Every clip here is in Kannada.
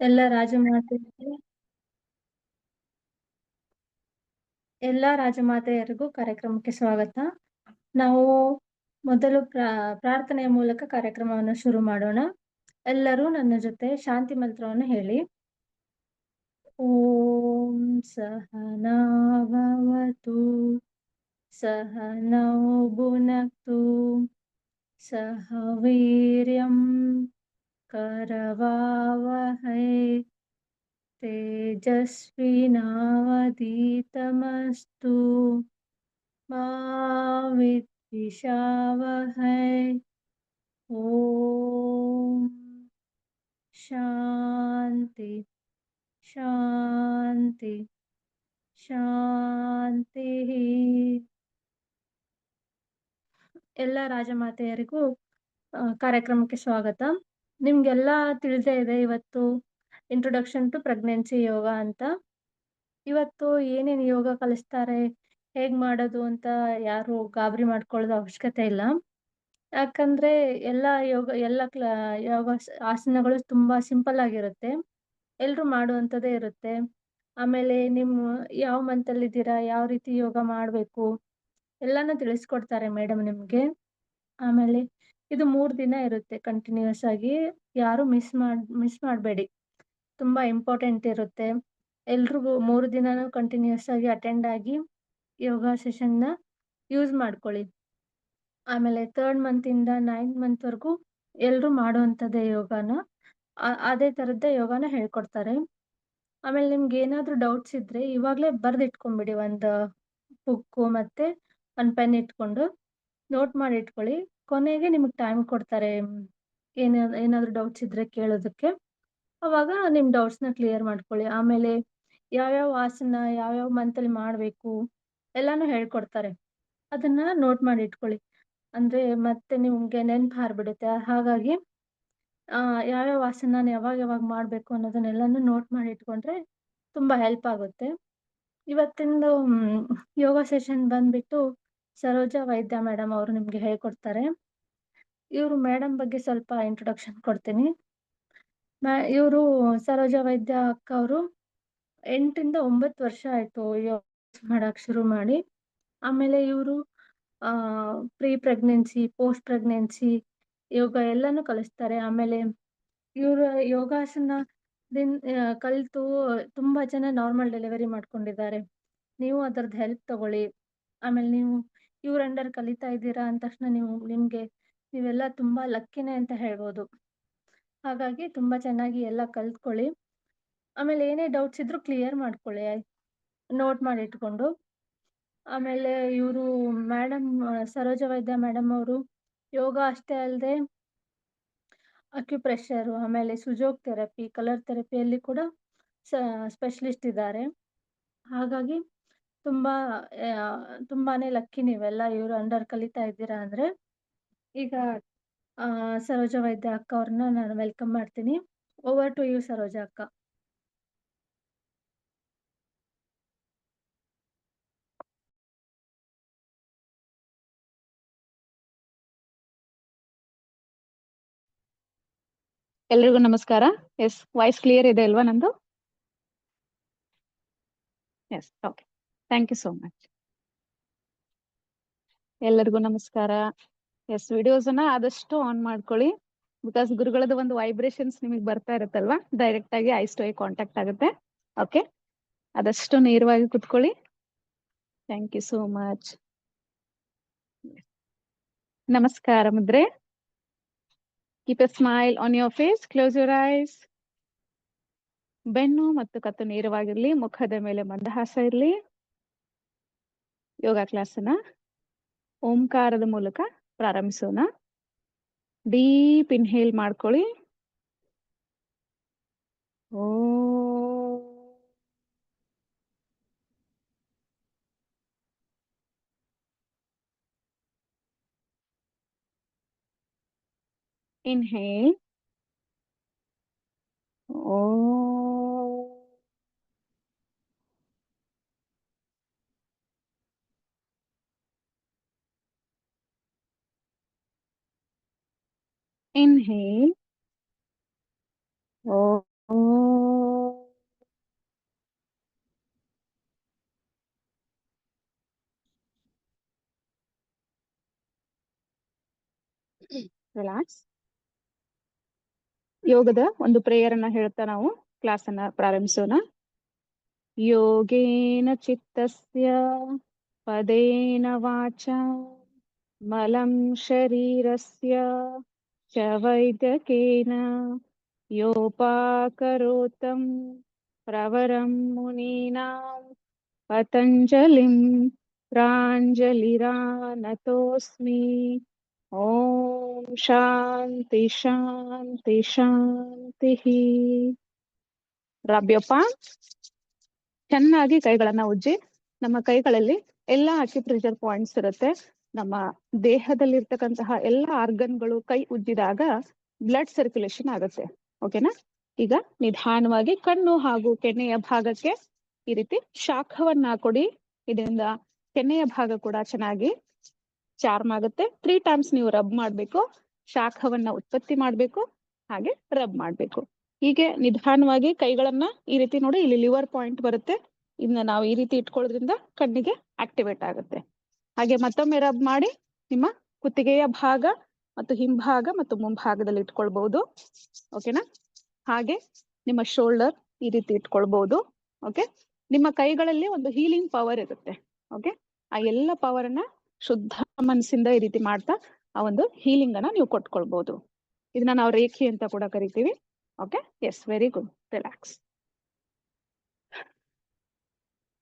ಎಲ್ಲ ರಾಜಮಾತೆಯರಿಗೆ ರಾಜಮಾತೆಯರಿಗೂ ಕಾರ್ಯಕ್ರಮಕ್ಕೆ ಸ್ವಾಗತ. ನಾವು ಮೊದಲು ಪ್ರಾರ್ಥನೆಯ ಮೂಲಕ ಕಾರ್ಯಕ್ರಮವನ್ನು ಶುರು ಮಾಡೋಣ. ಎಲ್ಲರೂ ನನ್ನ ಜೊತೆ ಶಾಂತಿ ಮಂತ್ರವನ್ನು ಹೇಳಿ. ಓಂ ಸಹನಾ ಭವತು ಸಹನೌ ಭುನಕ್ತು ಸಹ ವೀರ್ಯಂ ಕರವಾವಹೈ तेजस्विनावधीतमस्तु मा विद्विषावहै। ओम शांति शांति ಶಾಂತಿ. ಎಲ್ಲ ರಾಜಮಾತೆಯರಿಗೂ ಕಾರ್ಯಕ್ರಮಕ್ಕೆ ಸ್ವಾಗತ. ನಿಮ್ಗೆಲ್ಲ ತಿಳಿದೇ ಇದೆ, ಇವತ್ತು ಇಂಟ್ರೊಡಕ್ಷನ್ ಟು ಪ್ರೆಗ್ನೆನ್ಸಿ ಯೋಗ ಅಂತ. ಇವತ್ತು ಏನೇನು ಯೋಗ ಕಲಿಸ್ತಾರೆ, ಹೇಗ್ ಮಾಡೋದು ಅಂತ ಯಾರು ಗಾಬರಿ ಮಾಡ್ಕೊಳ್ಳೋದು ಅವಶ್ಯಕತೆ ಇಲ್ಲ. ಯಾಕಂದ್ರೆ ಎಲ್ಲ ಯೋಗ ಆಸನಗಳು ತುಂಬಾ ಸಿಂಪಲ್ ಆಗಿರುತ್ತೆ, ಎಲ್ರು ಮಾಡುವಂಥದ್ದೇ ಇರುತ್ತೆ. ಆಮೇಲೆ ನೀವು ಯಾವ ಮಂತಲ್ಲಿ ಇದ್ದೀರಾ, ಯಾವ ರೀತಿ ಯೋಗ ಮಾಡಬೇಕು ಎಲ್ಲಾನು ತಿಳಿಸ್ಕೊಡ್ತಾರೆ ಮೇಡಮ್ ನಿಮ್ಗೆ. ಆಮೇಲೆ ಇದು 3 ದಿನ ಇರುತ್ತೆ ಕಂಟಿನ್ಯೂಸ್ ಆಗಿ, ಯಾರು ಮಿಸ್ ಮಾಡಬೇಡಿ, ತುಂಬಾ ಇಂಪಾರ್ಟೆಂಟ್ ಇರುತ್ತೆ. ಎಲ್ರಿಗೂ 3 ದಿನನೂ ಕಂಟಿನ್ಯೂಸ್ ಆಗಿ ಅಟೆಂಡ್ ಆಗಿ ಯೋಗ ಸೆಷನ್ನ ಯೂಸ್ ಮಾಡ್ಕೊಳ್ಳಿ. ಆಮೇಲೆ 3rd ಮಂತಿಂದ 9th ಮಂತ್ವರೆಗೂ ಎಲ್ಲರೂ ಮಾಡುವಂಥದ್ದೇ ಯೋಗನ, ಅದೇ ಥರದ್ದೇ ಯೋಗನ ಹೇಳ್ಕೊಡ್ತಾರೆ. ಆಮೇಲೆ ನಿಮ್ಗೆ ಏನಾದರೂ ಡೌಟ್ಸ್ ಇದ್ರೆ ಇವಾಗಲೇ ಬರೆದಿಟ್ಕೊಂಡ್ಬಿಡಿ, ಒಂದು ಬುಕ್ಕು ಮತ್ತೆ ಒಂದು ಪೆನ್ ಇಟ್ಕೊಂಡು ನೋಟ್ ಮಾಡಿ ಇಟ್ಕೊಳ್ಳಿ. ಕೊನೆಗೆ ನಿಮಗೆ ಟೈಮ್ ಕೊಡ್ತಾರೆ ಏನಾದರೂ ಡೌಟ್ಸ್ ಇದ್ರೆ ಕೇಳೋದಕ್ಕೆ. ಅವಾಗ ನಿಮ್ಮ ಡೌಟ್ಸ್‌ನ ಕ್ಲಿಯರ್ ಮಾಡ್ಕೊಳ್ಳಿ. ಆಮೇಲೆ ಯಾವ್ಯಾವ ಆಸನ ಯಾವ್ಯಾವ ಮಂತಲ್ಲಿ ಮಾಡಬೇಕು ಎಲ್ಲಾನು ಹೇಳ್ಕೊಡ್ತಾರೆ. ಅದನ್ನ ನೋಟ್ ಮಾಡಿ ಇಟ್ಕೊಳ್ಳಿ. ಅಂದ್ರೆ ಮತ್ತೆ ನಿಮ್ಗೆ ನೆನಪು ಹಾರ್ಬಿಡುತ್ತೆ. ಹಾಗಾಗಿ ಯಾವ್ಯಾವ ಆಸನ ಯಾವಾಗ ಮಾಡಬೇಕು ಅನ್ನೋದನ್ನೆಲ್ಲನೂ ನೋಟ್ ಮಾಡಿ ಇಟ್ಕೊಂಡ್ರೆ ತುಂಬಾ ಹೆಲ್ಪ್ ಆಗುತ್ತೆ. ಇವತ್ತಿಂದು ಯೋಗ ಸೆಷನ್ ಬಂದ್ಬಿಟ್ಟು ಸರೋಜಾ ವೈದ್ಯ ಮೇಡಮ್ ಅವರು ನಿಮ್ಗೆ ಹೇಳ್ಕೊಡ್ತಾರೆ. ಇವರು ಮೇಡಮ್ ಬಗ್ಗೆ ಸ್ವಲ್ಪ ಇಂಟ್ರೊಡಕ್ಷನ್ ಕೊಡ್ತೀನಿ. ಇವರು ಸರೋಜಾ ವೈದ್ಯ ಅಕ್ಕ ಅವರು 8ರಿಂದ 9 ವರ್ಷ ಆಯ್ತು ಯೋಗ ಮಾಡಕ್ ಶುರು ಮಾಡಿ. ಆಮೇಲೆ ಇವರು ಪ್ರೀ ಪ್ರೆಗ್ನೆನ್ಸಿ, ಪೋಸ್ಟ್ ಪ್ರೆಗ್ನೆನ್ಸಿ ಯೋಗ ಎಲ್ಲಾನು ಕಲಿಸ್ತಾರೆ. ಆಮೇಲೆ ಇವರು ಕಲಿತು ತುಂಬಾ ಜನ ನಾರ್ಮಲ್ ಡೆಲಿವರಿ ಮಾಡ್ಕೊಂಡಿದ್ದಾರೆ. ನೀವು ಅದರದ್ದು ಹೆಲ್ಪ್ ತಗೊಳ್ಳಿ. ಆಮೇಲೆ ನೀವು ಇವ್ರ ಅಂಡರ್ ಕಲಿತಾ ಇದ್ದೀರಾ ಅಂದ ತಕ್ಷಣ ನೀವೆಲ್ಲ ತುಂಬಾ ಲಕ್ಕಿನೇ ಅಂತ ಹೇಳ್ಬೋದು. ಹಾಗಾಗಿ ತುಂಬಾ ಚೆನ್ನಾಗಿ ಎಲ್ಲ ಕಲ್ತ್ಕೊಳ್ಳಿ. ಆಮೇಲೆ ಏನೇ ಡೌಟ್ಸ್ ಇದ್ರೂ ಕ್ಲಿಯರ್ ಮಾಡ್ಕೊಳ್ಳಿ, ನೋಟ್ ಮಾಡಿ ಇಟ್ಕೊಂಡು. ಆಮೇಲೆ ಇವರು ಮೇಡಮ್ ಸರೋಜಾ ವೈದ್ಯ ಮೇಡಮ್ ಅವರು ಯೋಗ ಅಷ್ಟೇ ಅಲ್ಲದೆ ಅಕ್ಯುಪ್ರೆಷರು, ಆಮೇಲೆ ಸುಜೋಗ್ ಥೆರಪಿ, ಕಲರ್ ಥೆರಪಿಯಲ್ಲಿ ಕೂಡ ಸ್ಪೆಷಲಿಸ್ಟ್ ಇದ್ದಾರೆ. ಹಾಗಾಗಿ ತುಂಬಾನೇ ಲಕ್ಕಿ ನೀವೆಲ್ಲ ಇವ್ರ ಅಂಡರ್ ಕಲಿತಾ ಇದ್ದೀರಾ ಅಂದ್ರೆ. ಈಗ ಸರೋಜಾ ವೈದ್ಯ ಅಕ್ಕ ಅವ್ರನ್ನ ನಾನು ವೆಲ್ಕಮ್ ಮಾಡ್ತೀನಿ. ಓವರ್ ಟು ಯು ಸರೋಜಾ ಅಕ್ಕ. ಎಲ್ರಿಗೂ ನಮಸ್ಕಾರ. ಎಸ್, ವಾಯ್ಸ್ ಕ್ಲಿಯರ್ ಇದೆ ಅಲ್ವಾ ನಂದು? Yes, okay, thank you so much. ಎಲ್ಲರಿಗೂ ನಮಸ್ಕಾರ. ಎಸ್, ವಿಡಿಯೋಸ್ ಅನ್ನ ಆದಷ್ಟು ಆನ್ ಮಾಡ್ಕೊಳ್ಳಿ, ಬಿಕಾಸ್ ಗುರುಗಳದ್ದು ಒಂದು ವೈಬ್ರೇಷನ್ಸ್ ನಿಮಗೆ ಬರ್ತಾ ಇರುತ್ತಲ್ವಾ, ಡೈರೆಕ್ಟ್ ಆಗಿ ಐಸ್ ಟು ಐ ಕಾಂಟ್ಯಾಕ್ಟ್ ಆಗುತ್ತೆ. ಓಕೆ, ಆದಷ್ಟು ನೇರವಾಗಿ ಕುತ್ಕೊಳ್ಳಿ. Thank you so much. ನಮಸ್ಕಾರ ಮುದ್ರೆ. Keep a smile on your face, close your eyes. ಬೆನ್ನು ಮತ್ತು ಕತ್ತು ನೇರವಾಗಿರ್ಲಿ, ಮುಖದ ಮೇಲೆ ಮಂದಹಾಸ ಇರಲಿ. ಯೋಗ ಕ್ಲಾಸನ್ನ ಓಂಕಾರದ ಮೂಲಕ ಪ್ರಾರಂಭಿಸೋಣ. ಡೀಪ್ ಇನ್ಹೇಲ್ ಮಾಡ್ಕೊಳ್ಳಿ. ಓ ಇನ್ಹೇಲ್. ಓ inhale. Oh. ರಿಲ್ಯಾಕ್ಸ್. ಯೋಗದ ಒಂದು ಪ್ರೇಯರ್ ಅನ್ನ ಹೇಳ್ತಾ ನಾವು ಕ್ಲಾಸ್ ಅನ್ನ ಪ್ರಾರಂಭಿಸೋಣ. ಯೋಗೇನ ಚಿತ್ತಸ್ಯ ಪದೇನ ವಾಚ ಮಲಂ ಶರೀರಸ್ಯ ಚ ವೈದ್ಯಕೇನ ಯೋಪಾಕರೋತಂ ಪ್ರವರಂ ಮುನೀನಾಂ ಪತಂಜಲಿಂ ಪ್ರಾಂಜಲಿರಾನತೋಸ್ಮಿ. ಓಂ ಶಾಂತಿ ಶಾಂತಿ ಶಾಂತಿ. ರಾಬ್ಯಪ್ಪ ಚೆನ್ನಾಗಿ ಕೈಗಳನ್ನ ಉಜ್ಜಿ. ನಮ್ಮ ಕೈಗಳಲ್ಲಿ ಎಲ್ಲಾ ಅಕ್ಯುಪ್ರೆಷರ್ ಪಾಯಿಂಟ್ಸ್ ಇರುತ್ತೆ. ನಮ್ಮ ದೇಹದಲ್ಲಿರ್ತಕ್ಕಂತಹ ಎಲ್ಲಾ ಆರ್ಗನ್ಗಳು ಕೈ ಉಜ್ಜಿದಾಗ ಬ್ಲಡ್ ಸರ್ಕ್ಯುಲೇಷನ್ ಆಗುತ್ತೆ. ಓಕೆನಾ? ಈಗ ನಿಧಾನವಾಗಿ ಕಣ್ಣು ಹಾಗೂ ಕೆನ್ನೆಯ ಭಾಗಕ್ಕೆ ಈ ರೀತಿ ಶಾಖವನ್ನ ಕೊಡಿ. ಇದರಿಂದ ಕೆನ್ನೆಯ ಭಾಗ ಕೂಡ ಚೆನ್ನಾಗಿ ಚಾರ್ಮ್ ಆಗುತ್ತೆ. 3 times ನೀವು ರಬ್ ಮಾಡ್ಬೇಕು. ಶಾಖವನ್ನ ಉತ್ಪತ್ತಿ ಮಾಡ್ಬೇಕು, ಹಾಗೆ ರಬ್ ಮಾಡ್ಬೇಕು. ಹೀಗೆ ನಿಧಾನವಾಗಿ ಕೈಗಳನ್ನ ಈ ರೀತಿ ನೋಡಿ, ಇಲ್ಲಿ ಲಿವರ್ ಪಾಯಿಂಟ್ ಬರುತ್ತೆ. ಇದನ್ನ ನಾವು ಈ ರೀತಿ ಇಟ್ಕೊಳ್ಳೋದ್ರಿಂದ ಕಣ್ಣಿಗೆ ಆಕ್ಟಿವೇಟ್ ಆಗುತ್ತೆ. ಹಾಗೆ ಮತ್ತೊಮ್ಮೆ ರಬ್ ಮಾಡಿ ನಿಮ್ಮ ಕುತ್ತಿಗೆಯ ಭಾಗ ಮತ್ತು ಹಿಂಭಾಗ ಮತ್ತು ಮುಂಭಾಗದಲ್ಲಿ ಇಟ್ಕೊಳ್ಬಹುದು. ಓಕೆನಾ? ಹಾಗೆ ನಿಮ್ಮ ಶೋಲ್ಡರ್ ಈ ರೀತಿ ಇಟ್ಕೊಳ್ಬಹುದು. ಓಕೆ, ನಿಮ್ಮ ಕೈಗಳಲ್ಲಿ ಒಂದು ಹೀಲಿಂಗ್ ಪವರ್ ಇರುತ್ತೆ. ಓಕೆ, ಆ ಎಲ್ಲ ಪವರ್ ಅನ್ನ ಶುದ್ಧ ಮನಸ್ಸಿಂದ ಈ ರೀತಿ ಮಾಡ್ತಾ ಆ ಒಂದು ಹೀಲಿಂಗ್ ಅನ್ನ ನೀವು ಕೊಟ್ಕೊಳ್ಬಹುದು. ಇದನ್ನ ನಾವು ರೇಖಿ ಅಂತ ಕೂಡ ಕರಿತೀವಿ. Okay, yes, very good. Relax.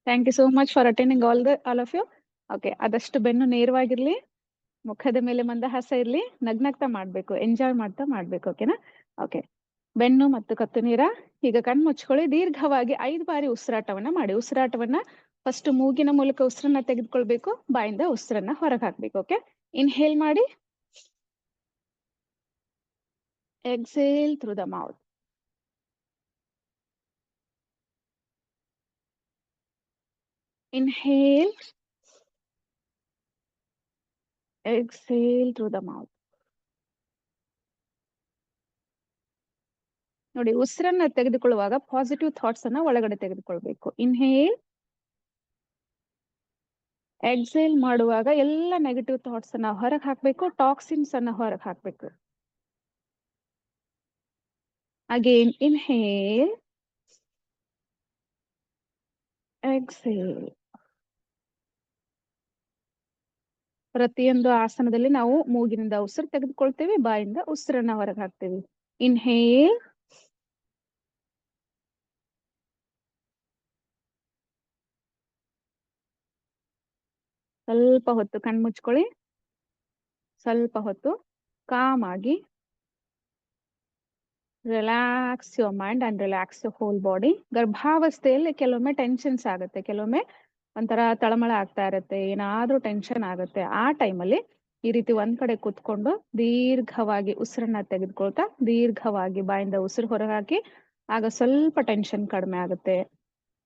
Thank you so much for attending all of you. Okay, ಆದಷ್ಟು ಬೆನ್ನು ನೇರವಾಗಿರ್ಲಿ, ಮುಖದ ಮೇಲೆ ಮಂದಹಾಸ ಇರ್ಲಿ, ನಗ್ನಗ್ತಾ ಮಾಡ್ಬೇಕು, ಎಂಜಾಯ್ ಮಾಡ್ತಾ ಮಾಡ್ಬೇಕು. ಓಕೆನಾ? ಓಕೆ, ಬೆನ್ನು ಮತ್ತು ಕತ್ತು ನೇರ. ಈಗ ಕಣ್ಣು ಮುಚ್ಕೊಳ್ಳಿ. ದೀರ್ಘವಾಗಿ 5 ಬಾರಿ ಉಸಿರಾಟವನ್ನ ಮಾಡಿ. ಉಸಿರಾಟವನ್ನ ಫಸ್ಟ್ ಮೂಗಿನ ಮೂಲಕ ಉಸಿರನ್ನ ತೆಗೆದುಕೊಳ್ಬೇಕು, ಬಾಯಿಂದ ಉಸಿರನ್ನ ಹೊರಗೆ ಹಾಕ್ಬೇಕು. ಓಕೆ, ಇನ್ಹೇಲ್ ಮಾಡಿ, exhale through the mouth. Inhale, exhale through the mouth. ನೋಡಿ, ಉಸಿರನ್ನ ತೆಗೆದುಕೊಳ್ಳುವಾಗ ಪಾಸಿಟಿವ್ ಥಾಟ್ಸ್ ಅನ್ನ ಒಳಗಡೆ ತೆಗೆದುಕೊಳ್ಬೇಕು. ಇನ್ಹೇಲ್, ಎಕ್ಸೇಲ್ ಮಾಡುವಾಗ ಎಲ್ಲ ನೆಗೆಟಿವ್ ಥಾಟ್ಸ್ ಅನ್ನ ಹೊರಗೆ ಹಾಕ್ಬೇಕು, ಟಾಕ್ಸಿನ್ಸ್ ಅನ್ನ ಹೊರಗೆ ಹಾಕ್ಬೇಕು. Again inhale, exhale. ಪ್ರತಿಯೊಂದು ಆಸನದಲ್ಲಿ ನಾವು ಮೂಗಿನಿಂದ ಉಸಿರು ತೆಗೆದುಕೊಳ್ತೇವೆ, ಬಾಯಿಂದ ಉಸಿರನ್ನ ಹೊರಗೆ ಹಾಕ್ತೇವೆ. ಇನ್ಹೇಲ್, ಸ್ವಲ್ಪ ಹೊತ್ತು ಕಣ್ಣು ಮುಚ್ಕೊಳ್ಳಿ. ಸ್ವಲ್ಪ ಹೊತ್ತು ಕಾಮ್ ಆಗಿ relax your mind and relax your whole body. ಗರ್ಭಾವಸ್ಥೆಯಲ್ಲಿ ಕೆಲವೊಮ್ಮೆ ಟೆನ್ಷನ್ಸ್ ಆಗುತ್ತೆ, ಕೆಲವೊಮ್ಮೆ ಒಂಥರ ತಳಮಳ ಆಗ್ತಾ ಇರುತ್ತೆ, ಏನಾದ್ರೂ ಟೆನ್ಷನ್ ಆಗುತ್ತೆ. ಆ ಟೈಮಲ್ಲಿ ಈ ರೀತಿ ಒಂದ್ ಕಡೆ ಕುತ್ಕೊಂಡು ದೀರ್ಘವಾಗಿ ಉಸಿರನ್ನ ತೆಗೆದುಕೊಳ್ತಾ ದೀರ್ಘವಾಗಿ ಬಾಯಿಂದ ಉಸಿರು ಹೊರಗೆ ಹಾಕಿ, ಆಗ ಸ್ವಲ್ಪ ಟೆನ್ಷನ್ ಕಡಿಮೆ ಆಗುತ್ತೆ.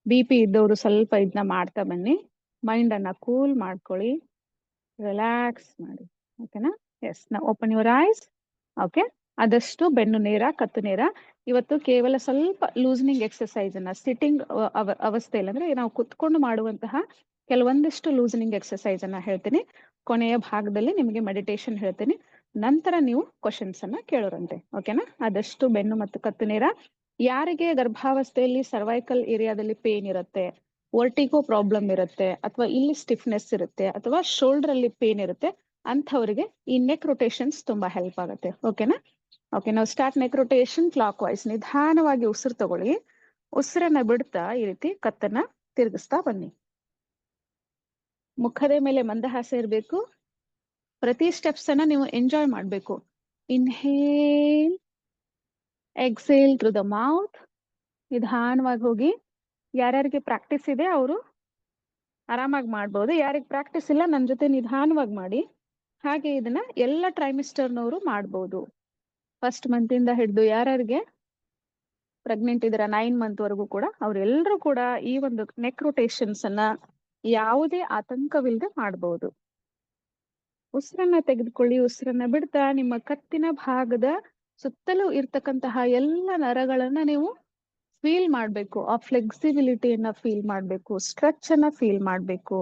BP ಇದ್ದವರು ಸ್ವಲ್ಪ ಇದನ್ನ ಮಾಡ್ತಾ ಬನ್ನಿ. ಮೈಂಡ್ ಅನ್ನ ಕೂಲ್ ಮಾಡ್ಕೊಳ್ಳಿ, ರಿಲ್ಯಾಕ್ಸ್ ಮಾಡಿ. ಓಕೆನಾ? ಎಸ್, ನಾ ಓಪನ್ ಯುವರ್ ಐಸ್. ಓಕೆ, ಆದಷ್ಟು ಬೆನ್ನು ನೇರ, ಕತ್ತು ನೇರ. ಇವತ್ತು ಕೇವಲ ಸ್ವಲ್ಪ ಲೂಸ್ನಿಂಗ್ ಎಕ್ಸರ್ಸೈಸ್ ಅನ್ನ ಸಿಟ್ಟಿಂಗ್ ಅವಸ್ಥೆಯಲ್ಲಿ, ಅಂದ್ರೆ ನಾವು ಕುತ್ಕೊಂಡು ಮಾಡುವಂತಹ ಕೆಲವೊಂದಿಷ್ಟು ಲೂಸನಿಂಗ್ ಎಕ್ಸರ್ಸೈಸ್ ಅನ್ನ ಹೇಳ್ತೀನಿ. ಕೊನೆಯ ಭಾಗದಲ್ಲಿ ನಿಮಗೆ ಮೆಡಿಟೇಷನ್ ಹೇಳ್ತೀನಿ. ನಂತರ ನೀವು ಕ್ವಶನ್ಸ್ ಅನ್ನ ಕೇಳೋರಂತೆ. ಓಕೆನಾ? ಆದಷ್ಟು ಬೆನ್ನು ಮತ್ತು ಕತ್ತು ನೇರ. ಯಾರಿಗೆ ಗರ್ಭಾವಸ್ಥೆಯಲ್ಲಿ ಸರ್ವೈಕಲ್ ಏರಿಯಾದಲ್ಲಿ ಪೇನ್ ಇರುತ್ತೆ, ವರ್ಟಿಗೋ ಪ್ರಾಬ್ಲಮ್ ಇರುತ್ತೆ, ಅಥವಾ ಇಲ್ಲಿ ಸ್ಟಿಫ್ನೆಸ್ ಇರುತ್ತೆ, ಅಥವಾ ಶೋಲ್ಡರ್ ಅಲ್ಲಿ ಪೇನ್ ಇರುತ್ತೆ, ಅಂಥವರಿಗೆ ಈ ನೆಕ್ ರೊಟೇಷನ್ಸ್ ತುಂಬಾ ಹೆಲ್ಪ್ ಆಗುತ್ತೆ. ಓಕೆನಾ? ಓಕೆ, ನಾವು start neck rotation clockwise. ನಿಧಾನವಾಗಿ ಉಸಿರು ತಗೊಳ್ಳಿ. ಉಸಿರನ್ನ ಬಿಡ್ತಾ ಈ ರೀತಿ ಕತ್ತನ್ನ ತಿರುಗಿಸ್ತಾ ಬನ್ನಿ. ಮುಖದ ಮೇಲೆ ಮಂದಹಾಸ ಇರಬೇಕು. ಪ್ರತಿ ಸ್ಟೆಪ್ಸ್ ಅನ್ನ ನೀವು ಎಂಜಾಯ್ ಮಾಡಬೇಕು. Inhale, exhale through the mouth. ನಿಧಾನವಾಗಿ ಹೋಗಿ. ಯಾರ್ಯಾರಿಗೆ ಪ್ರಾಕ್ಟೀಸ್ ಇದೆ ಅವರು ಆರಾಮಾಗಿ ಮಾಡ್ಬೋದು, ಯಾರಿಗೆ ಪ್ರಾಕ್ಟೀಸ್ ಇಲ್ಲ ನನ್ನ ಜೊತೆ ನಿಧಾನವಾಗಿ ಮಾಡಿ. ಹಾಗೆ ಇದನ್ನ ಎಲ್ಲ ಟ್ರೈಮಿಸ್ಟರ್ನವರು ಮಾಡ್ಬೋದು. ಫಸ್ಟ್ ಮಂತ್ ಇಂದ ಹಿಡಿದು ಯಾರ್ಯಾರಿಗೆ ಪ್ರೆಗ್ನೆಂಟ್ ಇದ್ರ 9 ಮಂತ್ ವರೆಗೂ ಕೂಡ ಅವರೆಲ್ಲರೂ ಕೂಡ ಈ ಒಂದು ನೆಕ್ ರೊಟೇಷನ್ಸ್ ಅನ್ನ ಯಾವುದೇ ಆತಂಕವಿಲ್ಲದೆ ಮಾಡಬಹುದು. ಉಸಿರನ್ನ ತೆಗೆದುಕೊಳ್ಳಿ. ಉಸಿರನ್ನ ಬಿಡ್ತಾ ನಿಮ್ಮ ಕತ್ತಿನ ಭಾಗದ ಸುತ್ತಲೂ ಇರ್ತಕ್ಕಂತಹ ಎಲ್ಲ ನರಗಳನ್ನ ನೀವು ಫೀಲ್ ಮಾಡ್ಬೇಕು. ಆ ಫ್ಲೆಕ್ಸಿಬಿಲಿಟಿಯನ್ನ ಫೀಲ್ ಮಾಡ್ಬೇಕು, ಸ್ಟ್ರೆಚ್ ಅನ್ನ ಫೀಲ್ ಮಾಡ್ಬೇಕು.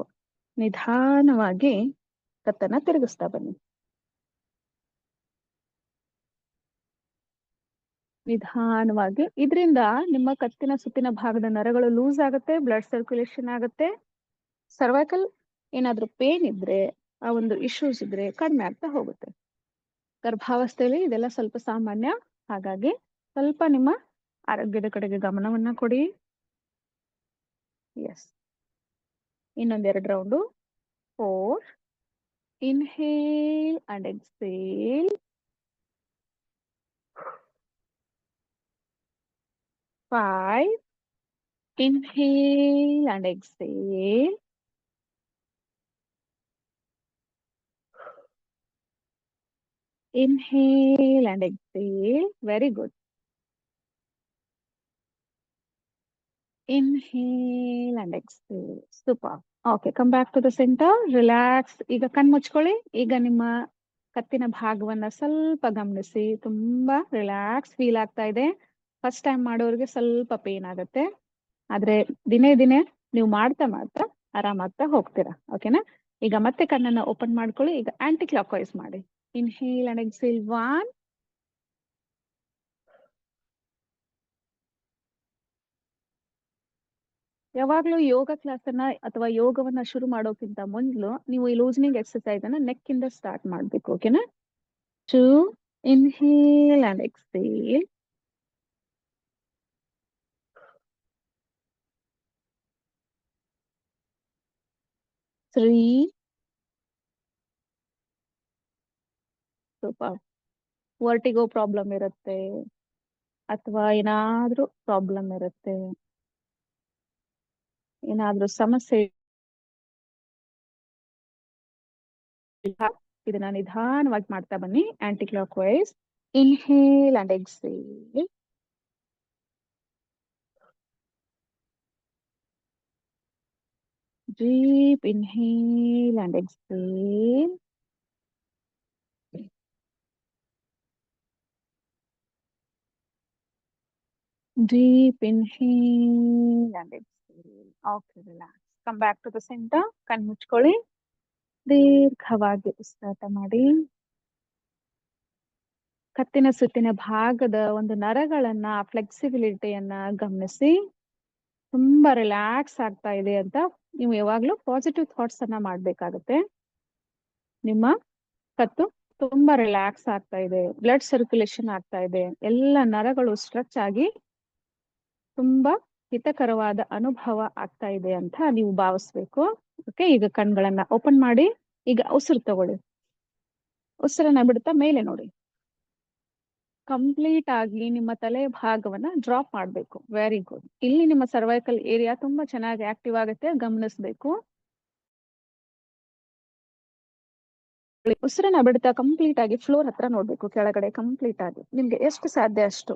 ನಿಧಾನವಾಗಿ ಕತ್ತನ್ನ ತಿರುಗಿಸ್ತಾ ಬನ್ನಿ. ನಿಧಾನವಾಗಿ. ಇದರಿಂದ ನಿಮ್ಮ ಕತ್ತಿನ ಸುತ್ತಿನ ಭಾಗದ ನರಗಳು ಲೂಸ್ ಆಗುತ್ತೆ, ಬ್ಲಡ್ ಸರ್ಕ್ಯುಲೇಷನ್ ಆಗುತ್ತೆ. ಸರ್ವೈಕಲ್ ಏನಾದ್ರೂ ಪೇನ್ ಇದ್ರೆ, ಆ ಒಂದು ಇಶ್ಯೂಸ್ ಇದ್ರೆ ಕಡಿಮೆ ಆಗ್ತಾ ಹೋಗುತ್ತೆ. ಗರ್ಭಾವಸ್ಥೆಯಲ್ಲಿ ಇದೆಲ್ಲ ಸ್ವಲ್ಪ ಸಾಮಾನ್ಯ. ಹಾಗಾಗಿ ಸ್ವಲ್ಪ ನಿಮ್ಮ ಆರೋಗ್ಯದ ಕಡೆಗೆ ಗಮನವನ್ನ ಕೊಡಿ. ಎಸ್, ಇನ್ನೊಂದೆರಡು round. 4, inhale and exhale. 5, inhale and exhale. 'Inhale and exhale. Very good. Inhale and exhale. Super. Okay, come back to the center. Relax. ಈಗ ಕಣ್ಣು ಮುಚ್ಕೊಳ್ಳಿ. ಈಗ ನಿಮ್ಮ ಕತ್ತಿನ ಭಾಗವನ್ನ ಸ್ವಲ್ಪ ಗಮನಿಸಿ. ತುಂಬಾ ರಿಲ್ಯಾಕ್ಸ್ ಫೀಲ್ ಆಗ್ತಾ ಇದೆ. ಫಸ್ಟ್ ಟೈಮ್ ಮಾಡೋರಿಗೆ ಸ್ವಲ್ಪ ಪೇನ್ ಆಗುತ್ತೆ. ಆದ್ರೆ ದಿನೇ ದಿನೇ ನೀವು ಮಾಡ್ತಾ ಮಾಡ್ತಾ ಆರಾಮಾಗ್ತಾ ಹೋಗ್ತೀರಾ. ಓಕೆನಾ? ಈಗ ಮತ್ತೆ ಕಣ್ಣನ್ನ ಓಪನ್ ಮಾಡ್ಕೊಳ್ಳಿ. ಈಗ ಆಂಟಿ ಕ್ಲಾಕ್ ವೈಸ್ ಮಾಡಿ. Inhale and exhale. 1. ಯಾವಾಗ್ಲೂ ಯೋಗ ಕ್ಲಾಸ್ ಅನ್ನ ಅಥವಾ ಯೋಗವನ್ನ ಶುರು ಮಾಡೋಕ್ಕಿಂತ ಮೊದಲು ನೀವು ಈ ಲೂಸನಿಂಗ್ ಎಕ್ಸರ್ಸೈಸ್ ಅನ್ನ ನೆಕ್ ಇಂದ ಸ್ಟಾರ್ಟ್ ಮಾಡ್ಬೇಕು. ಓಕೆನಾ? 2, inhale and exhale. 3. Super. Vertigo problem ಇರುತ್ತೆ ಅಥವಾ ಏನಾದ್ರೂ ಪ್ರಾಬ್ಲಮ್ ಇರುತ್ತೆ, ಏನಾದ್ರೂ ಸಮಸ್ಯೆ, ಇದನ್ನ ನಿಧಾನವಾಗಿ ಮಾಡ್ತಾ ಬನ್ನಿ. Anticlockwise. Inhale and exhale. Deep inhale and exhale. Deep inhale and exhale. Okay, relax. Come back to the center. ಕಣ್ಣು ಮುಚ್ಕೊಳ್ಳಿ. ದೀರ್ಘವಾಗಿ ಉಸಿರಾಟ ಮಾಡಿ. ಕತ್ತಿನ ಸುತ್ತಿನ ಭಾಗದ ಒಂದು ನರಗಳನ್ನ, ಫ್ಲೆಕ್ಸಿಬಿಲಿಟಿಯನ್ನ ಗಮನಿಸಿ. ತುಂಬಾ ರಿಲ್ಯಾಕ್ಸ್ ಆಗ್ತಾ ಇದೆ ಅಂತ ನೀವು ಯಾವಾಗ್ಲೂ ಪಾಸಿಟಿವ್ ಥಾಟ್ಸ್ ಅನ್ನ ಮಾಡ್ಬೇಕಾಗತ್ತೆ. ನಿಮ್ಮ ಕತ್ತು ತುಂಬಾ ರಿಲ್ಯಾಕ್ಸ್ ಆಗ್ತಾ ಇದೆ, ಬ್ಲಡ್ ಸರ್ಕ್ಯುಲೇಷನ್ ಆಗ್ತಾ ಇದೆ, ಎಲ್ಲ ನರಗಳು ಸ್ಟ್ರೆಚ್ ಆಗಿ ತುಂಬಾ ಹಿತಕರವಾದ ಅನುಭವ ಆಗ್ತಾ ಇದೆ ಅಂತ ನೀವು ಭಾವಿಸ್ಬೇಕು. ಓಕೆ, ಈಗ ಕಣ್ಗಳನ್ನ ಓಪನ್ ಮಾಡಿ. ಈಗ ಉಸಿರು ತಗೊಳ್ಳಿ. ಉಸಿರನ್ನ ಬಿಡ್ತಾ ಮೇಲೆ ನೋಡಿ. ಕಂಪ್ಲೀಟ್ ಆಗಿ ನಿಮ್ಮ ತಲೆ ಭಾಗವನ್ನ ಡ್ರಾಪ್ ಮಾಡ್ಬೇಕು. Very good. ಇಲ್ಲಿ ನಿಮ್ಮ ಸರ್ವೈಕಲ್ ಏರಿಯಾ ತುಂಬಾ ಚೆನ್ನಾಗಿ ಆಕ್ಟಿವ್ ಆಗುತ್ತೆ, ಗಮನಿಸ್ಬೇಕು. ಉಸಿರನ್ನ ಬಿಡ್ತಾ ಕಂಪ್ಲೀಟ್ ಆಗಿ ಫ್ಲೋರ್ ಹತ್ರ ನೋಡ್ಬೇಕು, ಕೆಳಗಡೆ ಕಂಪ್ಲೀಟ್ ಆಗಿ. ನಿಮ್ಗೆ ಎಷ್ಟು ಸಾಧ್ಯ ಅಷ್ಟು.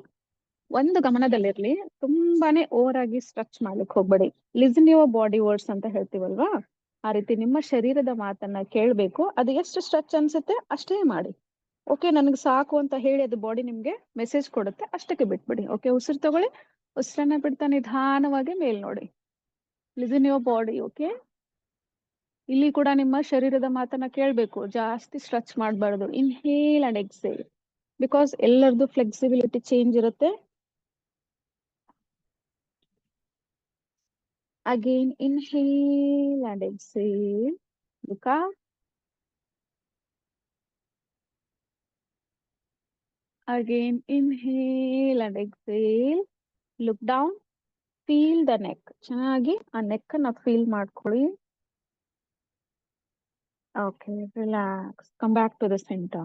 ಒಂದು ಗಮನದಲ್ಲಿರ್ಲಿ, ತುಂಬಾನೇ ಓವರ್ ಆಗಿ ಸ್ಟ್ರೆಚ್ ಮಾಡ್ಲಿಕ್ಕೆ ಹೋಗ್ಬೇಡಿ. ಲಿಸನ್ ಯುವರ್ ಬಾಡಿ ವರ್ಡ್ಸ್ ಅಂತ ಹೇಳ್ತೀವಲ್ವಾ, ಆ ರೀತಿ ನಿಮ್ಮ ಶರೀರದ ಮಾತನ್ನ ಕೇಳ್ಬೇಕು. ಅದು ಎಷ್ಟು ಸ್ಟ್ರೆಚ್ ಅನ್ಸುತ್ತೆ ಅಷ್ಟೇ ಮಾಡಿ. ಓಕೆ, ನನಗೆ ಸಾಕು ಅಂತ ಹೇಳಿ ಅದು ಬಾಡಿ ನಿಮ್ಗೆ ಮೆಸೇಜ್ ಕೊಡುತ್ತೆ, ಅಷ್ಟಕ್ಕೆ ಬಿಟ್ಬಿಡಿ. ಓಕೆ, ಉಸಿರು ತಗೊಳ್ಳಿ. ಉಸಿರನ್ನ ಬಿಡ್ತಾ ನಿಧಾನವಾಗಿ ಮೇಲ್ ನೋಡಿ. Listen your body. ಓಕೆ, ಇಲ್ಲಿ ಕೂಡ ನಿಮ್ಮ ಶರೀರದ ಮಾತನ್ನ ಕೇಳ್ಬೇಕು, ಜಾಸ್ತಿ ಸ್ಟ್ರೆಚ್ ಮಾಡಬಾರ್ದು. Inhale and exhale. ಬಿಕಾಸ್ ಎಲ್ಲರದು ಫ್ಲೆಕ್ಸಿಬಿಲಿಟಿ ಚೇಂಜ್ ಇರುತ್ತೆ. Again, inhale and exhale. Look up. Again, inhale and exhale. Look down. Feel the neck. ಚೆನ್ನಾಗಿ ಆ ನೆಕ್ ಅನ್ನ ಫೀಲ್ ಮಾಡ್ಕೊಳ್ಳಿ. Okay, relax. Come back to the center.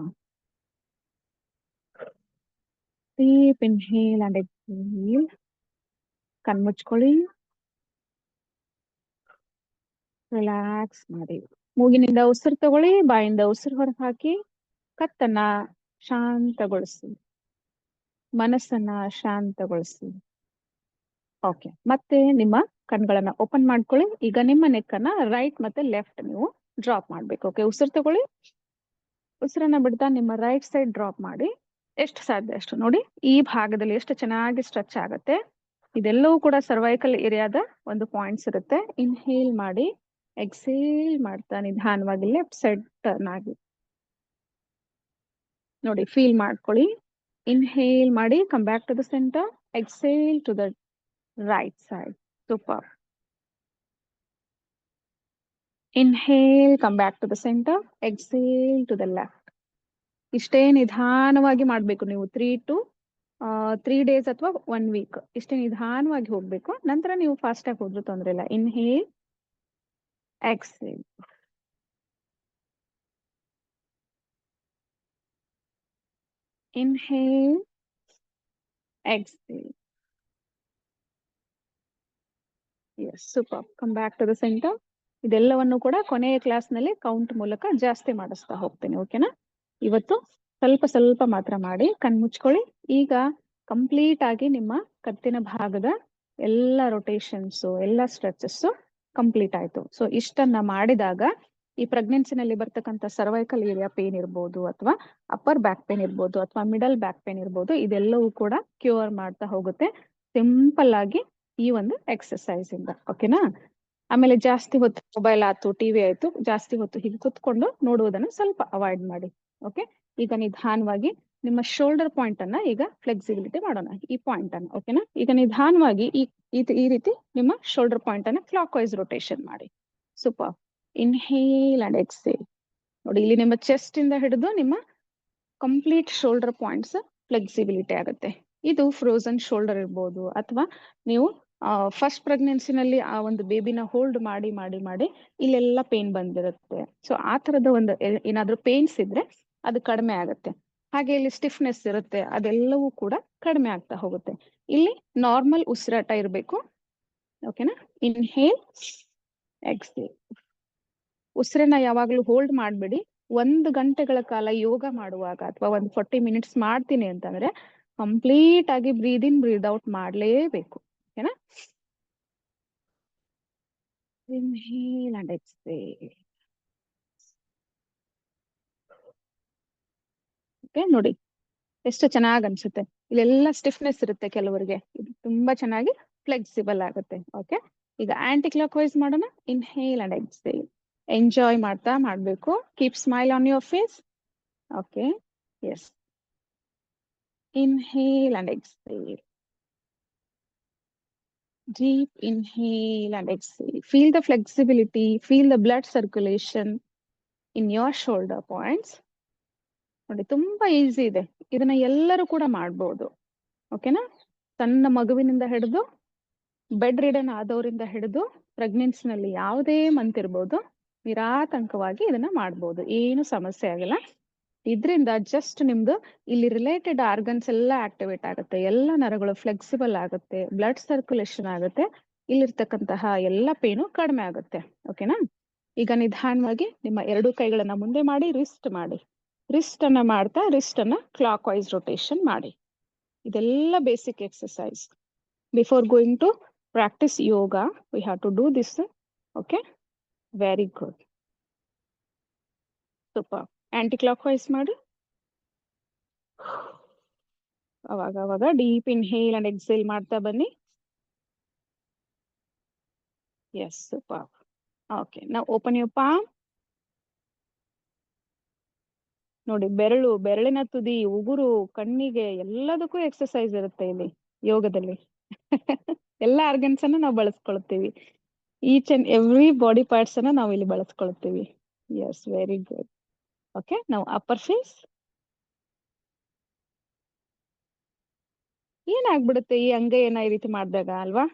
Deep inhale and exhale. ಕಣ್ಣು ಮುಚ್ಕೊಳ್ಳಿ. ರಿಲ್ಯಾಕ್ಸ್ ಮಾಡಿ. ಮೂಗಿನಿಂದ ಉಸಿರು ತಗೊಳ್ಳಿ, ಬಾಯಿಂದ ಉಸಿರು ಹೊರ ಹಾಕಿ. ಕತ್ತನ್ನ ಶಾಂತಗೊಳಿಸಿ, ಮನಸ್ಸನ್ನ ಶಾಂತಗೊಳಿಸಿ. ಓಕೆ, ಮತ್ತೆ ನಿಮ್ಮ ಕಣ್ಗಳನ್ನ ಓಪನ್ ಮಾಡ್ಕೊಳ್ಳಿ. ಈಗ ನಿಮ್ಮ ನೆಕ್ಕನ್ನ ರೈಟ್ ಮತ್ತೆ ಲೆಫ್ಟ್ ನೀವು ಡ್ರಾಪ್ ಮಾಡ್ಬೇಕು. ಓಕೆ, ಉಸಿರು ತಗೊಳ್ಳಿ. ಉಸಿರನ್ನ ಬಿಡ್ತಾ ನಿಮ್ಮ ರೈಟ್ ಸೈಡ್ ಡ್ರಾಪ್ ಮಾಡಿ. ಎಷ್ಟು ಸಾಧ್ಯ ಅಷ್ಟು ನೋಡಿ. ಈ ಭಾಗದಲ್ಲಿ ಎಷ್ಟು ಚೆನ್ನಾಗಿ ಸ್ಟ್ರೆಚ್ ಆಗುತ್ತೆ. ಇದೆಲ್ಲವೂ ಕೂಡ ಸರ್ವೈಕಲ್ ಏರಿಯಾದ ಒಂದು ಪಾಯಿಂಟ್ಸ್ ಇರುತ್ತೆ. ಇನ್ಹೇಲ್ ಮಾಡಿ, ಎಕ್ಸೇಲ್ ಮಾಡ್ತಾ ನಿಧಾನವಾಗಿ ಲೆಫ್ಟ್ ಸೈಡ್ ಟರ್ನ್ ಆಗಿ ನೋಡಿ. ಫೀಲ್ ಮಾಡ್ಕೊಳ್ಳಿ. Inhale ಮಾಡಿ, come back to the center. Exhale to the right side. Super. Inhale, come back to the center. Exhale to the left. ಇಷ್ಟೇ ನಿಧಾನವಾಗಿ ಮಾಡ್ಬೇಕು ನೀವು 3 days ಅಥವಾ 1 week. ಇಷ್ಟೇ ನಿಧಾನವಾಗಿ ಹೋಗ್ಬೇಕು. ನಂತರ ನೀವು ಫಾಸ್ಟ್ ಆಗಿ ಹೋದ್ರೂ ತೊಂದ್ರೆ ಇಲ್ಲ. Inhale, exhale. Inhale, exhale. Yes, super. Come back to the center. ಇದೆಲ್ಲವನ್ನು ಕೂಡ ಕೊನೆಯ ಕ್ಲಾಸ್ನಲ್ಲಿ ಕೌಂಟ್ ಮೂಲಕ ಜಾಸ್ತಿ ಮಾಡಿಸ್ತಾ ಹೋಗ್ತೇನೆ. ಓಕೆನಾ? ಇವತ್ತು ಸ್ವಲ್ಪ ಸ್ವಲ್ಪ ಮಾತ್ರ ಮಾಡಿ ಕಣ್ಮುಚ್ಕೊಳ್ಳಿ. ಈಗ ಕಂಪ್ಲೀಟ್ ಆಗಿ ನಿಮ್ಮ ಕತ್ತಿನ ಭಾಗದ ಎಲ್ಲ ರೊಟೇಷನ್ಸ್ ಎಲ್ಲ ಸ್ಟ್ರೆಚಸ್ ಕಂಪ್ಲೀಟ್ ಆಯ್ತು. ಸೊ ಇಷ್ಟನ್ನ ಮಾಡಿದಾಗ ಈ ಪ್ರೆಗ್ನೆನ್ಸಿನಲ್ಲಿ ಬರ್ತಕ್ಕಂಥ ಸರ್ವೈಕಲ್ ಏರಿಯಾ ಪೇನ್ ಇರ್ಬೋದು, ಅಥವಾ ಅಪ್ಪರ್ ಬ್ಯಾಕ್ ಪೇನ್ ಇರ್ಬೋದು, ಅಥವಾ ಮಿಡಲ್ ಬ್ಯಾಕ್ ಪೇನ್ ಇರ್ಬೋದು, ಇದೆಲ್ಲವೂ ಕೂಡ ಕ್ಯೂರ್ ಮಾಡ್ತಾ ಹೋಗುತ್ತೆ ಸಿಂಪಲ್ ಆಗಿ ಈ ಒಂದು ಎಕ್ಸರ್ಸೈಸ್ ಇಂದ. ಓಕೆನಾ? ಆಮೇಲೆ ಜಾಸ್ತಿ ಹೊತ್ತು ಮೊಬೈಲ್ ಆಯ್ತು, ಟಿವಿ ಆಯ್ತು, ಜಾಸ್ತಿ ಹೊತ್ತು ಹೀಗೆ ಕುತ್ಕೊಂಡು ನೋಡುವುದನ್ನು ಸ್ವಲ್ಪ ಅವಾಯ್ಡ್ ಮಾಡಿ. ಓಕೆ, ಈಗ ನಿಧಾನವಾಗಿ ನಿಮ್ಮ ಶೋಲ್ಡರ್ ಪಾಯಿಂಟ್ ಅನ್ನ ಈಗ ಫ್ಲೆಕ್ಸಿಬಿಲಿಟಿ ಮಾಡೋಣ. ಈ ಪಾಯಿಂಟ್ ಅನ್ನ ಓಕೆನಾ? ಈಗ ನಿಧಾನವಾಗಿ ಈ ರೀತಿ ನಿಮ್ಮ ಶೋಲ್ಡರ್ ಪಾಯಿಂಟ್ ಅನ್ನ ಕ್ಲಾಕ್ ವೈಸ್ ರೊಟೇಷನ್ ಮಾಡಿ. ಸೂಪರ್. Inhale and exhale. ನೋಡಿ, ಇಲ್ಲಿ ನಿಮ್ಮ ಚೆಸ್ಟ್ ಇಂದ ಹಿಡಿದು ನಿಮ್ಮ ಕಂಪ್ಲೀಟ್ ಶೋಲ್ಡರ್ ಪಾಯಿಂಟ್ಸ್ ಫ್ಲೆಕ್ಸಿಬಿಲಿಟಿ ಆಗುತ್ತೆ. ಇದು ಫ್ರೋಸನ್ ಶೋಲ್ಡರ್ ಇರ್ಬೋದು, ಅಥವಾ ನೀವು ಫಸ್ಟ್ ಪ್ರೆಗ್ನೆನ್ಸಿನಲ್ಲಿ ಆ ಒಂದು ಬೇಬಿನ ಹೋಲ್ಡ್ ಮಾಡಿ ಮಾಡಿ ಮಾಡಿ ಇಲ್ಲೆಲ್ಲ ಪೇನ್ ಬಂದಿರುತ್ತೆ. ಸೊ ಆ ತರದ ಒಂದು ಏನಾದ್ರೂ ಪೇನ್ಸ್ ಇದ್ರೆ ಅದು ಕಡಿಮೆ ಆಗುತ್ತೆ. ಹಾಗೆ ಇಲ್ಲಿ ಸ್ಟಿಫ್ನೆಸ್ ಇರುತ್ತೆ, ಅದೆಲ್ಲವೂ ಕೂಡ ಕಡಿಮೆ ಆಗ್ತಾ ಹೋಗುತ್ತೆ. ಇಲ್ಲಿ ನಾರ್ಮಲ್ ಉಸಿರಾಟ ಇರಬೇಕು. ಓಕೆನಾ? Inhale, exhale. ಉಸಿರನ್ನ ಯಾವಾಗ್ಲೂ ಹೋಲ್ಡ್ ಮಾಡ್ಬೇಡಿ. 1 ಗಂಟೆಗಳ ಕಾಲ ಯೋಗ ಮಾಡುವಾಗ ಅಥವಾ 40 minutes ಮಾಡ್ತೀನಿ ಅಂತಂದ್ರೆ ಕಂಪ್ಲೀಟ್ ಆಗಿ ಬ್ರೀದ್ ಇನ್ ಬ್ರೀದ್ ಔಟ್ ಮಾಡ್ಲೇಬೇಕು. ಓಕೆನಾ? Inhale and exhale. ಓಕೆ, ನೋಡಿ ಎಷ್ಟು ಚೆನ್ನಾಗಿ ಅನ್ಸುತ್ತೆ. ಇಲ್ಲೆಲ್ಲ ಸ್ಟಿಫ್ನೆಸ್ ಇರುತ್ತೆ ಕೆಲವರಿಗೆ, ಇದು ತುಂಬಾ ಚೆನ್ನಾಗಿ ಫ್ಲೆಕ್ಸಿಬಲ್ ಆಗುತ್ತೆ. ಓಕೆ, ಈಗ ಆಂಟಿ ಕ್ಲಾಕ್ ವೈಸ್ ಮಾಡೋಣ. Inhale and exhale. ಎಂಜಾಯ್ ಮಾಡ್ತಾ ಮಾಡ್ಬೇಕು. Keep smile on your face. Okay, yes. Inhale and exhale. Deep inhale and exhale. Feel the flexibility, feel the blood circulation in your shoulder points. ನೋಡಿ, ತುಂಬಾ ಈಸಿ ಇದೆ. ಇದನ್ನ ಎಲ್ಲರೂ ಕೂಡ ಮಾಡ್ಬೋದು. ಓಕೆನಾ? ಸಣ್ಣ ಮಗುವಿನಿಂದ ಹಿಡಿದು ಬೆಡ್ ರಿಡನ್ ಆದವರಿಂದ ಹಿಡಿದು ಪ್ರೆಗ್ನೆನ್ಸಿನಲ್ಲಿ ಯಾವುದೇ ಮಂತ್ ಇರ್ಬೋದು, ನಿರಾತಂಕವಾಗಿ ಇದನ್ನ ಮಾಡ್ಬೋದು. ಏನು ಸಮಸ್ಯೆ ಆಗಲ್ಲ. ಇದ್ರಿಂದ ಜಸ್ಟ್ ನಿಮ್ದು ಇಲ್ಲಿ ರಿಲೇಟೆಡ್ ಆರ್ಗನ್ಸ್ ಎಲ್ಲ ಆಕ್ಟಿವೇಟ್ ಆಗುತ್ತೆ, ಎಲ್ಲ ನರಗಳು ಫ್ಲೆಕ್ಸಿಬಲ್ ಆಗುತ್ತೆ, ಬ್ಲಡ್ ಸರ್ಕ್ಯುಲೇಷನ್ ಆಗುತ್ತೆ, ಇಲ್ಲಿರ್ತಕ್ಕಂತಹ ಎಲ್ಲ ಪೇನು ಕಡಿಮೆ ಆಗುತ್ತೆ. ಓಕೆನಾ? ಈಗ ನಿಧಾನವಾಗಿ ನಿಮ್ಮ 2 ಕೈಗಳನ್ನ ಮುಂದೆ ಮಾಡಿ ರಿಸ್ಟ್ ಮಾಡಿ. ರಿಸ್ಟ್ ಅನ್ನ ಮಾಡ್ತಾ ರಿಸ್ಟ್ ಅನ್ನ ಕ್ಲಾಕ್ ವೈಸ್ ರೊಟೇಷನ್ ಮಾಡಿ. ಇದೆಲ್ಲ basic exercise. Before going to practise yoga we have to do this. Okay, very good, super. Anticlockwise ಮಾಡಿ. ಅವಾಗ ಡೀಪ್ ಇನ್ಹೇಲ್ ಅಂಡ್ ಎಕ್ಸೇಲ್ ಮಾಡ್ತಾ ಬನ್ನಿ. Yes, super. Okay, now open your palm. ನೋಡಿ, ಬೆರಳಿನ ತುದಿ, ಉಗುರು, ಕಣ್ಣಿಗೆ ಎಲ್ಲದಕ್ಕೂ ಎಕ್ಸರ್ಸೈಸ್ ಇರುತ್ತೆ ಇಲ್ಲಿ ಯೋಗದಲ್ಲಿ. ಎಲ್ಲ ಆರ್ಗನ್ಸ್ ಅನ್ನ ನಾವು ಬಳಸ್ಕೊಳ್ತೀವಿ. Each and every body parts ಅನ್ನ ನಾವು ಇಲ್ಲಿ ಬಳಸ್ಕೊಳ್ತೀವಿ. Yes, very good. ಓಕೆ, ನಾವು ಅಪ್ಪರ್ ಫೇಸ್. ಏನಾಗ್ಬಿಡುತ್ತೆ ಈ ಅಂಗೈಯನ್ನ ಈ ರೀತಿ ಮಾಡಿದಾಗ ಅಲ್ವಾ?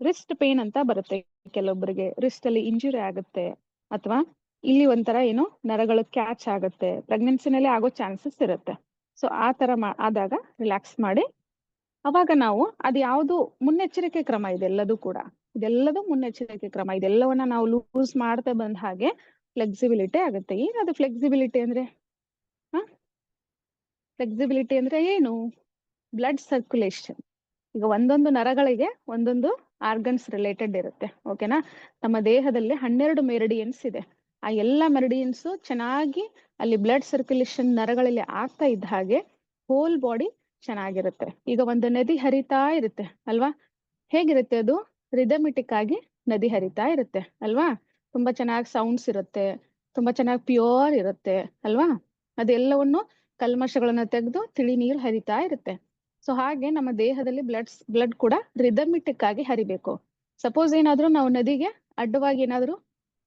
ರಿಸ್ಟ್ ಪೇನ್ ಅಂತ ಬರುತ್ತೆ ಕೆಲವೊಬ್ಬರಿಗೆ. ರಿಸ್ಟ್ ಅಲ್ಲಿ ಇಂಜುರಿ ಆಗುತ್ತೆ, ಅಥವಾ ಇಲ್ಲಿ ಒಂಥರ ಏನೋ ನರಗಳು ಕ್ಯಾಚ್ ಆಗುತ್ತೆ. ಪ್ರೆಗ್ನೆನ್ಸಿನಲ್ಲಿ ಆಗೋ ಚಾನ್ಸಸ್ ಇರುತ್ತೆ. ಸೊ ಆ ತರ ಆದಾಗ ರಿಲ್ಯಾಕ್ಸ್ ಮಾಡಿ. ಅವಾಗ ನಾವು ಅದು ಯಾವುದು ಮುನ್ನೆಚ್ಚರಿಕೆ ಕ್ರಮ, ಇದೆಲ್ಲದೂ ಮುನ್ನೆಚ್ಚರಿಕೆ ಕ್ರಮ. ಇದೆಲ್ಲವನ್ನ ನಾವು ಲೂಸ್ ಮಾಡ್ತಾ ಬಂದ ಹಾಗೆ ಫ್ಲೆಕ್ಸಿಬಿಲಿಟಿ ಆಗುತ್ತೆ. ಏನದು ಫ್ಲೆಕ್ಸಿಬಿಲಿಟಿ ಅಂದ್ರೆ? ಫ್ಲೆಕ್ಸಿಬಿಲಿಟಿ ಅಂದ್ರೆ ಏನು? Blood circulation. ಈಗ ಒಂದೊಂದು ನರಗಳಿಗೆ ಒಂದೊಂದು ಆರ್ಗನ್ಸ್ ರಿಲೇಟೆಡ್ ಇರುತ್ತೆ. ಓಕೆನಾ? ನಮ್ಮ ದೇಹದಲ್ಲಿ 12 ಮೆರಿಡಿಯನ್ಸ್ ಇದೆ. ಆ ಎಲ್ಲ ಮೆರಿಡಿಯನ್ಸ್ ಚೆನ್ನಾಗಿ ಅಲ್ಲಿ ಬ್ಲಡ್ ಸರ್ಕ್ಯುಲೇಷನ್ ನರಗಳಲ್ಲಿ ಆಗ್ತಾ ಇದ್ದ ಹಾಗೆ ಹೋಲ್ ಬಾಡಿ ಚೆನ್ನಾಗಿರುತ್ತೆ. ಈಗ ಒಂದು ನದಿ ಹರಿತಾ ಇರುತ್ತೆ ಅಲ್ವಾ? ಹೇಗಿರುತ್ತೆ ಅದು? ರಿದಮಿಟಿಕ್ ಆಗಿ ನದಿ ಹರಿತಾ ಇರುತ್ತೆ ಅಲ್ವಾ? ತುಂಬಾ ಚೆನ್ನಾಗಿ ಸೌಂಡ್ಸ್ ಇರುತ್ತೆ, ತುಂಬಾ ಚೆನ್ನಾಗಿ ಪ್ಯೂರ್ ಇರುತ್ತೆ ಅಲ್ವಾ? ಅದೆಲ್ಲವನ್ನು ಕಲ್ಮಶಗಳನ್ನ ತೆಗೆದು ತಿಳಿ ನೀರು ಹರಿತಾ ಇರುತ್ತೆ. ಸೊ ಹಾಗೆ ನಮ್ಮ ದೇಹದಲ್ಲಿ ಬ್ಲಡ್ ಕೂಡ ರಿದಮಿಟಿಕ್ ಆಗಿ ಹರಿಬೇಕು. ಸಪೋಸ್ ಏನಾದ್ರೂ ನಾವು ನದಿಗೆ ಅಡ್ಡವಾಗಿ ಏನಾದ್ರೂ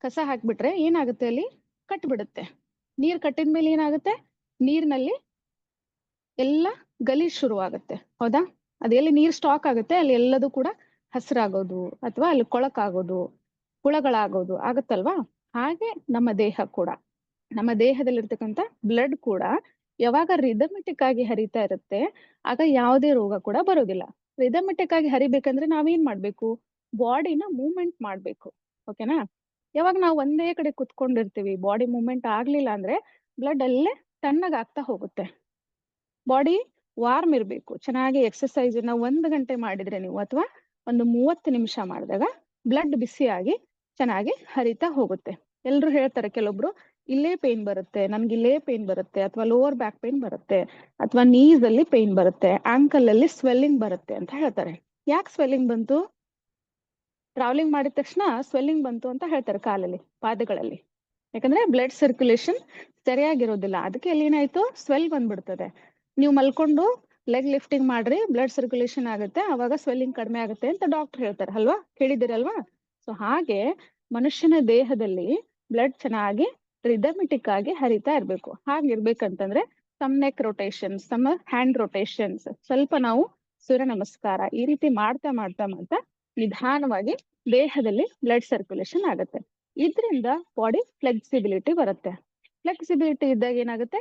ಕಸ ಹಾಕ್ಬಿಟ್ರೆ ಏನಾಗುತ್ತೆ, ಅಲ್ಲಿ ಕಟ್ಬಿಡುತ್ತೆ. ನೀರ್ ಕಟ್ಟಿದ್ಮೇಲೆ ಏನಾಗುತ್ತೆ, ನೀರಿನಲ್ಲಿ ಎಲ್ಲ ಗಲೀಜ್ ಶುರುವಾಗುತ್ತೆ. ಹೌದಾ? ಅದೆಲ್ಲಿ ನೀರ್ ಸ್ಟಾಕ್ ಆಗುತ್ತೆ ಅಲ್ಲಿ ಎಲ್ಲದೂ ಕೂಡ ಹಸಿರಾಗೋದು ಅಥವಾ ಅಲ್ಲಿ ಕೊಳಕಾಗೋದು, ಹುಳಗಳಾಗೋದು ಆಗುತ್ತಲ್ವಾ? ಹಾಗೆ ನಮ್ಮ ದೇಹ ಕೂಡ, ನಮ್ಮ ದೇಹದಲ್ಲಿರ್ತಕ್ಕಂಥ ಬ್ಲಡ್ ಕೂಡ ಯಾವಾಗ ರಿದಮೆಟಿಕ್ ಆಗಿ ಹರಿತಾ ಇರುತ್ತೆ ಆಗ ಯಾವುದೇ ರೋಗ ಕೂಡ ಬರೋದಿಲ್ಲ. ರಿದಮೆಟಿಕ್ ಆಗಿ ಹರಿಬೇಕಂದ್ರೆ ನಾವೇನ್ ಮಾಡ್ಬೇಕು, ಬಾಡಿನ ಮೂವ್ಮೆಂಟ್ ಮಾಡ್ಬೇಕು. ಓಕೆನಾ? ಯಾವಾಗ ನಾವು ಒಂದೇ ಕಡೆ ಕುತ್ಕೊಂಡಿರ್ತೀವಿ, ಬಾಡಿ ಮೂವ್ಮೆಂಟ್ ಆಗ್ಲಿಲ್ಲ ಅಂದ್ರೆ ಬ್ಲಡ್ ಅಲ್ಲೇ ತಣ್ಣಗಾಗ್ತಾ ಹೋಗುತ್ತೆ. ಬಾಡಿ ವಾರ್ಮ್ ಇರಬೇಕು, ಚೆನ್ನಾಗಿ ಎಕ್ಸರ್ಸೈಸ್ ನಾವು 1 ಗಂಟೆ ಮಾಡಿದ್ರೆ ನೀವು ಅಥವಾ ಒಂದು 30 ನಿಮಿಷ ಮಾಡಿದಾಗ ಬ್ಲಡ್ ಬಿಸಿಯಾಗಿ ಚೆನ್ನಾಗಿ ಹರಿತಾ ಹೋಗುತ್ತೆ. ಎಲ್ರು ಹೇಳ್ತಾರೆ, ಕೆಲವೊಬ್ರು ಇಲ್ಲೇ ಪೇನ್ ಬರುತ್ತೆ, ನನ್ಗೆ ಇಲ್ಲೇ ಪೇನ್ ಬರುತ್ತೆ, ಅಥವಾ ಲೋವರ್ ಬ್ಯಾಕ್ ಪೇನ್ ಬರುತ್ತೆ, ಅಥವಾ ನೀಸ್ ಅಲ್ಲಿ ಪೇನ್ ಬರುತ್ತೆ, ಆಂಕಲ್ ಅಲ್ಲಿ ಸ್ವೆಲ್ಲಿಂಗ್ ಬರುತ್ತೆ ಅಂತ ಹೇಳ್ತಾರೆ. ಯಾಕೆ ಸ್ವೆಲ್ಲಿಂಗ್ ಬಂತು? ಟ್ರಾವೆಲಿಂಗ್ ಮಾಡಿದ ತಕ್ಷಣ ಸ್ವೆಲ್ಲಿಂಗ್ ಬಂತು ಅಂತ ಹೇಳ್ತಾರೆ ಕಾಲಲ್ಲಿ, ಪಾದಗಳಲ್ಲಿ. ಯಾಕಂದ್ರೆ ಬ್ಲಡ್ ಸರ್ಕ್ಯುಲೇಷನ್ ಸರಿಯಾಗಿರೋದಿಲ್ಲ, ಅದಕ್ಕೆ ಅಲ್ಲಿ ಏನಾಯ್ತು, ಸ್ವೆಲ್ ಬಂದ್ಬಿಡ್ತದೆ. ನೀವು ಮಲ್ಕೊಂಡು ಲೆಗ್ ಲಿಫ್ಟಿಂಗ್ ಮಾಡ್ರಿ, ಬ್ಲಡ್ ಸರ್ಕ್ಯುಲೇಷನ್ ಆಗುತ್ತೆ, ಅವಾಗ ಸ್ವೆಲ್ಲಿಂಗ್ ಕಡಿಮೆ ಆಗುತ್ತೆ ಅಂತ ಡಾಕ್ಟರ್ ಹೇಳ್ತಾರೆ ಅಲ್ವಾ? ಕೇಳಿದಿರಲ್ವಾ? ಸೊ ಹಾಗೆ ಮನುಷ್ಯನ ದೇಹದಲ್ಲಿ ಬ್ಲಡ್ ಚೆನ್ನಾಗಿ ರಿದಮೆಟಿಕ್ ಆಗಿ ಹರಿತಾ ಇರ್ಬೇಕು. ಹಾಗಿರ್ಬೇಕಂತಂದ್ರೆ some neck rotations, some hand rotations, ಸ್ವಲ್ಪ ನಾವು ಸೂರ್ಯ ನಮಸ್ಕಾರ ಈ ರೀತಿ ಮಾಡ್ತಾ ಮಾಡ್ತಾ ಮಾಡ್ತಾ ನಿಧಾನವಾಗಿ ದೇಹದಲ್ಲಿ ಬ್ಲಡ್ ಸರ್ಕ್ಯುಲೇಷನ್ ಆಗುತ್ತೆ. ಇದರಿಂದ ಬಾಡಿ ಫ್ಲೆಕ್ಸಿಬಿಲಿಟಿ ಬರುತ್ತೆ. ಫ್ಲೆಕ್ಸಿಬಿಲಿಟಿ ಇದ್ದಾಗ ಏನಾಗುತ್ತೆ,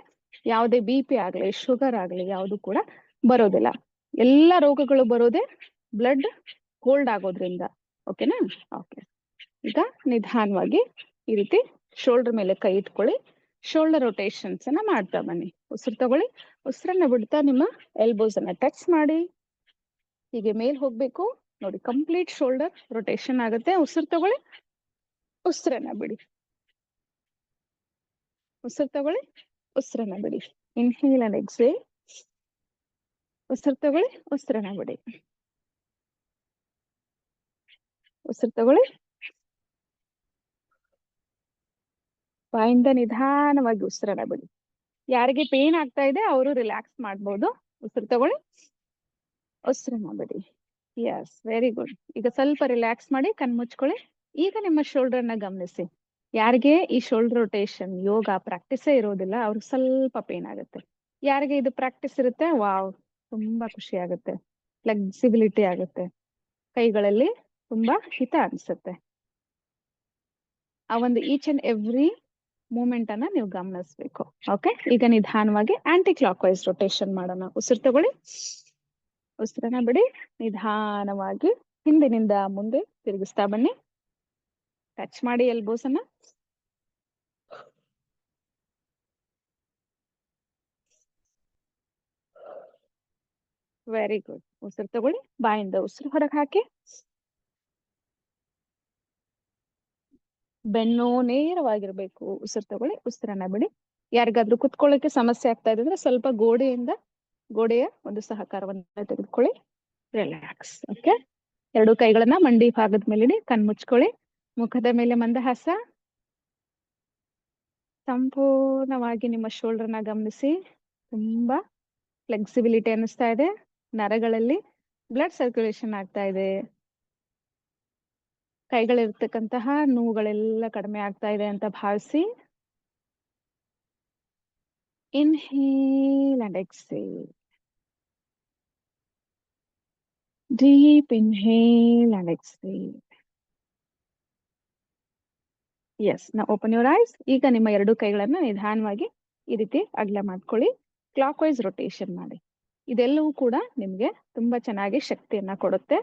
ಯಾವುದೇ BP ಆಗ್ಲಿ, ಶುಗರ್ ಆಗ್ಲಿ ಯಾವುದು ಕೂಡ ಬರೋದಿಲ್ಲ. ಎಲ್ಲ ರೋಗಗಳು ಬರೋದೇ ಬ್ಲಡ್ ಕೋಲ್ಡ್ ಆಗೋದ್ರಿಂದ. ಓಕೆನಾ? ಓಕೆ. ಈಗ ನಿಧಾನವಾಗಿ ಈ ರೀತಿ ಶೋಲ್ಡರ್ ಮೇಲೆ ಕೈ ಇಟ್ಕೊಳ್ಳಿ, ಶೋಲ್ಡರ್ ರೊಟೇಷನ್ಸ್ ಅನ್ನ ಮಾಡ್ತಾ ಬನ್ನಿ. ಉಸಿರು ತಗೊಳ್ಳಿ, ಉಸಿರನ್ನ ಬಿಡ್ತಾ ನಿಮ್ಮ ಎಲ್ಬೋಸ್ ಅನ್ನ ಟಚ್ ಮಾಡಿ ಹೀಗೆ ಮೇಲ್ ಹೋಗ್ಬೇಕು. ನೋಡಿ, ಕಂಪ್ಲೀಟ್ ಶೋಲ್ಡರ್ ರೊಟೇಷನ್ ಆಗುತ್ತೆ. ಉಸಿರು ತಗೊಳ್ಳಿ, ಉಸಿರನ್ನ ಬಿಡಿ, ಉಸಿರು ತಗೊಳ್ಳಿ, ಉಸಿರನ್ನ ಬಿಡಿ. Inhale and exhale. ಉಸಿರು ತಗೊಳ್ಳಿ, ಉಸಿರನ್ನ ಬಿಡಿ, ಉಸಿರು ತಗೊಳ್ಳಿ. ಬಾಯಿಂದ ನಿಧಾನವಾಗಿ ಉಸಿರನ್ನ ಬಿಡಿ. ಯಾರಿಗೆ ಪೇನ್ ಆಗ್ತಾ ಇದೆ ಅವರು ರಿಲ್ಯಾಕ್ಸ್ ಮಾಡ್ಬೋದು. ಉಸಿರು ತಗೊಳ್ಳಿ, ಉಸಿರನ್ನ ಬಿಡಿ. Yes, very good. ಈಗ ಸ್ವಲ್ಪ ರಿಲ್ಯಾಕ್ಸ್ ಮಾಡಿ ಕಣ್ಮುಚ್ಕೊಳ್ಳಿ. ಈಗ ನಿಮ್ಮ ಶೋಲ್ಡರ್ ನ ಗಮನಿಸಿ. ಯಾರಿಗೆ ಈ ಶೋಲ್ಡರ್ ರೊಟೇಷನ್ ಯೋಗ ಪ್ರಾಕ್ಟೀಸೇ ಇರೋದಿಲ್ಲ ಅವ್ರಿಗೆ ಸ್ವಲ್ಪ ಪೇನ್ ಆಗುತ್ತೆ. ಯಾರಿಗೆ ಇದು ಪ್ರಾಕ್ಟೀಸ್ ಇರುತ್ತೆ, ವಾವ್, ತುಂಬಾ ಖುಷಿ ಆಗುತ್ತೆ, ಫ್ಲೆಕ್ಸಿಬಿಲಿಟಿ ಆಗುತ್ತೆ, ಕೈಗಳಲ್ಲಿ ತುಂಬಾ ಹಿತ ಅನ್ಸುತ್ತೆ. ಆ ಒಂದು ಈಚ್ ಅಂಡ್ ಎವ್ರಿ ಮೂಮೆಂಟ್ ಅನ್ನ ನೀವು ಗಮನಿಸ್ಬೇಕು. ಓಕೆ, ಈಗ ನಿಧಾನವಾಗಿ ಆಂಟಿ ಕ್ಲಾಕ್ ವೈಸ್ ರೊಟೇಷನ್ ಮಾಡೋಣ. ಉಸಿರು ತಗೊಳ್ಳಿ, ಉಸಿರನ್ನ ಬಿಡಿ, ನಿಧಾನವಾಗಿ ಹಿಂದಿನಿಂದ ಮುಂದೆ ತಿರುಗಿಸ್ತಾ ಬನ್ನಿ. ಟಚ್ ಮಾಡಿ ಎಲ್ಬೋಸ್ ಅನ್ನ. Very good. ಉಸಿರು ತಗೊಳ್ಳಿ, ಬಾಯಿಂದ ಉಸಿರು ಹೊರಗೆ ಹಾಕಿ. ಬೆನ್ನು ನೇರವಾಗಿರ್ಬೇಕು. ಉಸಿರು ತಗೊಳ್ಳಿ, ಉಸಿರನ್ನ ಬಿಡಿ. ಯಾರಿಗಾದ್ರೂ ಕುತ್ಕೊಳ್ಳಿಕ್ಕೆ ಸಮಸ್ಯೆ ಆಗ್ತಾ ಇದೆ ಅಂದ್ರೆ ಸ್ವಲ್ಪ ಗೋಡೆಯ ಒಂದು ಸಹಕಾರವನ್ನ ತೆಗೆದುಕೊಳ್ಳಿ. ರಿಲ್ಯಾಕ್ಸ್. ಓಕೆ, ಎರಡು ಕೈಗಳನ್ನ ಮಂಡಿ ಭಾಗದ ಮೇಲೆ ಇಡಿ, ಕಣ್ಮುಚ್ಕೊಳ್ಳಿ. ಮುಖದ ಮೇಲೆ ಮಂದಹಾಸ. ಸಂಪೂರ್ಣವಾಗಿ ನಿಮ್ಮ ಶೋಲ್ಡರ್ನ ಗಮನಿಸಿ. ತುಂಬಾ ಫ್ಲೆಕ್ಸಿಬಿಲಿಟಿ ಅನ್ನಿಸ್ತಾ ಇದೆ. ನರಗಳಲ್ಲಿ ಬ್ಲಡ್ ಸರ್ಕ್ಯುಲೇಷನ್ ಆಗ್ತಾ ಇದೆ. ಕೈಗಳಿರ್ತಕ್ಕಂತಹ ನೋವುಗಳೆಲ್ಲ ಕಡಿಮೆ ಆಗ್ತಾ ಇದೆ ಅಂತ ಭಾವಿಸಿ. Inhale and exhale. Deep inhale and exhale. Yes, ನಾ ಓಪನ್ ಯುವರ್ ಐಸ್. ಈಗ ನಿಮ್ಮ ಎರಡು ಕೈಗಳನ್ನ ನಿಧಾನವಾಗಿ ಈ ರೀತಿ ಅಗಲ ಮಾಡ್ಕೊಳ್ಳಿ. ಕ್ಲಾಕ್ ವೈಸ್ ರೊಟೇಷನ್ ಮಾಡಿ. ಇದೆಲ್ಲವೂ ಕೂಡ ನಿಮ್ಗೆ ತುಂಬಾ ಚೆನ್ನಾಗಿ ಶಕ್ತಿಯನ್ನ ಕೊಡುತ್ತೆ.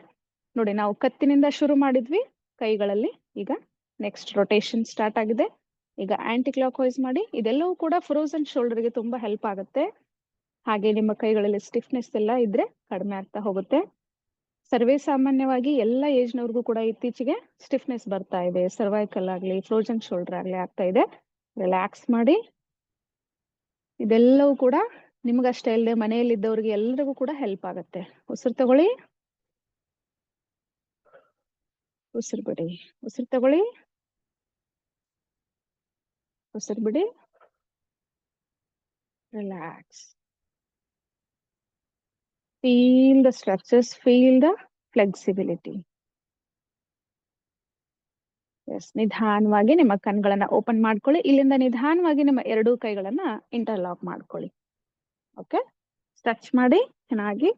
ನೋಡಿ, ನಾವು ಕತ್ತಿನಿಂದ ಶುರು ಮಾಡಿದ್ವಿ ಕೈಗಳಲ್ಲಿ, ಈಗ ನೆಕ್ಸ್ಟ್ ರೊಟೇಷನ್ ಸ್ಟಾರ್ಟ್ ಆಗಿದೆ. ಈಗ ಆಂಟಿ ಕ್ಲಾಕ್ ವೈಸ್ ಮಾಡಿ. ಇದೆಲ್ಲವೂ ಕೂಡ ಫ್ರೋಸನ್ ಶೋಲ್ಡರ್ಗೆ ತುಂಬಾ ಹೆಲ್ಪ್ ಆಗುತ್ತೆ. ಹಾಗೆ ನಿಮ್ಮ ಕೈಗಳಲ್ಲಿ ಸ್ಟಿಫ್ನೆಸ್ ಎಲ್ಲ ಇದ್ರೆ ಕಡಿಮೆ ಆಗ್ತಾ ಹೋಗುತ್ತೆ. ಸರ್ವೇ ಸಾಮಾನ್ಯವಾಗಿ ಎಲ್ಲ ಏಜ್ನವ್ರಿಗೂ ಕೂಡ ಇತ್ತೀಚೆಗೆ ಸ್ಟಿಫ್ನೆಸ್ ಬರ್ತಾ ಇದೆ. ಸರ್ವೈಕಲ್ ಆಗ್ಲಿ, ಫ್ರೋಜನ್ ಶೋಲ್ಡರ್ ಆಗ್ಲಿ ಆಗ್ತಾ ಇದೆ. ರಿಲ್ಯಾಕ್ಸ್ ಮಾಡಿ. ಇದೆಲ್ಲವೂ ಕೂಡ ನಿಮ್ಗಷ್ಟೇ ಇಲ್ಲದೆ ಮನೆಯಲ್ಲಿದ್ದವ್ರಿಗೆ ಎಲ್ರಿಗೂ ಕೂಡ ಹೆಲ್ಪ್ ಆಗುತ್ತೆ. ಉಸಿರು ತಗೊಳ್ಳಿ, ಉಸಿರು ಬಿಡಿ. ಉಸಿರು ತಗೊಳ್ಳಿ, ಉಸಿರು ಬಿಡಿ. Relax. Feel the stretches, feel the flexibility. Yes, ನಿಧಾನವಾಗಿ ನಿಮ್ಮ ಕಣ್ಗಳನ್ನ ಓಪನ್ ಮಾಡ್ಕೊಳ್ಳಿ. ಇಲ್ಲಿಂದ ನಿಧಾನವಾಗಿ ನಿಮ್ಮ ಎರಡೂ ಕೈಗಳನ್ನ ಇಂಟರ್ಲಾಕ್ ಮಾಡ್ಕೊಳ್ಳಿ. ಓಕೆ, ಸ್ಟ್ರೆಚ್ ಮಾಡಿ ಚೆನ್ನಾಗಿ.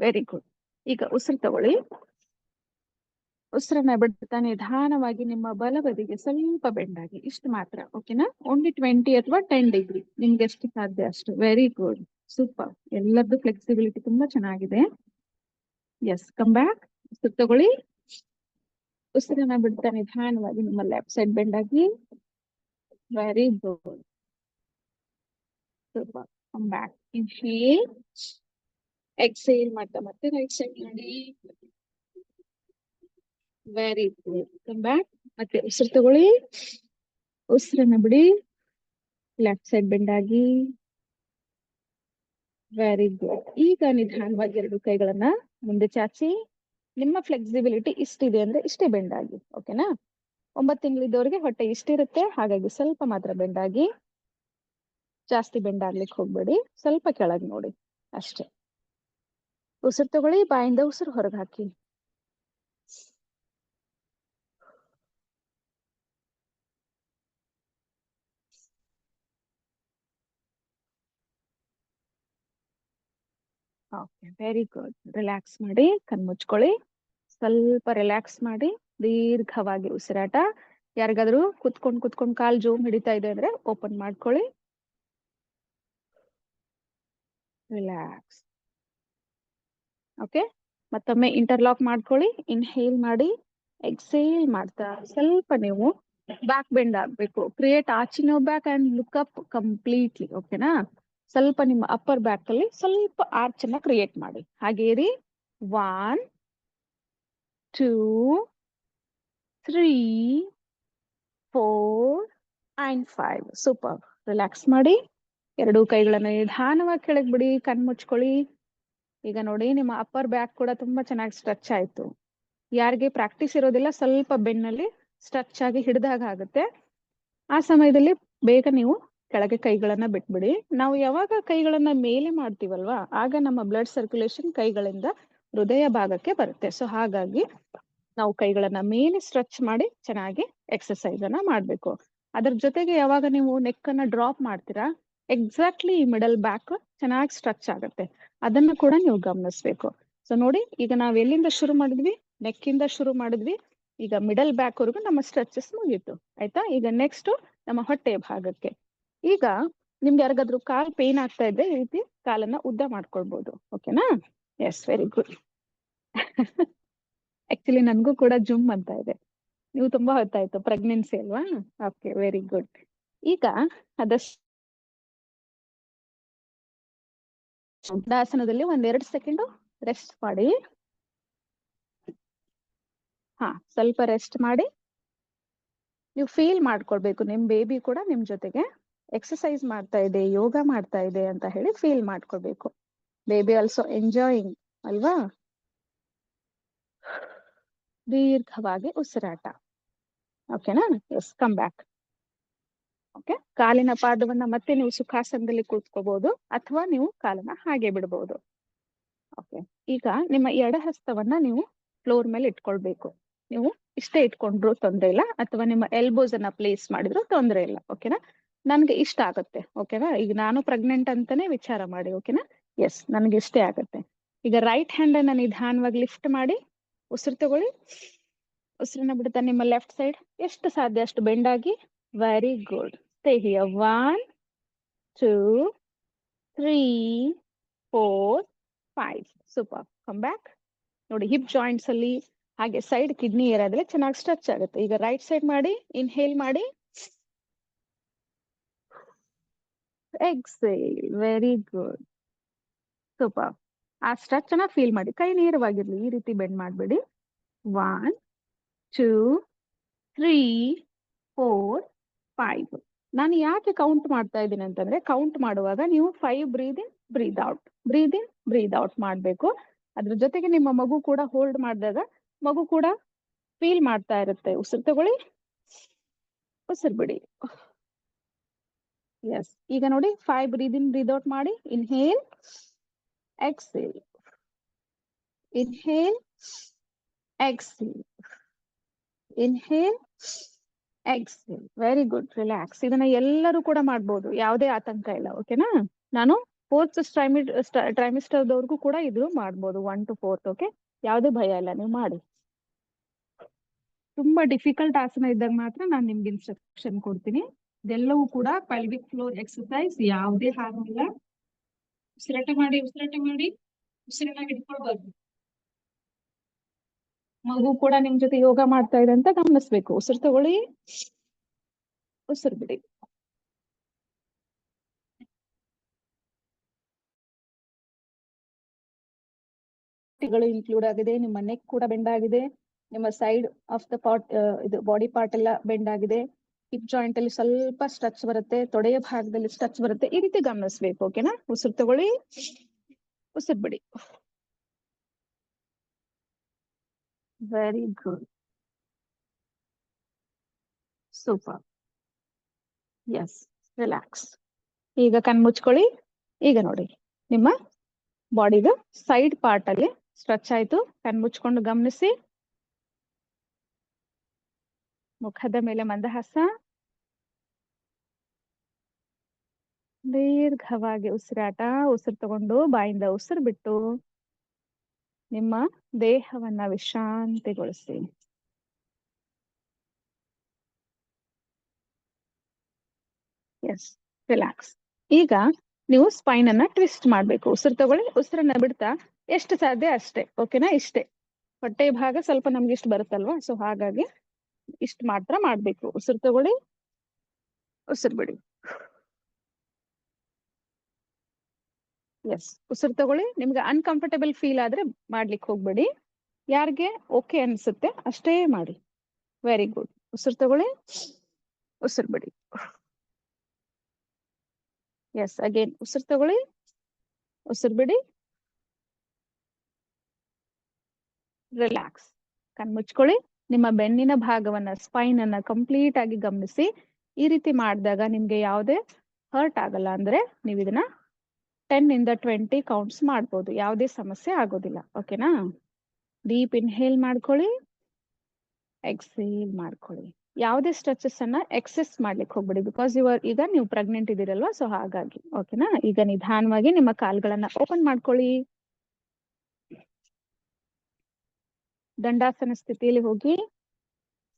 Very good. ಈಗ ಉಸಿರು ತಗೊಳ್ಳಿ. ಉಸಿರನ್ನ ಬಿಡ್ತಾ ನಿಧಾನವಾಗಿ ನಿಮ್ಮ ಬಲಬದಿಗೆ ಸ್ವಲ್ಪ ಬೆಂಡಾಗಿ, ಇಷ್ಟು ಮಾತ್ರ. ಓಕೆನಾ? ಓನ್ಲಿ 20 ಅಥವಾ 10 ಡಿಗ್ರಿ, ನಿಮ್ಗೆ ಎಷ್ಟು ಸಾಧ್ಯ ಅಷ್ಟು. Very good, super. ಎಲ್ಲರದ್ದು ಫ್ಲೆಕ್ಸಿಬಿಲಿಟಿ ತುಂಬಾ ಚೆನ್ನಾಗಿದೆ. Yes, come back. ಉಸಿರು ತಗೊಳ್ಳಿ. ಉಸಿರನ್ನ ಬಿಡ್ತಾ ನಿಧಾನವಾಗಿ ನಿಮ್ಮ ಲೆಫ್ಟ್ ಸೈಡ್ ಬೆಂಡಾಗಿ. Very good, super. Come back. Inhale, exhale ಮಾಡ್ತಾ ಮತ್ತೆ ರೈಟ್ ಸೈಡ್ ಮಾಡಿ. Very good. Come back. ಮತ್ತೆ ಉಸಿರು ತಗೊಳ್ಳಿ. ಉಸಿರನ್ನ ಬಿಡಿ. ಲೆಫ್ಟ್ ಸೈಡ್ ಬೆಂಡಾಗಿ. Very good. ಈಗ ನಿಧಾನವಾಗಿ ಎರಡು ಕೈಗಳನ್ನ ಮುಂದೆ ಚಾಚಿ. ನಿಮ್ಮ ಫ್ಲೆಕ್ಸಿಬಿಲಿಟಿ ಇಷ್ಟಿದೆ ಅಂದ್ರೆ ಇಷ್ಟೇ ಬೆಂಡಾಗಿ. ಓಕೆನಾ? 9 ತಿಂಗಳಿದ್ದವರಿಗೆ ಹೊಟ್ಟೆ ಇಷ್ಟಿರುತ್ತೆ, ಹಾಗಾಗಿ ಸ್ವಲ್ಪ ಮಾತ್ರ ಬೆಂಡಾಗಿ. ಜಾಸ್ತಿ ಬೆಂಡಾಗ್ಲಿಕ್ಕೆ ಹೋಗ್ಬೇಡಿ, ಸ್ವಲ್ಪ ಕೆಳಗೆ ನೋಡಿ ಅಷ್ಟೇ. ಉಸಿರು ತಗೊಳ್ಳಿ. ಬಾಯಿಂದ ಉಸಿರು ಹೊರಗೆ ಹಾಕಿ. Okay, very good. ರಿಲ್ಯಾಕ್ಸ್ ಮಾಡಿ, ಕಣ್ಮುಚ್ಕೊಳ್ಳಿ. ಸ್ವಲ್ಪ ರಿಲ್ಯಾಕ್ಸ್ ಮಾಡಿ, ದೀರ್ಘವಾಗಿ ಉಸಿರಾಟ. ಯಾರಿಗಾದ್ರೂ ಕುತ್ಕೊಂಡ್ ಕಾಲ್ ಜೋಮ್ ಹಿಡಿತಾ ಇದೆ ಅಂದ್ರೆ ಓಪನ್ ಮಾಡ್ಕೊಳ್ಳಿ. ರಿಲ್ಯಾಕ್ಸ್. ಓಕೆ, ಮತ್ತೊಮ್ಮೆ ಇಂಟರ್ಲಾಕ್ ಮಾಡ್ಕೊಳ್ಳಿ. ಇನ್ಹೇಲ್ ಮಾಡಿ, ಎಕ್ಸೇಲ್ ಮಾಡ್ತಾ ಸ್ವಲ್ಪ ನೀವು ಬ್ಯಾಕ್ ಬೆಂಡ್ ಆಗ್ಬೇಕು. Create arching of back and look up completely. ಓಕೆನಾ? ಸ್ವಲ್ಪ ನಿಮ್ಮ ಅಪ್ಪರ್ ಬ್ಯಾಕ್ ಅಲ್ಲಿ ಸ್ವಲ್ಪ ಆರ್ಚ್ ಅನ್ನ ಕ್ರಿಯೇಟ್ ಮಾಡಿ. ಹಾಗೆ ಇರಿ. 1 2 3 4 and 5. ಸೂಪರ್. ರಿಲ್ಯಾಕ್ಸ್ ಮಾಡಿ. ಎರಡೂ ಕೈಗಳನ್ನ ನಿಧಾನವಾಗಿ ಕೆಳಗೆ ಬಿಡಿ. ಕಣ್ಮುಚ್ಕೊಳ್ಳಿ. ಈಗ ನೋಡಿ, ನಿಮ್ಮ ಅಪ್ಪರ್ ಬ್ಯಾಕ್ ಕೂಡ ತುಂಬಾ ಚೆನ್ನಾಗಿ ಸ್ಟ್ರೆಚ್ ಆಯ್ತು. ಯಾರಿಗೆ ಪ್ರಾಕ್ಟೀಸ್ ಇರೋದಿಲ್ಲ, ಸ್ವಲ್ಪ ಬೆನ್ನಲ್ಲಿ ಸ್ಟ್ರೆಚ್ ಆಗಿ ಹಿಡಿದಾಗ ಆಗುತ್ತೆ. ಆ ಸಮಯದಲ್ಲಿ ಬೇಗ ನೀವು ಕೆಳಗೆ ಕೈಗಳನ್ನ ಬಿಟ್ಬಿಡಿ. ನಾವು ಯಾವಾಗ ಕೈಗಳನ್ನ ಮೇಲೆ ಮಾಡ್ತೀವಲ್ವಾ, ಆಗ ನಮ್ಮ ಬ್ಲಡ್ ಸರ್ಕ್ಯುಲೇಷನ್ ಕೈಗಳಿಂದ ಹೃದಯ ಭಾಗಕ್ಕೆ ಬರುತ್ತೆ. ಸೊ ಹಾಗಾಗಿ ನಾವು ಕೈಗಳನ್ನ ಮೇಲೆ ಸ್ಟ್ರೆಚ್ ಮಾಡಿ ಚೆನ್ನಾಗಿ ಎಕ್ಸರ್ಸೈಸ್ ಅನ್ನ ಮಾಡ್ಬೇಕು. ಅದ್ರ ಜೊತೆಗೆ ಯಾವಾಗ ನೀವು ನೆಕ್ ಅನ್ನ ಡ್ರಾಪ್ ಮಾಡ್ತೀರಾ, ಎಕ್ಸಾಕ್ಟ್ಲಿ ಈ ಮಿಡಲ್ ಬ್ಯಾಕ್ ಚೆನ್ನಾಗಿ ಸ್ಟ್ರೆಚ್ ಆಗುತ್ತೆ. ಅದನ್ನ ಕೂಡ ನೀವು ಗಮನಿಸ್ಬೇಕು. ಸೊ ನೋಡಿ, ಈಗ ನಾವ್ ಎಲ್ಲಿಂದ ಶುರು ಮಾಡಿದ್ವಿ? ನೆಕ್ ಇಂದ ಶುರು ಮಾಡಿದ್ವಿ. ಈಗ ಮಿಡಲ್ ಬ್ಯಾಕ್ ವರೆಗೂ ನಮ್ಮ ಸ್ಟ್ರೆಚಸ್ ಮುಗೀತು. ಆಯ್ತಾ? ಈಗ ನೆಕ್ಸ್ಟ್ ನಮ್ಮ ಹೊಟ್ಟೆ ಭಾಗಕ್ಕೆ. ಈಗ ನಿಮ್ಗೆ ಯಾರಿಗಾದ್ರೂ ಕಾಲ್ ಪೇನ್ ಆಗ್ತಾ ಇದ್ರೆ ಈ ರೀತಿ ಕಾಲನ್ನ ಉದ್ದ ಮಾಡ್ಕೊಳ್ಬಹುದು. ಓಕೆನಾ? S, very good. ಆಕ್ಚುಲಿ ನನ್ಗೂ ಕೂಡ ಜುಮ್ ಅಂತ ಇದೆ. ನೀವು ತುಂಬಾ ಹೊತ್ತಾಯ್ತು, ಪ್ರೆಗ್ನೆನ್ಸಿ ಅಲ್ವಾ? Okay, very good. ಈಗ ಅದಷ್ಟು ಆಸನದಲ್ಲಿ 1-2 ಸೆಕೆಂಡ್ ರೆಸ್ಟ್ ಮಾಡಿ. ಸ್ವಲ್ಪ ರೆಸ್ಟ್ ಮಾಡಿ. ನೀವು ಫೀಲ್ ಮಾಡ್ಕೊಳ್ಬೇಕು, ನಿಮ್ ಬೇಬಿ ಕೂಡ ನಿಮ್ ಜೊತೆಗೆ ಎಕ್ಸರ್ಸೈಸ್ ಮಾಡ್ತಾ ಇದೆ, ಯೋಗ ಮಾಡ್ತಾ ಇದೆ ಅಂತ ಹೇಳಿ ಫೀಲ್ ಮಾಡ್ಕೊಳ್ಬೇಕು. ಬೇಬಿ ಆಲ್ಸೋ ಎಂಜಾಯಿಂಗ್ ಅಲ್ವಾ? ದೀರ್ಘವಾಗಿ ಉಸಿರಾಟ. ಓಕೆನಾ? S, come back. ಓಕೆ, ಕಾಲಿನ ಪಾದವನ್ನ ಮತ್ತೆ ನೀವು ಸುಖಾಸನದಲ್ಲಿ ಕೂತ್ಕೋಬಹುದು, ಅಥವಾ ನೀವು ಕಾಲನ್ನ ಹಾಗೆ ಬಿಡಬಹುದು. ಓಕೆ, ಈಗ ನಿಮ್ಮ ಎಡ ಹಸ್ತವನ್ನ ನೀವು ಫ್ಲೋರ್ ಮೇಲೆ ಇಟ್ಕೊಳ್ಬೇಕು. ನೀವು ಇಷ್ಟೇ ಇಟ್ಕೊಂಡ್ರು ತೊಂದ್ರೆ ಇಲ್ಲ, ಅಥವಾ ನಿಮ್ಮ ಎಲ್ಬೋಸ್ ಅನ್ನ ಪ್ಲೇಸ್ ಮಾಡಿದ್ರು ತೊಂದ್ರೆ ಇಲ್ಲ. ಓಕೆನಾ? ನನ್ಗೆ ಇಷ್ಟ ಆಗತ್ತೆ. ಓಕೆನಾ? ಈಗ ನಾನು ಪ್ರೆಗ್ನೆಂಟ್ ಅಂತಾನೆ ವಿಚಾರ ಮಾಡಿ. ಓಕೆನಾ? ಎಸ್, ನನ್ಗೆ ಇಷ್ಟೇ ಆಗತ್ತೆ. ಈಗ ರೈಟ್ ಹ್ಯಾಂಡ್ ಅನ್ನ ನಿಧಾನವಾಗಿ ಲಿಫ್ಟ್ ಮಾಡಿ ಉಸಿರು ತಗೊಳ್ಳಿ. ಉಸಿರನ್ನ ಬಿಡ್ತಾ ನಿಮ್ಮ ಲೆಫ್ಟ್ ಸೈಡ್ ಎಷ್ಟು ಸಾಧ್ಯ ಅಷ್ಟು ಬೆಂಡಾಗಿ. Very good. Stay here. 1 2 3 4 5. Super. Come back. ನೋಡಿ, ಹಿಪ್ ಜಾಯಿಂಟ್ಸ್ ಅಲ್ಲಿ ಹಾಗೆ ಸೈಡ್ ಕಿಡ್ನಿ ಏರಿಯಾದಲ್ಲಿ ಚೆನ್ನಾಗಿ ಸ್ಟ್ರೆಚ್ ಆಗುತ್ತೆ. ಈಗ ರೈಟ್ ಸೈಡ್ ಮಾಡಿ. ಇನ್ಹೇಲ್ ಮಾಡಿ, ಎಕ್ಸೇಲ್. Very good, super. ಆ ಸ್ಟ್ರೆಚ್ ಅನ್ನ ಫೀಲ್ ಮಾಡಿ. ಕೈ ನೇರವಾಗಿರ್ಲಿ, ಈ ರೀತಿ ಬೆಂಡ್ ಮಾಡಬೇಡಿ. 1 2 3 4 5. ನಾನು ಯಾಕೆ ಕೌಂಟ್ ಮಾಡ್ತಾ ಇದ್ದೀನಿ ಅಂತಂದ್ರೆ, ಕೌಂಟ್ ಮಾಡುವಾಗ ನೀವು 5 ಬ್ರೀದ್ ಇನ್ ಬ್ರೀದ್ ಔಟ್, ಬ್ರೀದ್ ಇನ್ ಬ್ರೀದ್ ಔಟ್ ಮಾಡ್ಬೇಕು. ಅದ್ರ ಜೊತೆಗೆ ನಿಮ್ಮ ಮಗು ಕೂಡ ಹೋಲ್ಡ್ ಮಾಡಿದಾಗ ಮಗು ಕೂಡ ಫೀಲ್ ಮಾಡ್ತಾ ಇರುತ್ತೆ. ಉಸಿರು ತಗೊಳ್ಳಿ, ಉಸಿರು ಬಿಡಿ. ಎಸ್. ಈಗ ನೋಡಿ 5 ಬ್ರೀದ್ ಇನ್ ಬ್ರೀದ್ ಔಟ್ ಮಾಡಿ. Inhale, exhale, inhale, exhale, inhale, exhale. Very good. Relax. ಇದನ್ನ ಎಲ್ಲರೂ ಕೂಡ ಮಾಡ್ಬೋದು, ಯಾವುದೇ ಆತಂಕ ಇಲ್ಲ. ಓಕೆನಾ? ನಾನು 4th ಟ್ರೈಮಿಸ್ಟರ್ದವ್ರಿಗೂ ಕೂಡ ಇದು ಮಾಡ್ಬೋದು, 1 to 4th. ಓಕೆ, ಯಾವುದೇ ಭಯ ಇಲ್ಲ, ನೀವು ಮಾಡಿ. ತುಂಬಾ ಡಿಫಿಕಲ್ಟ್ ಆಸನ ಇದ್ದಾಗ ಮಾತ್ರ ನಾನು ನಿಮ್ಗೆ ಇನ್ಸ್ಟ್ರಕ್ಷನ್ ಕೊಡ್ತೀನಿ. ಇದೆಲ್ಲವೂ ಕೂಡ ಪೆಲ್ವಿಕ್ ಫ್ಲೋರ್ ಎಕ್ಸರ್ಸೈಸ್, ಯಾವುದೇ ಹಾರ್ಮ್ ಇಲ್ಲ. ಉಸಿರಾಟ ಮಾಡಿ, ಉಸಿರಾಟ ಮಾಡಿ, ಉಸಿರನ್ನ ಹಿಡ್ಕೊಳ್ಬಾರ್ದು. ಮಗು ಕೂಡ ನಿಮ್ ಜೊತೆ ಯೋಗ ಮಾಡ್ತಾ ಇದೆ ಅಂತ ಗಮನಿಸ್ಬೇಕು. ಉಸಿರು ತಗೊಳ್ಳಿ, ಉಸಿರು ಬಿಡಿ. ಇನ್ಕ್ಲೂಡ್ ಆಗಿದೆ, ನಿಮ್ಮ ನೆಕ್ ಕೂಡ ಬೆಂಡ್ ಆಗಿದೆ, ನಿಮ್ಮ ಸೈಡ್ ಆಫ್ ದ ಇದು ಬಾಡಿ ಪಾರ್ಟ್ ಎಲ್ಲ ಬೆಂಡ್ ಆಗಿದೆ. ಹಿಪ್ ಜಾಯಿಂಟ್ ಅಲ್ಲಿ ಸ್ವಲ್ಪ ಸ್ಟ್ರೆಚ್ ಬರುತ್ತೆ, ತೊಡೆಯ ಭಾಗದಲ್ಲಿ ಸ್ಟ್ರೆಚ್ ಬರುತ್ತೆ. ಈ ರೀತಿ ಗಮನಿಸ್ಬೇಕು. ಓಕೆನಾ? ಉಸಿರು ತಗೊಳ್ಳಿ, ಉಸಿರು ಬಿಡಿ. Very good. Super. Yes. Relax. ಈಗ ಕಣ್ಮುಚ್ಕೊಳ್ಳಿ. ಈಗ ನೋಡಿ, ನಿಮ್ಮ ಬಾಡಿದು ಸೈಡ್ ಪಾರ್ಟ್ ಅಲ್ಲಿ ಸ್ಟ್ರೆಚ್ ಆಯ್ತು. ಕಣ್ಮುಚ್ಕೊಂಡು ಗಮನಿಸಿ. ಮುಖದ ಮೇಲೆ ಮಂದಹಾಸ. ದೀರ್ಘವಾಗಿ ಉಸಿರಾಟ. ಉಸಿರು ತಗೊಂಡು ಬಾಯಿಂದ ಉಸಿರು ಬಿಟ್ಟು ನಿಮ್ಮ ದೇಹವನ್ನ ವಿಶ್ರಾಂತಿಗೊಳಿಸಿ. ಎಸ್. ರಿಲ್ಯಾಕ್ಸ್. ಈಗ ನೀವು ಸ್ಪೈನ್ ಅನ್ನ ಟ್ವಿಸ್ಟ್ ಮಾಡ್ಬೇಕು. ಉಸಿರು ತಗೊಳ್ಳಿ, ಉಸಿರನ್ನ ಬಿಡ್ತಾ ಎಷ್ಟು ಸಾಧ್ಯ ಅಷ್ಟೇ. ಓಕೆನಾ? ಇಷ್ಟೇ. ಹೊಟ್ಟೆ ಭಾಗ ಸ್ವಲ್ಪ ನಮ್ಗೆ ಇಷ್ಟು ಬರುತ್ತಲ್ವಾ, ಸೊ ಹಾಗಾಗಿ ಇಷ್ಟು ಮಾತ್ರ ಮಾಡ್ಬೇಕು. ಉಸಿರು ತಗೊಳ್ಳಿ, ಉಸಿರು ಬಿಡಿ. ಎಸ್. ಉಸಿರು ತಗೊಳ್ಳಿ. ನಿಮ್ಗೆ ಅನ್ಕಂಫರ್ಟೇಬಲ್ ಫೀಲ್ ಆದ್ರೆ ಮಾಡ್ಲಿಕ್ಕೆ ಹೋಗ್ಬೇಡಿ. ಯಾರಿಗೆ ಓಕೆ ಅನ್ಸುತ್ತೆ ಅಷ್ಟೇ ಮಾಡಿ. Very good. ಉಸಿರು ತಗೊಳ್ಳಿ, ಉಸಿರು ಬಿಡಿ. ಎಸ್. ಅಗೇನ್ ಉಸಿರು ತಗೊಳ್ಳಿ, ಉಸಿರು ಬಿಡಿ. ರಿಲ್ಯಾಕ್ಸ್. ಕಣ್ಮುಚ್ಕೊಳ್ಳಿ. ನಿಮ್ಮ ಬೆನ್ನಿನ ಭಾಗವನ್ನ, ಸ್ಪೈನ್ ಅನ್ನ ಕಂಪ್ಲೀಟ್ ಆಗಿ ಗಮನಿಸಿ. ಈ ರೀತಿ ಮಾಡಿದಾಗ ನಿಮ್ಗೆ ಯಾವುದೇ ಹರ್ಟ್ ಆಗಲ್ಲ. ಅಂದ್ರೆ ನೀವು ಇದನ್ನ 10 ಇಂದ 20 ಕೌಂಟ್ಸ್ ಮಾಡ್ಬೋದು, ಯಾವುದೇ ಸಮಸ್ಯೆ ಆಗೋದಿಲ್ಲ. ಓಕೆನಾ? ಡೀಪ್ ಇನ್ಹೇಲ್ ಮಾಡ್ಕೊಳ್ಳಿ, ಎಕ್ಸೇಲ್ ಮಾಡ್ಕೊಳ್ಳಿ. ಯಾವುದೇ ಸ್ಟ್ರೆಚಸ್ ಅನ್ನ ಎಕ್ಸೆಸ್ ಮಾಡ್ಲಿಕ್ಕೆ ಹೋಗ್ಬೇಡಿ, ಬಿಕಾಸ್ ಈಗ ನೀವು ಪ್ರೆಗ್ನೆಂಟ್ ಇದೀರಲ್ವಾ, ಸೊ ಹಾಗಾಗಿ. ಓಕೆನಾ? ಈಗ ನಿಧಾನವಾಗಿ ನಿಮ್ಮ ಕಾಲ್ಗಳನ್ನ ಓಪನ್ ಮಾಡ್ಕೊಳ್ಳಿ. ದಂಡಾಸನ ಸ್ಥಿತಿಯಲ್ಲಿ ಹೋಗಿ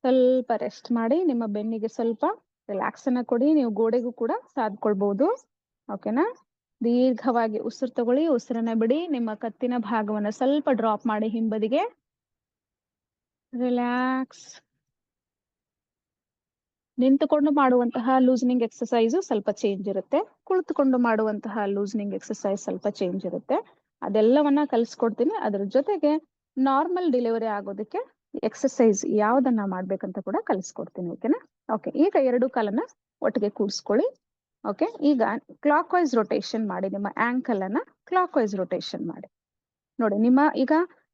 ಸ್ವಲ್ಪ ರೆಸ್ಟ್ ಮಾಡಿ. ನಿಮ್ಮ ಬೆನ್ನಿಗೆ ಸ್ವಲ್ಪ ರಿಲ್ಯಾಕ್ಸ್ ಅನ್ನ ಕೊಡಿ. ನೀವು ಗೋಡೆಗೂ ಕೂಡ ಸಾದ್ಕೊಳ್ಬಹುದು. ಓಕೆನಾ? ದೀರ್ಘವಾಗಿ ಉಸಿರು ತಗೊಳ್ಳಿ, ಉಸಿರನ್ನ ಬಿಡಿ. ನಿಮ್ಮ ಕತ್ತಿನ ಭಾಗವನ್ನ ಸ್ವಲ್ಪ ಡ್ರಾಪ್ ಮಾಡಿ ಹಿಂಬದಿಗೆ. ರಿಲ್ಯಾಕ್ಸ್. ನಿಂತುಕೊಂಡು ಮಾಡುವಂತಹ ಲೂಸ್ನಿಂಗ್ ಎಕ್ಸರ್ಸೈಸ್ ಸ್ವಲ್ಪ ಚೇಂಜ್ ಇರುತ್ತೆ, ಕುಳಿತುಕೊಂಡು ಮಾಡುವಂತಹ ಲೂಸ್ನಿಂಗ್ ಎಕ್ಸರ್ಸೈಸ್ ಸ್ವಲ್ಪ ಚೇಂಜ್ ಇರುತ್ತೆ. ಅದೆಲ್ಲವನ್ನ ಕಲಿಸ್ಕೊಡ್ತೀನಿ. ಅದ್ರ ಜೊತೆಗೆ ನಾರ್ಮಲ್ ಡೆಲಿವರಿ ಆಗೋದಕ್ಕೆ ಎಕ್ಸರ್ಸೈಸ್ ಯಾವ್ದನ್ನ ಮಾಡ್ಬೇಕಂತ ಕೂಡ ಕಲಿಸ್ಕೊಡ್ತೀನಿ. ಓಕೆನಾ? ಓಕೆ. ಈಗ 2 ಕಾಲನ್ನ ಒಟ್ಟಿಗೆ ಕೂಡಿಸ್ಕೊಳ್ಳಿ. ಓಕೆ. ಈಗ ಕ್ಲಾಕ್ ವೈಸ್ ರೊಟೇಷನ್ ಮಾಡಿ. ನಿಮ್ಮ ಆಂಕಲ್ ಅನ್ನ ಕ್ಲಾಕ್ ವೈಸ್ ರೊಟೇಷನ್ ಮಾಡಿ. ನೋಡಿ, ನಿಮ್ಮ ಈಗ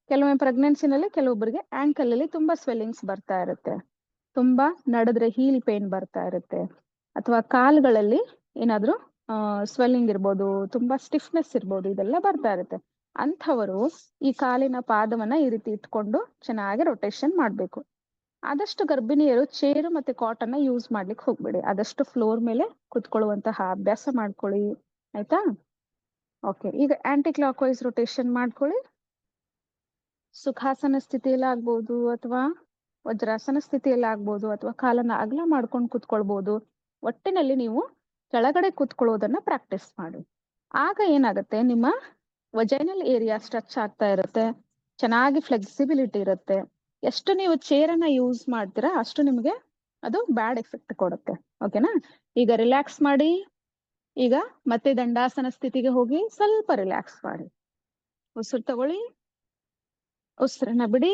ಕೆಲವೊಮ್ಮೆ ಪ್ರೆಗ್ನೆನ್ಸಿನಲ್ಲಿ ಕೆಲವೊಬ್ಬರಿಗೆ ಆಂಕಲ್ ಅಲ್ಲಿ ತುಂಬಾ ಸ್ವೆಲ್ಲಿಂಗ್ಸ್ ಬರ್ತಾ ಇರುತ್ತೆ, ತುಂಬಾ ನಡೆದ್ರೆ ಹೀಲ್ ಪೇನ್ ಬರ್ತಾ ಇರುತ್ತೆ, ಅಥವಾ ಕಾಲ್ಗಳಲ್ಲಿ ಏನಾದ್ರೂ ಸ್ವೆಲ್ಲಿಂಗ್ ಇರ್ಬೋದು, ತುಂಬಾ ಸ್ಟಿಫ್ನೆಸ್ ಇರ್ಬೋದು, ಇದೆಲ್ಲ ಬರ್ತಾ ಇರುತ್ತೆ. ಅಂಥವರು ಈ ಕಾಲಿನ ಪಾದವನ್ನ ಈ ರೀತಿ ಇಟ್ಕೊಂಡು ಚೆನ್ನಾಗಿ ರೊಟೇಷನ್ ಮಾಡ್ಬೇಕು. ಆದಷ್ಟು ಗರ್ಭಿಣಿಯರು ಚೇರು ಮತ್ತೆ ಕಾಟನ್ನ ಯೂಸ್ ಮಾಡ್ಲಿಕ್ಕೆ ಹೋಗ್ಬೇಡಿ. ಆದಷ್ಟು ಫ್ಲೋರ್ ಮೇಲೆ ಕುತ್ಕೊಳ್ಳುವಂತಹ ಅಭ್ಯಾಸ ಮಾಡ್ಕೊಳ್ಳಿ. ಆಯ್ತಾ? ಓಕೆ. ಈಗ ಆಂಟಿ ಕ್ಲಾಕ್ ವೈಸ್ ರೊಟೇಷನ್ ಮಾಡ್ಕೊಳ್ಳಿ. ಸುಖಾಸನ ಸ್ಥಿತಿಯಲ್ಲಿ ಆಗ್ಬೋದು, ಅಥವಾ ವಜ್ರಾಸನ ಸ್ಥಿತಿಯಲ್ಲಿ ಆಗ್ಬೋದು, ಅಥವಾ ಕಾಲನ್ನ ಅಗಲ ಮಾಡ್ಕೊಂಡು ಕುತ್ಕೊಳ್ಬಹುದು. ಒಟ್ಟಿನಲ್ಲಿ ನೀವು ಕೆಳಗಡೆ ಕುತ್ಕೊಳ್ಳೋದನ್ನ ಪ್ರಾಕ್ಟೀಸ್ ಮಾಡಿ. ಆಗ ಏನಾಗುತ್ತೆ, ನಿಮ್ಮ ವಜೈನಲ್ ಏರಿಯಾ ಸ್ಟ್ರೆಚ್ ಆಗ್ತಾ ಇರುತ್ತೆ, ಚೆನ್ನಾಗಿ ಫ್ಲೆಕ್ಸಿಬಿಲಿಟಿ ಇರುತ್ತೆ. ಎಷ್ಟು ನೀವು ಚೇರನ್ನ ಯೂಸ್ ಮಾಡ್ತೀರಾ ಅಷ್ಟು ನಿಮಗೆ ಅದು ಬ್ಯಾಡ್ ಎಫೆಕ್ಟ್ ಕೊಡುತ್ತೆ. ಓಕೆನಾ? ಈಗ ರಿಲ್ಯಾಕ್ಸ್ ಮಾಡಿ. ಈಗ ಮತ್ತೆ ದಂಡಾಸನ ಸ್ಥಿತಿಗೆ ಹೋಗಿ ಸ್ವಲ್ಪ ರಿಲ್ಯಾಕ್ಸ್ ಮಾಡಿ. ಉಸಿರು ತಗೊಳ್ಳಿ, ಉಸಿರನ್ನ ಬಿಡಿ.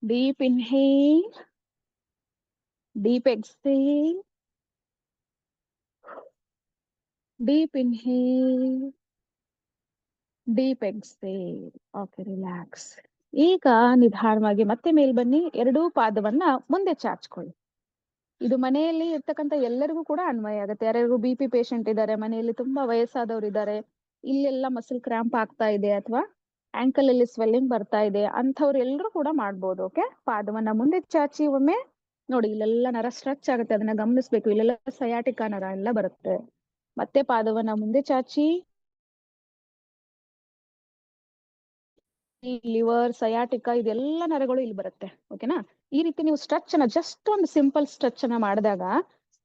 Deep inhale, deep exhale, deep inhale, deep exhale. Okay. Relax. ಈಗ ನಿಧಾನವಾಗಿ ಮತ್ತೆ ಮೇಲ್ ಬನ್ನಿ. 2 ಪಾದವನ್ನ ಮುಂದೆ ಚಾಚ್ಕೊಳ್ಳಿ. ಇದು ಮನೆಯಲ್ಲಿ ಇರ್ತಕ್ಕಂಥ ಎಲ್ಲರಿಗೂ ಕೂಡ ಅನ್ವಯ ಆಗುತ್ತೆ. ಯಾರ್ಯಾರಿಗೂ BP ಪೇಷಂಟ್ ಇದ್ದಾರೆ, ಮನೆಯಲ್ಲಿ ತುಂಬಾ ವಯಸ್ಸಾದವ್ರು ಇದ್ದಾರೆ, ಇಲ್ಲೆಲ್ಲ ಮಸಲ್ ಕ್ರಾಂಪ್ ಆಗ್ತಾ ಇದೆ ಅಥವಾ ಆಂಕಲ್ ಅಲ್ಲಿ ಸ್ವೆಲ್ಲಿಂಗ್ ಬರ್ತಾ ಇದೆ ಅಂಥವ್ರು ಎಲ್ಲರೂ ಕೂಡ ಮಾಡ್ಬೋದು. ಓಕೆ, ಪಾದವನ್ನ ಮುಂದೆ ಚಾಚಿ ಒಮ್ಮೆ ನೋಡಿ, ಇಲ್ಲೆಲ್ಲ ನರ ಸ್ಟ್ರೆಚ್ ಆಗುತ್ತೆ, ಅದನ್ನ ಗಮನಿಸ್ಬೇಕು. ಇಲ್ಲೆಲ್ಲ ಸಯಾಟಿಕಾ ನರ ಎಲ್ಲ ಬರುತ್ತೆ. ಮತ್ತೆ ಪಾದವನ್ನ ಮುಂದೆ ಚಾಚಿ, ಲಿವರ್, ಸಯಾಟಿಕಾ ಇದೆಲ್ಲ ನರಗಳು ಇಲ್ಲಿ ಬರುತ್ತೆ. ಓಕೆನಾ? ಈ ರೀತಿ ನೀವು ಸ್ಟ್ರೆಚ್ ಅನ್ನ, ಜಸ್ಟ್ ಒಂದು ಸಿಂಪಲ್ ಸ್ಟ್ರೆಚ್ ಅನ್ನ ಮಾಡಿದಾಗ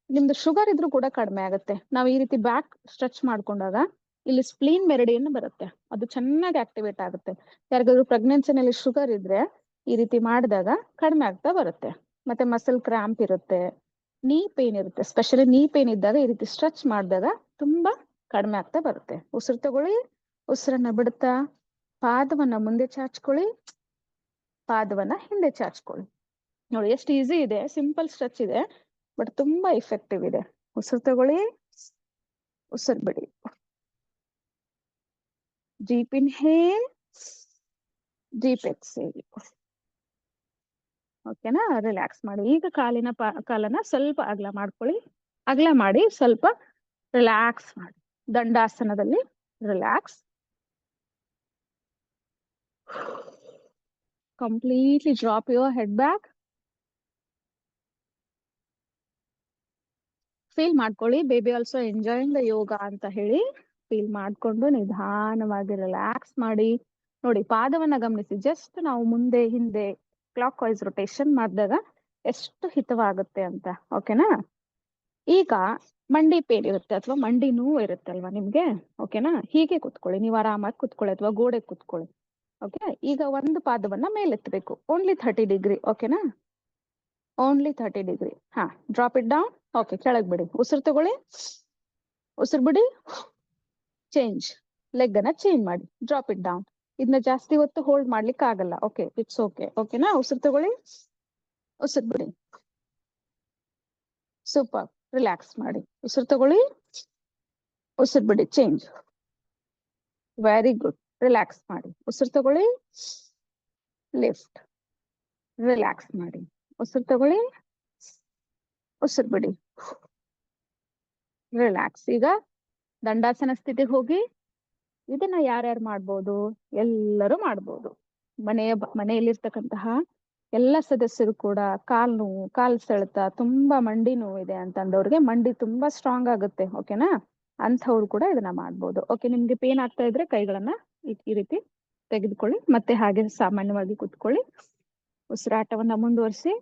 ನಿಮ್ದು ಶುಗರ್ ಇದ್ರೂ ಕೂಡ ಕಡಿಮೆ ಆಗುತ್ತೆ. ನಾವು ಈ ರೀತಿ ಬ್ಯಾಕ್ ಸ್ಟ್ರೆಚ್ ಮಾಡ್ಕೊಂಡಾಗ ಇಲ್ಲಿ ಸ್ಪ್ಲೀನ್ ಮೆರಿಡಿಯನ್ ಬರುತ್ತೆ, ಅದು ಚೆನ್ನಾಗಿ ಆಕ್ಟಿವೇಟ್ ಆಗುತ್ತೆ. ಯಾರಿಗಾದ್ರು ಪ್ರೆಗ್ನೆನ್ಸಿನಲ್ಲಿ ಶುಗರ್ ಇದ್ರೆ ಈ ರೀತಿ ಮಾಡಿದಾಗ ಕಡಿಮೆ ಆಗ್ತಾ ಬರುತ್ತೆ. ಮತ್ತೆ ಮಸಲ್ ಕ್ರಾಂಪ್ ಇರುತ್ತೆ, ನೀ ಪೇನ್ ಇರುತ್ತೆ, ಸ್ಪೆಷಲಿ ನೀ ಪೇನ್ ಇದ್ದಾಗ ಈ ರೀತಿ ಸ್ಟ್ರೆಚ್ ಮಾಡಿದಾಗ ತುಂಬಾ ಕಡಿಮೆ ಆಗ್ತಾ ಬರುತ್ತೆ. ಉಸಿರು ತಗೊಳ್ಳಿ, ಉಸಿರನ್ನ ಬಿಡ್ತಾ ಪಾದವನ್ನ ಮುಂದೆ ಚಾಚ್ಕೊಳ್ಳಿ, ಪಾದವನ್ನ ಹಿಂದೆ ಚಾಚ್ಕೊಳ್ಳಿ. ನೋಡಿ ಎಷ್ಟು ಈಸಿ ಇದೆ, ಸಿಂಪಲ್ ಸ್ಟ್ರೆಚ್ ಇದೆ, ಬಟ್ ತುಂಬಾ ಇಫೆಕ್ಟಿವ್ ಇದೆ. ಉಸಿರು ತಗೊಳ್ಳಿ, ಉಸಿರು ಬಿಡಿ. Deep inhale, deep exhale. ಓಕೆನಾ? ರಿಲ್ಯಾಕ್ಸ್ ಮಾಡಿ. ಈಗ ಕಾಲನ್ನ ಸ್ವಲ್ಪ ಅಗಲ ಮಾಡ್ಕೊಳ್ಳಿ. ಅಗಲ ಮಾಡಿ ಸ್ವಲ್ಪ ರಿಲ್ಯಾಕ್ಸ್ ಮಾಡಿ. ದಂಡಾಸನದಲ್ಲಿ relax. Completely drop your head back. Feel ಮಾಡ್ಕೊಳ್ಳಿ, baby also enjoying the yoga ಅಂತ ಹೇಳಿ ಫೀಲ್ ಮಾಡ್ಕೊಂಡು ನಿಧಾನವಾಗಿ ರಿಲ್ಯಾಕ್ಸ್ ಮಾಡಿ. ನೋಡಿ, ಪಾದವನ್ನ ಗಮನಿಸಿ. ಜಸ್ಟ್ ನಾವು ಮುಂದೆ ಹಿಂದೆ ಕ್ಲಾಕ್ ವೈಸ್ ರೊಟೇಷನ್ ಮಾಡಿದಾಗ ಎಷ್ಟು ಹಿತವಾಗುತ್ತೆ ಅಂತ. ಓಕೆನಾ? ಈಗ ಮಂಡಿ ಪೇನ್ ಇರುತ್ತೆ ಅಥವಾ ಮಂಡಿ ನೋವು ಇರುತ್ತೆ ಅಲ್ವಾ ನಿಮ್ಗೆ? ಓಕೆನಾ? ಹೀಗೆ ಕುತ್ಕೊಳ್ಳಿ, ನೀವು ಆರಾಮಾಗಿ ಕುತ್ಕೊಳ್ಳಿ ಅಥವಾ ಗೋಡೆ ಕುತ್ಕೊಳ್ಳಿ. ಓಕೆ, ಈಗ ಒಂದು ಪಾದವನ್ನ ಮೇಲೆತ್ತಬೇಕು, ಓನ್ಲಿ 30 ಡಿಗ್ರಿ. ಓಕೆನಾ? Only 30 degree. ಹಾ, ಡ್ರಾಪ್ ಇಟ್ ಡೌನ್. ಓಕೆ, ಕೆಳಗ್ ಬಿಡಿ. ಉಸಿರು ತಗೊಳ್ಳಿ, ಉಸಿರು ಬಿಡಿ, ಚೇಂಜ್. ಲೆಗ್ ಅನ್ನ ಚೇಂಜ್ ಮಾಡಿ, ಡ್ರಾಪ್ ಇಟ್ ಡೌನ್. ಇದನ್ನ ಜಾಸ್ತಿ ಹೊತ್ತು ಹೋಲ್ಡ್ ಮಾಡ್ಲಿಕ್ಕೆ ಆಗಲ್ಲ. Okay, it's okay. ಓಕೆನಾ? ಉಸಿರು ತಗೊಳ್ಳಿ, ಉಸಿರು ಬಿಡಿ. ಸೂಪರ್. ರಿಲ್ಯಾಕ್ಸ್ ಮಾಡಿ. ಉಸಿರು ತಗೊಳ್ಳಿ, ಉಸಿರು ಬಿಡಿ, ಚೇಂಜ್. Very good. ರಿಲ್ಯಾಕ್ಸ್ ಮಾಡಿ. ಉಸಿರು ತಗೊಳ್ಳಿ, ಲಿಫ್ಟ್. ರಿಲ್ಯಾಕ್ಸ್ ಮಾಡಿ. ಉಸಿರು ತಗೊಳ್ಳಿ, ಉಸಿರು ಬಿಡಿ, ರಿಲ್ಯಾಕ್ಸ್. ಈಗ ದಂಡಾಸನ ಸ್ಥಿತಿಗೆ ಹೋಗಿ. ಇದನ್ನ ಯಾರ್ಯಾರು ಮಾಡ್ಬೋದು? ಎಲ್ಲರೂ ಮಾಡ್ಬೋದು. ಮನೆಯಲ್ಲಿರ್ತಕ್ಕಂತಹ ಎಲ್ಲ ಸದಸ್ಯರು ಕೂಡ ಕಾಲ್ ನೋವು, ಕಾಲ್ ಸೆಳೆತ, ತುಂಬಾ ಮಂಡಿ ನೋವು ಇದೆ ಅಂತಂದವ್ರಿಗೆ, ಮಂಡಿ ತುಂಬಾ ಸ್ಟ್ರಾಂಗ್ ಆಗುತ್ತೆ. ಓಕೆನಾ? ಅಂಥವ್ರು ಕೂಡ ಇದನ್ನ ಮಾಡ್ಬೋದು. ಓಕೆ, ನಿಮ್ಗೆ ಪೇನ್ ಆಗ್ತಾ ಇದ್ರೆ ಕೈಗಳನ್ನ ಈ ರೀತಿ ತೆಗೆದುಕೊಳ್ಳಿ, ಮತ್ತೆ ಹಾಗೆ ಸಾಮಾನ್ಯವಾಗಿ ಕುತ್ಕೊಳ್ಳಿ. ಉಸಿರಾಟವನ್ನ ಮುಂದುವರಿಸಿ.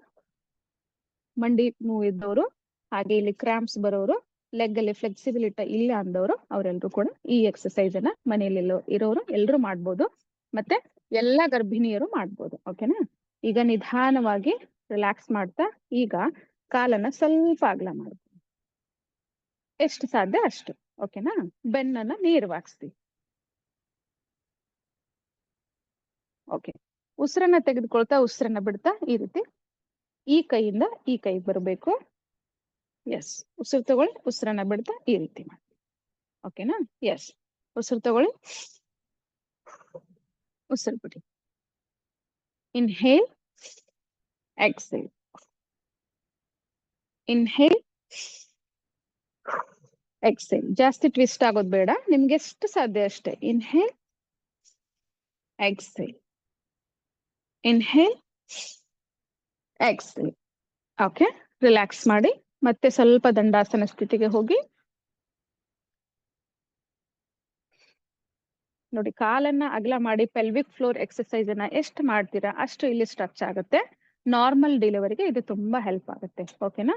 ಮಂಡಿ ನೋವು ಇದ್ದವರು, ಹಾಗೆ ಇಲ್ಲಿ ಕ್ರಾಂಪ್ಸ್ ಬರೋರು, ಲೆಗ್ ಅಲ್ಲಿ ಫ್ಲೆಕ್ಸಿಬಿಲಿಟಿ ಇಲ್ಲ ಅಂದವರು, ಅವರೆಲ್ಲರೂ ಕೂಡ ಈ ಎಕ್ಸರ್ಸೈಸ್ ಅನ್ನ ಮನೆಯಲ್ಲಿ ಇರೋರು ಎಲ್ಲರೂ ಮಾಡ್ಬೋದು. ಮತ್ತೆ ಎಲ್ಲಾ ಗರ್ಭಿಣಿಯರು ಮಾಡ್ಬೋದು. ಓಕೆನಾ? ಈಗ ನಿಧಾನವಾಗಿ ರಿಲ್ಯಾಕ್ಸ್ ಮಾಡ್ತಾ ಈಗ ಕಾಲನ್ನ ಸ್ವಲ್ಪ ಅಗಲ ಮಾಡ್ಬೋದು, ಎಷ್ಟು ಸಾಧ್ಯ ಅಷ್ಟು. ಓಕೆನಾ? ಬೆನ್ನನ್ನ ನೇರವಾಗಿಸಿ. ಓಕೆ, ಉಸಿರನ್ನ ತೆಗೆದುಕೊಳ್ತಾ ಉಸಿರನ್ನ ಬಿಡ್ತಾ ಈ ರೀತಿ ಈ ಕೈಯಿಂದ ಈ ಕೈ ಬರಬೇಕು. ಎಸ್, ಉಸಿರು ತಗೊಳ್ಳಿ, ಉಸಿರನ್ನ ಬಿಡ್ತಾ ಈ ರೀತಿ ಮಾಡಿ. ಓಕೆನಾ? ಎಸ್, ಉಸಿರು ತಗೊಳ್ಳಿ, ಉಸಿರು ಬಿಡಿ. Inhale, exhale. Inhale, exhale. ಜಾಸ್ತಿ ಟ್ವಿಸ್ಟ್ ಆಗೋದು ಬೇಡ, ನಿಮ್ಗೆ ಎಷ್ಟು ಸಾಧ್ಯ ಅಷ್ಟೇ. Inhale, exhale. Inhale, exhale. Okay, relax ಮಾಡಿ. ಮತ್ತೆ ಸ್ವಲ್ಪ ದಂಡಾಸನ ಸ್ಥಿತಿಗೆ ಹೋಗಿ. ನೋಡಿ, ಕಾಲನ್ನ ಅಗಲ ಮಾಡಿ ಪೆಲ್ವಿಕ್ ಫ್ಲೋರ್ ಎಕ್ಸರ್ಸೈಸ್ ಅನ್ನ ಎಷ್ಟು ಮಾಡ್ತೀರಾ ಅಷ್ಟು ಇಲ್ಲಿ ಸ್ಟ್ರೆಚ್ ಆಗುತ್ತೆ. ನಾರ್ಮಲ್ ಡೆಲಿವರಿಗೆ ಇದು ತುಂಬಾ ಹೆಲ್ಪ್ ಆಗುತ್ತೆ. ಓಕೆನಾ?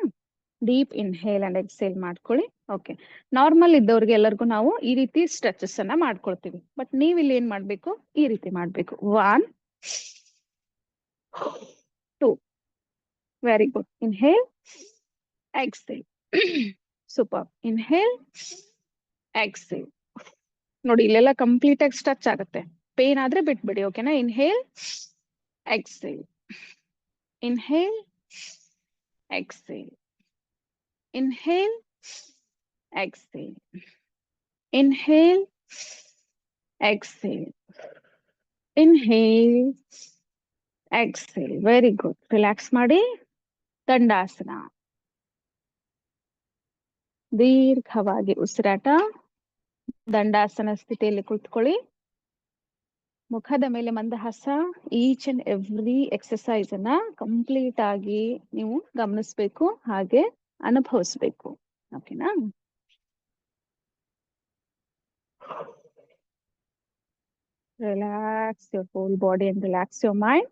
ಡೀಪ್ ಇನ್ಹೇಲ್ ಅಂಡ್ ಎಕ್ಸೇಲ್ ಮಾಡ್ಕೊಳ್ಳಿ. ಓಕೆ, ನಾರ್ಮಲ್ ಇದ್ದವ್ರಿಗೆ ಎಲ್ಲರಿಗೂ ನಾವು ಈ ರೀತಿ ಸ್ಟ್ರೆಚಸ್ ಅನ್ನ ಮಾಡ್ಕೊಳ್ತೀವಿ. ಬಟ್ ನೀವು ಇಲ್ಲಿ ಏನ್ ಮಾಡ್ಬೇಕು? ಈ ರೀತಿ ಮಾಡ್ಬೇಕು. 1 2. Very good. Inhale, exhale. Super. Inhale, exhale. ನೋಡಿ, ಇಲ್ಲೆಲ್ಲ ಕಂಪ್ಲೀಟ್ ಆಗಿ ಸ್ಟ್ರೆಚ್ ಆಗುತ್ತೆ. ಪೇನ್ ಆದ್ರೆ ಬಿಟ್ಬಿಡಿ. ಓಕೆನಾ? Inhale, exhale. Inhale, exhale. Inhale, exhale. Inhale, exhale. Inhale, exhale. Very good. Relax ಮಾಡಿ. ದಂಡಾಸನ. ದೀರ್ಘವಾಗಿ ಉಸಿರಾಟ. ದಂಡಾಸನ ಸ್ಥಿತಿಯಲ್ಲಿ ಕುಳಿತುಕೊಳ್ಳಿ. ಮುಖದ ಮೇಲೆ ಮಂದಹಾಸ. ಈಚ್ ಅಂಡ್ ಎವ್ರಿ ಎಕ್ಸರ್ಸೈಸ್ ಅನ್ನ ಕಂಪ್ಲೀಟ್ ಆಗಿ ನೀವು ಗಮನಿಸ್ಬೇಕು, ಹಾಗೆ ಅನುಭವಿಸ್ಬೇಕು. ಓಕೆನಾ? Relax your whole body and relax your mind.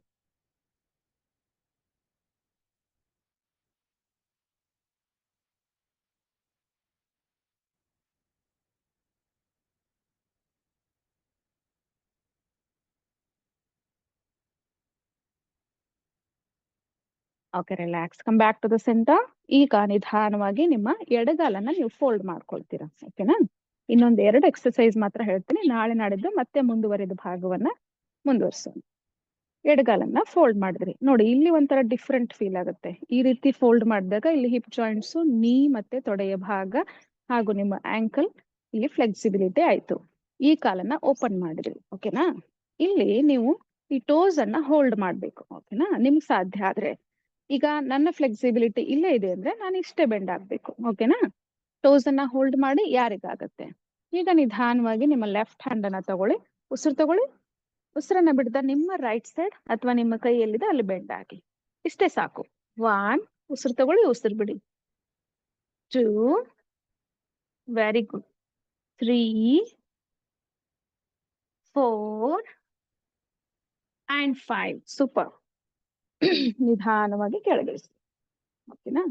Okay, relax. Come back to the centre. ಈಗ ನಿಧಾನವಾಗಿ ನಿಮ್ಮ ಎಡಗಾಲನ್ನ ನೀವು ಫೋಲ್ಡ್ ಮಾಡ್ಕೊಳ್ತೀರಾ. ಓಕೆನಾ? ಇನ್ನೊಂದು 2 ಎಕ್ಸರ್ಸೈಸ್ ಮಾತ್ರ ಹೇಳ್ತೀನಿ. ನಾಳೆ ನಾಡಿದ್ದು ಮತ್ತೆ ಮುಂದುವರಿದ ಭಾಗವನ್ನ ಮುಂದುವರಿಸೋಣ. ಎಡಗಾಲನ್ನ ಫೋಲ್ಡ್ ಮಾಡಿದ್ರಿ ನೋಡಿ, ಇಲ್ಲಿ ಒಂಥರ ಡಿಫ್ರೆಂಟ್ ಫೀಲ್ ಆಗುತ್ತೆ. ಈ ರೀತಿ ಫೋಲ್ಡ್ ಮಾಡಿದಾಗ ಇಲ್ಲಿ ಹಿಪ್ ಜಾಯಿಂಟ್ಸ್, ನೀ ಮತ್ತೆ ತೊಡೆಯ ಭಾಗ ಹಾಗೂ ನಿಮ್ಮ ಆಂಕಲ್ ಇಲ್ಲಿ ಫ್ಲೆಕ್ಸಿಬಿಲಿಟಿ ಆಯ್ತು. ಈ ಕಾಲನ್ನ ಓಪನ್ ಮಾಡಿದ್ರಿ. ಓಕೆನಾ? ಇಲ್ಲಿ ನೀವು ಈ ಟೋಸ್ ಅನ್ನ ಹೋಲ್ಡ್ ಮಾಡ್ಬೇಕು. ಓಕೆನಾ? ನಿಮ್ಗೆ ಸಾಧ್ಯ ಆದ್ರೆ. ಈಗ ನನ್ನ ಫ್ಲೆಕ್ಸಿಬಿಲಿಟಿ ಇಲ್ಲೇ ಇದೆ ಅಂದ್ರೆ ನಾನು ಇಷ್ಟೇ ಬೆಂಡ್ ಆಗ್ಬೇಕು. ಓಕೆನಾ? ಟೋಸ್ ಅನ್ನ ಹೋಲ್ಡ್ ಮಾಡಿ ಯಾರಿಗಾಗತ್ತೆ. ಈಗ ನಿಧಾನವಾಗಿ ನಿಮ್ಮ ಲೆಫ್ಟ್ ಹ್ಯಾಂಡ್ ಅನ್ನ ತಗೊಳ್ಳಿ. ಉಸಿರು ತಗೊಳ್ಳಿ. ಉಸಿರನ್ನ ಬಿಡ್ತಾ ನಿಮ್ಮ ರೈಟ್ ಸೈಡ್ ಅಥವಾ ನಿಮ್ಮ ಕೈ ಎಲ್ಲಿದೆ ಅಲ್ಲಿ ಬೆಂಡ್ ಆಗಿ. ಇಷ್ಟೇ ಸಾಕು. 1, ಉಸಿರು ತಗೊಳ್ಳಿ, ಉಸಿರು ಬಿಡಿ. 2, ವೆರಿ ಗುಡ್. 3, 4 and 5. ಸೂಪರ್. ನಿಧಾನವಾಗಿ ಕೆಳಗಿಳಿಸಿ. ಓಕೆನಾ?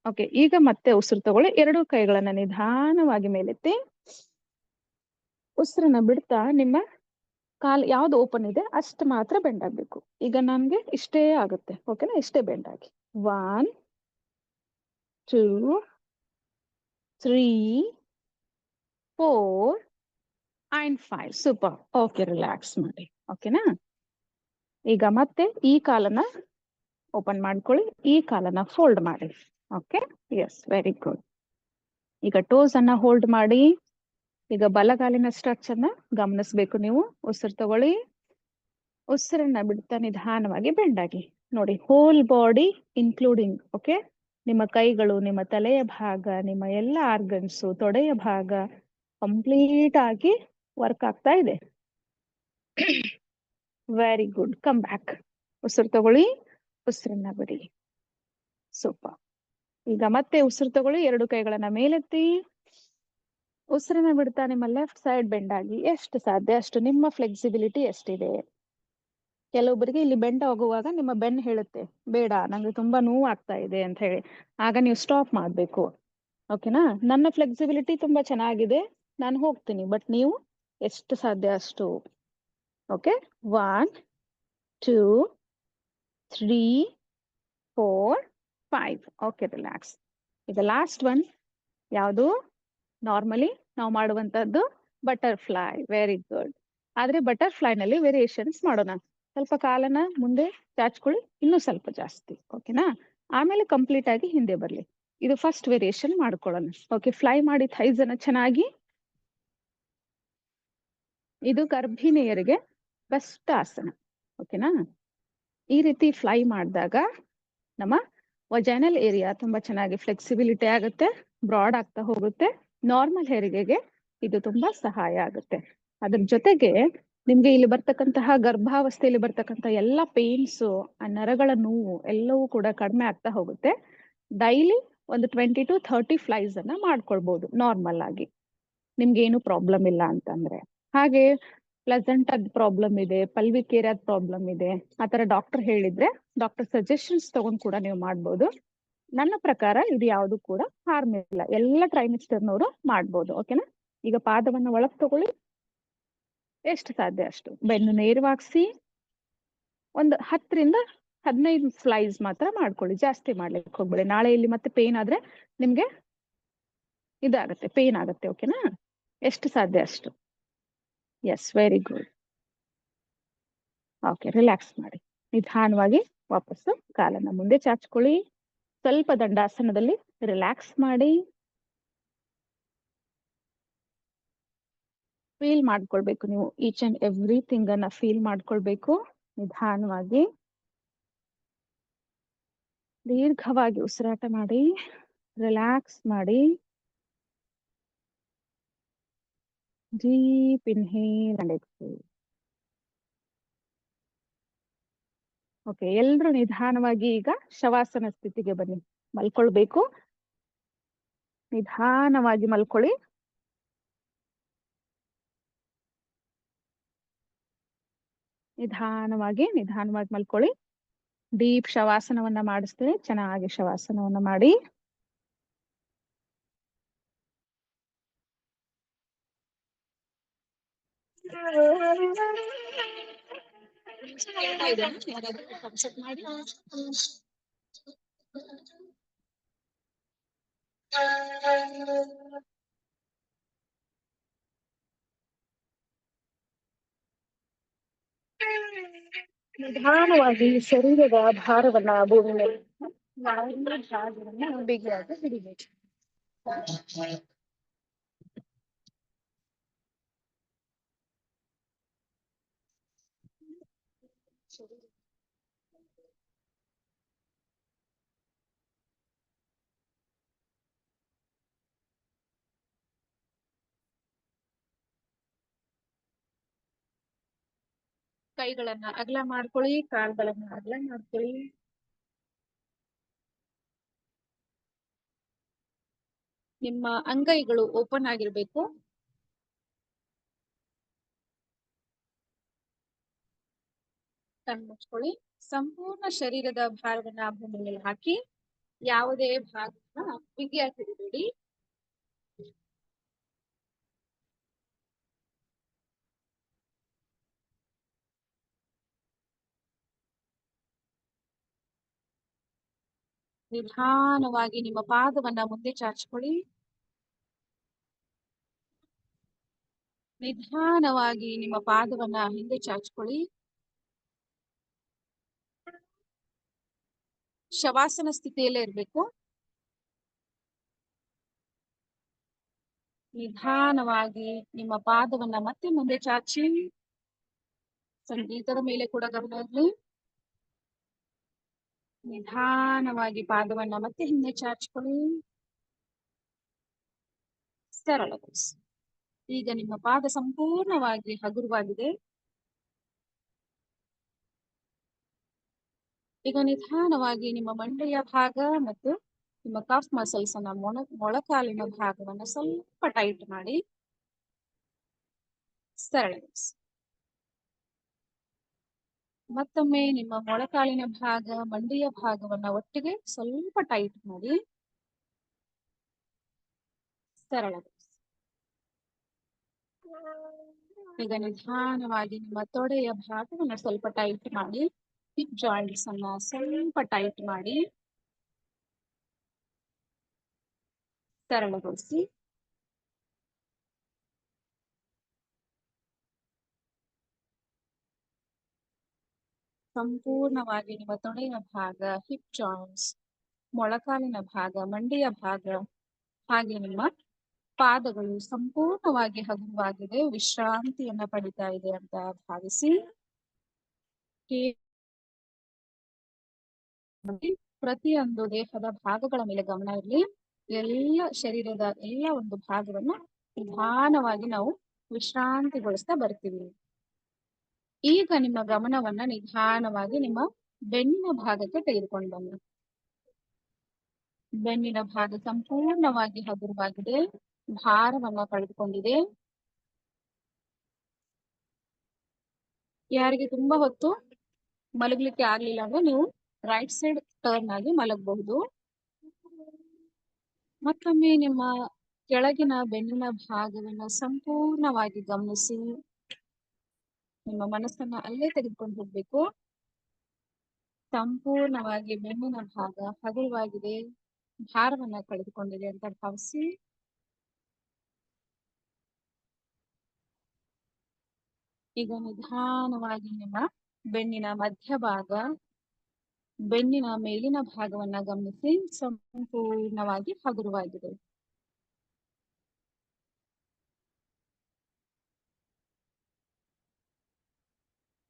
ಓಕೆ, ಈಗ ಮತ್ತೆ ಉಸಿರು ತಗೊಳ್ಳಿ. 2 ಕೈಗಳನ್ನ ನಿಧಾನವಾಗಿ ಮೇಲೆತ್ತಿ. ಉಸಿರನ್ನ ಬಿಡ್ತಾ ನಿಮ್ಮ ಕಾಲ್ ಯಾವ್ದು ಓಪನ್ ಇದೆ ಅಷ್ಟು ಮಾತ್ರ ಬೆಂಡ್ ಆಗ್ಬೇಕು. ಈಗ ನನ್ಗೆ ಇಷ್ಟೇ ಆಗುತ್ತೆ. ಓಕೆನಾ? ಇಷ್ಟೇ ಬೆಂಡ್ ಆಗಿ. 1, 2, 3, 4 and 5. ಸೂಪರ್. ಓಕೆ, ರಿಲ್ಯಾಕ್ಸ್ ಮಾಡಿ. ಓಕೆನಾ? ಈಗ ಮತ್ತೆ ಈ ಕಾಲನ್ನ ಓಪನ್ ಮಾಡ್ಕೊಳ್ಳಿ. ಈ ಕಾಲನ್ನ ಫೋಲ್ಡ್ ಮಾಡಿ. Okay, yes, very good. ಈಗ ಟೋಸ್ ಅನ್ನ ಹೋಲ್ಡ್ ಮಾಡಿ. ಈಗ ಬಲಗಾಲಿನ ಸ್ಟ್ರೆಚ್ ಅನ್ನ ಗಮನಿಸ್ಬೇಕು ನೀವು. ಉಸಿರು ತಗೊಳ್ಳಿ. ಉಸಿರನ್ನ ಬಿಡ್ತಾ ನಿಧಾನವಾಗಿ ಬೆಂಡ್ ಆಗಿ. ನೋಡಿ, ಹೋಲ್ ಬಾಡಿ ಇನ್ಕ್ಲೂಡಿಂಗ್. ಓಕೆ, ನಿಮ್ಮ ಕೈಗಳು, ನಿಮ್ಮ ತಲೆಯ ಭಾಗ, ನಿಮ್ಮ ಎಲ್ಲ ಆರ್ಗನ್ಸು, ತೊಡೆಯ ಭಾಗ ಕಂಪ್ಲೀಟ್ ಆಗಿ ವರ್ಕ್ ಆಗ್ತಾ ಇದೆ. Very good. Come back. ಉಸಿರು ತಗೊಳ್ಳಿ. ಉಸಿರನ್ನ ಬಿಡಿ. ಸೂಪರ್. ಈಗ ಮತ್ತೆ ಉಸಿರು ತಗೊಳ್ಳಿ. 2 ಕೈಗಳನ್ನ ಮೇಲೆತ್ತಿ. ಉಸಿರನ್ನ ಬಿಡ್ತಾ ನಿಮ್ಮ ಲೆಫ್ಟ್ ಸೈಡ್ ಬೆಂಡ್ ಆಗಿ. ಎಷ್ಟು ಸಾಧ್ಯ ಅಷ್ಟು ನಿಮ್ಮ ಫ್ಲೆಕ್ಸಿಬಿಲಿಟಿ ಎಷ್ಟಿದೆ. ಕೆಲವೊಬ್ಬರಿಗೆ ಇಲ್ಲಿ ಬೆಂಡ್ ಆಗುವಾಗ ನಿಮ್ಮ ಬೆನ್ನು ಹೇಳುತ್ತೆ, ಬೇಡ ನಂಗೆ ತುಂಬಾ ನೋವು ಆಗ್ತಾ ಇದೆ ಅಂತ ಹೇಳಿ. ಆಗ ನೀವು ಸ್ಟಾಪ್ ಮಾಡ್ಬೇಕು. ಓಕೆನಾ? ನನ್ನ ಫ್ಲೆಕ್ಸಿಬಿಲಿಟಿ ತುಂಬಾ ಚೆನ್ನಾಗಿದೆ, ನಾನು ಹೋಗ್ತೀನಿ. ಬಟ್ ನೀವು ಎಷ್ಟು ಸಾಧ್ಯ ಅಷ್ಟು. ಓಕೆ, 1, 2, 3, 4, 5. Okay, relax. ಈಗ ಲಾಸ್ಟ್ ಒನ್ ಯಾವುದು? ನಾರ್ಮಲಿ ನಾವು ಮಾಡುವಂತದ್ದು ಬಟರ್ಫ್ಲೈ. Very good. ಆದ್ರೆ ಬಟರ್ಫ್ಲೈ ನಲ್ಲಿ ವೇರಿಯೇಷನ್ಸ್ ಮಾಡೋಣ. ಸ್ವಲ್ಪ ಕಾಲನ ಮುಂದೆ ಚಾಚ್ಕೊಳ್ಳಿ, ಇನ್ನೂ ಸ್ವಲ್ಪ ಜಾಸ್ತಿ. ಓಕೆನಾ? ಆಮೇಲೆ ಕಂಪ್ಲೀಟ್ ಆಗಿ ಹಿಂದೆ ಬರ್ಲಿ. ಇದು ಫಸ್ಟ್ ವೇರಿಯೇಷನ್ ಮಾಡ್ಕೊಳ್ಳೋಣ. ಓಕೆ, ಫ್ಲೈ ಮಾಡಿ ಥೈಸ್ ಅನ್ನ ಚೆನ್ನಾಗಿ. ಇದು ಗರ್ಭಿಣಿಯರಿಗೆ ಬೆಸ್ಟ್ ಆಸನ. ಓಕೆನಾ? ಈ ರೀತಿ ಫ್ಲೈ ಮಾಡಿದಾಗ ನಮ್ಮ ವಜೈನಲ್ ಏರಿಯಾ ತುಂಬಾ ಚೆನ್ನಾಗಿ ಫ್ಲೆಕ್ಸಿಬಿಲಿಟಿ ಆಗುತ್ತೆ, ಬ್ರಾಡ್ ಆಗ್ತಾ ಹೋಗುತ್ತೆ. ನಾರ್ಮಲ್ ಹೆರಿಗೆಗೆ ಇದು ತುಂಬಾ ಸಹಾಯ ಆಗುತ್ತೆ. ಅದ್ರ ಜೊತೆಗೆ ನಿಮ್ಗೆ ಇಲ್ಲಿ ಬರ್ತಕ್ಕಂತಹ ಗರ್ಭಾವಸ್ಥೆಯಲ್ಲಿ ಬರ್ತಕ್ಕಂಥ ಎಲ್ಲ ಪೇನ್ಸ್, ಆ ನರಗಳ ನೋವು ಎಲ್ಲವೂ ಕೂಡ ಕಡಿಮೆ ಆಗ್ತಾ ಹೋಗುತ್ತೆ. ಡೈಲಿ ಒಂದು 20 to 30 ಫ್ಲೈಸ್ ಅನ್ನ ಮಾಡ್ಕೊಳ್ಬಹುದು ನಾರ್ಮಲ್ ಆಗಿ, ನಿಮ್ಗೆ ಏನು ಪ್ರಾಬ್ಲಮ್ ಇಲ್ಲ ಅಂತಂದ್ರೆ. ಹಾಗೆ ಪ್ಲೆಸೆಂಟ್ ಅದ್ ಪ್ರಾಬ್ಲಮ್ ಇದೆ, ಪಲ್ವಿಕ್ ಏರಿಯಾದ ಪ್ರಾಬ್ಲಮ್ ಇದೆ, ಆತರ ಡಾಕ್ಟರ್ ಹೇಳಿದ್ರೆ ಡಾಕ್ಟರ್ ಸಜೆಷನ್ಸ್ ತಗೊಂಡ್ ಕೂಡ ನೀವು ಮಾಡ್ಬೋದು. ನನ್ನ ಪ್ರಕಾರ ಇದು ಯಾವುದು ಕೂಡ ಹಾರ್ಮ್ ಇಲ್ಲ, ಎಲ್ಲ ಟ್ರೈಮಿಸ್ಟರ್ನವರು ಮಾಡ್ಬೋದು. ಓಕೆನಾ? ಈಗ ಪಾದವನ್ನ ಒಳಗ್ ತಗೊಳ್ಳಿ. ಎಷ್ಟು ಸಾಧ್ಯ ಅಷ್ಟು ಬೆನ್ನು ನೇರವಾಗಿಸಿ. ಒಂದು 10 ರಿಂದ 15 ಫ್ಲೈಸ್ ಮಾತ್ರ ಮಾಡ್ಕೊಳ್ಳಿ, ಜಾಸ್ತಿ ಮಾಡ್ಲಿಕ್ಕೆ ಹೋಗ್ಬೇಡಿ. ನಾಳೆ ಇಲ್ಲಿ ಮತ್ತೆ ಪೇನ್ ಆದ್ರೆ ನಿಮ್ಗೆ ಇದಾಗತ್ತೆ, ಪೇನ್ ಆಗತ್ತೆ. ಓಕೆನಾ? ಎಷ್ಟು ಸಾಧ್ಯ ಅಷ್ಟು. Yes, very good. Okay, relax ಮಾಡಿ. ನಿಧಾನವಾಗಿ ವಾಪಸ್ಸು ಕಾಲನ್ನ ಮುಂದೆ ಚಾಚ್ಕೊಳ್ಳಿ. ಸ್ವಲ್ಪ ದಂಡಾಸನದಲ್ಲಿ ರಿಲ್ಯಾಕ್ಸ್ ಮಾಡಿ. ಫೀಲ್ ಮಾಡ್ಕೊಳ್ಬೇಕು ನೀವು, ಈಚ್ ಅಂಡ್ ಎವ್ರಿಥಿಂಗ್ ಅನ್ನ ಫೀಲ್ ಮಾಡ್ಕೊಳ್ಬೇಕು. ನಿಧಾನವಾಗಿ ದೀರ್ಘವಾಗಿ ಉಸಿರಾಟ ಮಾಡಿ. ರಿಲ್ಯಾಕ್ಸ್ ಮಾಡಿ. Deep inhale and exhale. Okay, ಎಲ್ರು ನಿಧಾನವಾಗಿ ಈಗ ಶವಾಸನ ಸ್ಥಿತಿಗೆ ಬನ್ನಿ. ಮಲ್ಕೊಳ್ಬೇಕು. ನಿಧಾನವಾಗಿ ಮಲ್ಕೊಳ್ಳಿ. ನಿಧಾನವಾಗಿ ಮಲ್ಕೊಳ್ಳಿ. ಡೀಪ್ ಶವಾಸನವನ್ನ ಮಾಡಿಸ್ತೀನಿ. ಚೆನ್ನಾಗಿ ಶವಾಸನವನ್ನ ಮಾಡಿ. ಮಾಡಿ. ನಿಧಾನವಾಗಿ ಶರೀರದ ಭಾರವನ್ನ ಭೂಮಿ ಮೇಲೆ ಭಾಗವನ್ನ ಬಿಗಿಯಾಗಿ ಹಿಡಿಬೇಕು. ಕೈಗಳನ್ನ ಅಗಲ ಮಾಡ್ಕೊಳ್ಳಿ, ಕಾಲ್ಗಳನ್ನ ಅಗಲ ಮಾಡ್ಕೊಳ್ಳಿ. ನಿಮ್ಮ ಅಂಗೈಗಳು ಓಪನ್ ಆಗಿರ್ಬೇಕು. ಕಣ್ಮುಚ್ಕೊಳ್ಳಿ. ಸಂಪೂರ್ಣ ಶರೀರದ ಭಾರವನ್ನ ಭೂಮಿ ಮೇಲೆ ಹಾಕಿ. ಯಾವುದೇ ಭಾಗವನ್ನ ಬಿಗಿಯಾಗಿ ಹಿಡಿಬೇಡಿ. ನಿಧಾನವಾಗಿ ನಿಮ್ಮ ಪಾದವನ್ನ ಮುಂದೆ ಚಾಚ್ಕೊಳ್ಳಿ. ನಿಧಾನವಾಗಿ ನಿಮ್ಮ ಪಾದವನ್ನ ಹಿಂದೆ ಚಾಚ್ಕೊಳ್ಳಿ. ಶವಾಸನ ಸ್ಥಿತಿಯಲ್ಲೇ ಇರ್ಬೇಕು. ನಿಧಾನವಾಗಿ ನಿಮ್ಮ ಪಾದವನ್ನ ಮತ್ತೆ ಮುಂದೆ ಚಾಚಿ. ಸಂಗೀತದ ಮೇಲೆ ಕೂಡ ಗಮನ ಇರಲಿ. ನಿಧಾನವಾಗಿ ಪಾದವನ್ನ ಮತ್ತೆ ಹಿಂದೆ ಚಾಚ್ಕೊಳ್ಳಿ. ಸರಳಗೊಳಿಸಿ. ಈಗ ನಿಮ್ಮ ಪಾದ ಸಂಪೂರ್ಣವಾಗಿ ಹಗುರವಾಗಿದೆ. ಈಗ ನಿಧಾನವಾಗಿ ನಿಮ್ಮ ಮಂಡೆಯ ಭಾಗ ಮತ್ತು ನಿಮ್ಮ ಕಫ್ ಮಸಲ್ಸ್ ಅನ್ನ ಮೊಳಕಾಲಿನ ಭಾಗವನ್ನ ಸ್ವಲ್ಪ ಟೈಟ್ ಮಾಡಿ ಸರಳಗೊಳಿಸಿ. ಮತ್ತೊಮ್ಮೆ ನಿಮ್ಮ ಮೊಳಕಾಲಿನ ಭಾಗ, ಮಂಡಿಯ ಭಾಗವನ್ನ ಒಟ್ಟಿಗೆ ಸ್ವಲ್ಪ ಟೈಟ್ ಮಾಡಿ ಸರಳಗೊಳಿಸಿ. ಈಗ ನಿಧಾನವಾಗಿ ನಿಮ್ಮ ತೊಡೆಯ ಭಾಗವನ್ನ ಸ್ವಲ್ಪ ಟೈಟ್ ಮಾಡಿ, ಹಿಪ್ ಜಾಯಿಂಟ್ಸ್ ಅನ್ನ ಸ್ವಲ್ಪ ಟೈಟ್ ಮಾಡಿ ಸರಳಗೊಳಿಸಿ. ಸಂಪೂರ್ಣವಾಗಿ ನಿಮ್ಮ ತೊಡೆಯ ಭಾಗ, ಹಿಪ್ ಜಾಯಿಂಟ್ಸ್, ಮೊಳಕಾಲಿನ ಭಾಗ, ಮಂಡಿಯ ಭಾಗ ಹಾಗೆ ನಿಮ್ಮ ಪಾದಗಳು ಸಂಪೂರ್ಣವಾಗಿ ಹಗುರವಾಗಿದೆ, ವಿಶ್ರಾಂತಿಯನ್ನ ಪಡಿತಾ ಇದೆ ಅಂತ ಭಾವಿಸಿ ಪ್ರತಿಯೊಂದು ದೇಹದ ಭಾಗಗಳ ಮೇಲೆ ಗಮನ ಇರಲಿ. ಎಲ್ಲ ಶರೀರದ ಎಲ್ಲ ಒಂದು ಭಾಗವನ್ನ ನಿಧಾನವಾಗಿ ನಾವು ವಿಶ್ರಾಂತಿಗೊಳಿಸ್ತಾ ಬರ್ತೀವಿ. ಈಗ ನಿಮ್ಮ ಗಮನವನ್ನ ನಿಧಾನವಾಗಿ ನಿಮ್ಮ ಬೆನ್ನಿನ ಭಾಗಕ್ಕೆ ತೆಗೆದುಕೊಂಡು ಬನ್ನಿ. ಬೆನ್ನಿನ ಭಾಗ ಸಂಪೂರ್ಣವಾಗಿ ಹಗುರವಾಗಿದೆ, ಭಾರವನ್ನ ಕಳೆದುಕೊಂಡಿದೆ. ಯಾರಿಗೆ ತುಂಬಾ ಹೊತ್ತು ಮಲಗಲಿಕ್ಕೆ ಆಗ್ಲಿಲ್ಲ ಅಂದ್ರೆ ನೀವು ರೈಟ್ ಸೈಡ್ ಟರ್ನ್ ಆಗಿ ಮಲಗಬಹುದು. ಮತ್ತೊಮ್ಮೆ ನಿಮ್ಮ ಕೆಳಗಿನ ಬೆನ್ನಿನ ಭಾಗವನ್ನ ಸಂಪೂರ್ಣವಾಗಿ ಗಮನಿಸಿ ನಿಮ್ಮ ಮನಸ್ಸನ್ನ ಅಲ್ಲೇ ತೆಗೆದುಕೊಂಡು ಹೋಗ್ಬೇಕು. ಸಂಪೂರ್ಣವಾಗಿ ಬೆನ್ನಿನ ಭಾಗ ಹಗುರವಾಗಿದೆ, ಭಾರವನ್ನ ಕಳೆದುಕೊಂಡಿದೆ ಅಂತ ಭಾವಿಸಿ ಈಗ ನಿಧಾನವಾಗಿ ನಿಮ್ಮ ಬೆನ್ನಿನ ಮಧ್ಯಭಾಗ, ಬೆನ್ನಿನ ಮೇಲಿನ ಭಾಗವನ್ನ ಗಮನಿಸಿ ಸಂಪೂರ್ಣವಾಗಿ ಹಗುರವಾಗಿದೆ.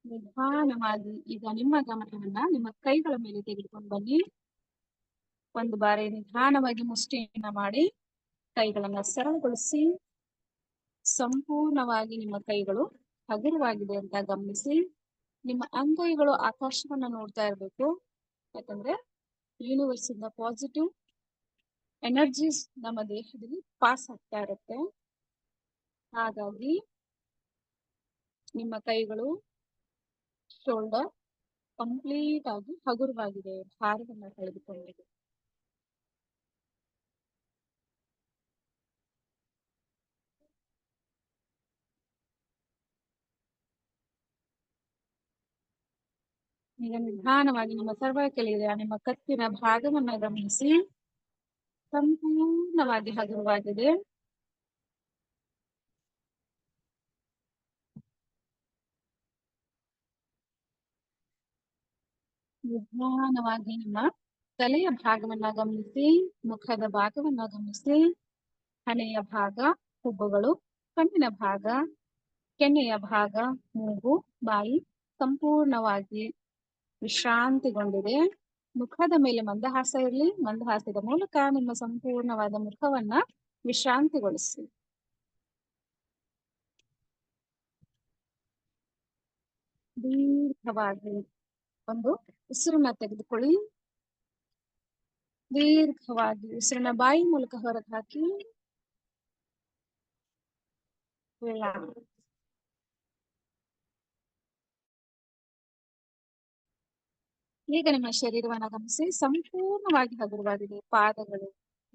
ನಿಧಾನವಾಗಿ ಈಗ ನಿಮ್ಮ ಗಮನವನ್ನ ನಿಮ್ಮ ಕೈಗಳ ಮೇಲೆ ತೆಗೆದುಕೊಂಡು ಬನ್ನಿ. ಒಂದು ಬಾರಿ ನಿಧಾನವಾಗಿ ಮುಷ್ಟಿಯನ್ನ ಮಾಡಿ ಕೈಗಳನ್ನ ಸರಳಗೊಳಿಸಿ ಸಂಪೂರ್ಣವಾಗಿ ನಿಮ್ಮ ಕೈಗಳು ಹಗುರವಾಗಿದೆ ಅಂತ ಗಮನಿಸಿ. ನಿಮ್ಮ ಅಂಗೈಗಳು ಆಕಾಶವನ್ನ ನೋಡ್ತಾ ಇರ್ಬೇಕು. ಯಾಕಂದ್ರೆ ಯೂನಿವರ್ಸ್ ಇಂದ ಪಾಸಿಟಿವ್ ಎನರ್ಜೀಸ್ ನಮ್ಮ ದೇಹದಲ್ಲಿ ಪಾಸ್ ಆಗ್ತಾ ಇರುತ್ತೆ. ಹಾಗಾಗಿ ನಿಮ್ಮ ಕೈಗಳು ಶೋಲ್ಡರ್ ಕಂಪ್ಲೀಟ್ ಆಗಿ ಹಗುರವಾಗಿದೆ, ಭಾರವನ್ನ ಕಳೆದುಕೊಂಡಿದೆ. ಈಗ ನಿಧಾನವಾಗಿ ನಿಮ್ಮ ಸರ್ವೈಕಲ್ ಏರಿಯಾ, ನಿಮ್ಮ ಕತ್ತಿನ ಭಾಗವನ್ನ ಗಮನಿಸಿ. ಸಂಪೂರ್ಣವಾಗಿ ಹಗುರವಾಗಿದೆ. ನಿಧಾನವಾಗಿ ನಿಮ್ಮ ತಲೆಯ ಭಾಗವನ್ನ ಗಮನಿಸಿ, ಮುಖದ ಭಾಗವನ್ನ ಗಮನಿಸಿ. ಹಣೆಯ ಭಾಗ, ಹುಬ್ಬುಗಳು, ಕಣ್ಣಿನ ಭಾಗ, ಕೆನ್ನೆಯ ಭಾಗ, ಮೂಗು, ಬಾಯಿ ಸಂಪೂರ್ಣವಾಗಿ ವಿಶ್ರಾಂತಿಗೊಂಡಿದೆ. ಮುಖದ ಮೇಲೆ ಮಂದಹಾಸ ಇರಲಿ. ಮಂದಹಾಸದ ಮೂಲಕ ನಿಮ್ಮ ಸಂಪೂರ್ಣವಾದ ಮುಖವನ್ನ ವಿಶ್ರಾಂತಿಗೊಳಿಸಿ. ದೀರ್ಘವಾಗಿ ಒಂದು ಉಸಿರನ್ನ ತೆಗೆದುಕೊಳ್ಳಿ. ದೀರ್ಘವಾಗಿ ಉಸಿರನ್ನ ಬಾಯಿ ಮೂಲಕ ಹೊರಗೆ ಹಾಕಿ. ಈಗ ನಿಮ್ಮ ಶರೀರವನ್ನ ಗಮನಿಸಿ. ಸಂಪೂರ್ಣವಾಗಿ ಹಗುರವಾಗಿದೆ. ಪಾದಗಳು,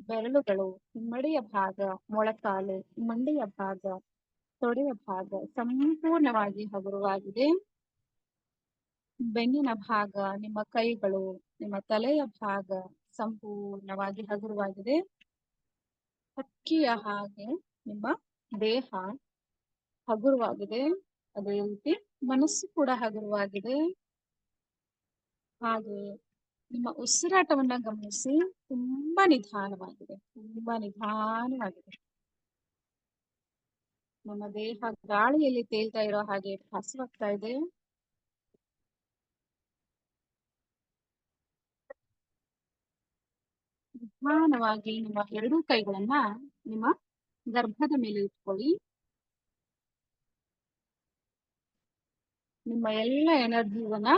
ಬೆರಳುಗಳು, ಹಿಮ್ಮಡಿಯ ಭಾಗ, ಮೊಳಕಾಲು, ಮಂಡಿಯ ಭಾಗ, ತೊಡೆಯ ಭಾಗ ಸಂಪೂರ್ಣವಾಗಿ ಹಗುರವಾಗಿದೆ. ಬೆನ್ನಿನ ಭಾಗ, ನಿಮ್ಮ ಕೈಗಳು, ನಿಮ್ಮ ತಲೆಯ ಭಾಗ ಸಂಪೂರ್ಣವಾಗಿ ಹಗುರವಾಗಿದೆ. ಹಕ್ಕಿಯ ಹಾಗೆ ನಿಮ್ಮ ದೇಹ ಹಗುರವಾಗಿದೆ. ಅದೇ ರೀತಿ ಮನಸ್ಸು ಕೂಡ ಹಗುರವಾಗಿದೆ. ಹಾಗೆ ನಿಮ್ಮ ಉಸಿರಾಟವನ್ನ ಗಮನಿಸಿ. ತುಂಬಾ ನಿಧಾನವಾಗಿದೆ, ತುಂಬಾ ನಿಧಾನವಾಗಿದೆ. ನಮ್ಮ ದೇಹ ಗಾಳಿಯಲ್ಲಿ ತೇಲ್ತಾ ಇರೋ ಹಾಗೆ ಭಾಸವಾಗ್ತಾ ಇದೆ. ನಿಧಾನವಾಗಿ ನಿಮ್ಮ ಎರಡೂ ಕೈಗಳನ್ನ ನಿಮ್ಮ ಗರ್ಭದ ಮೇಲೆ ಇಟ್ಕೊಳ್ಳಿ. ನಿಮ್ಮ ಎಲ್ಲ ಎನರ್ಜಿವನ್ನ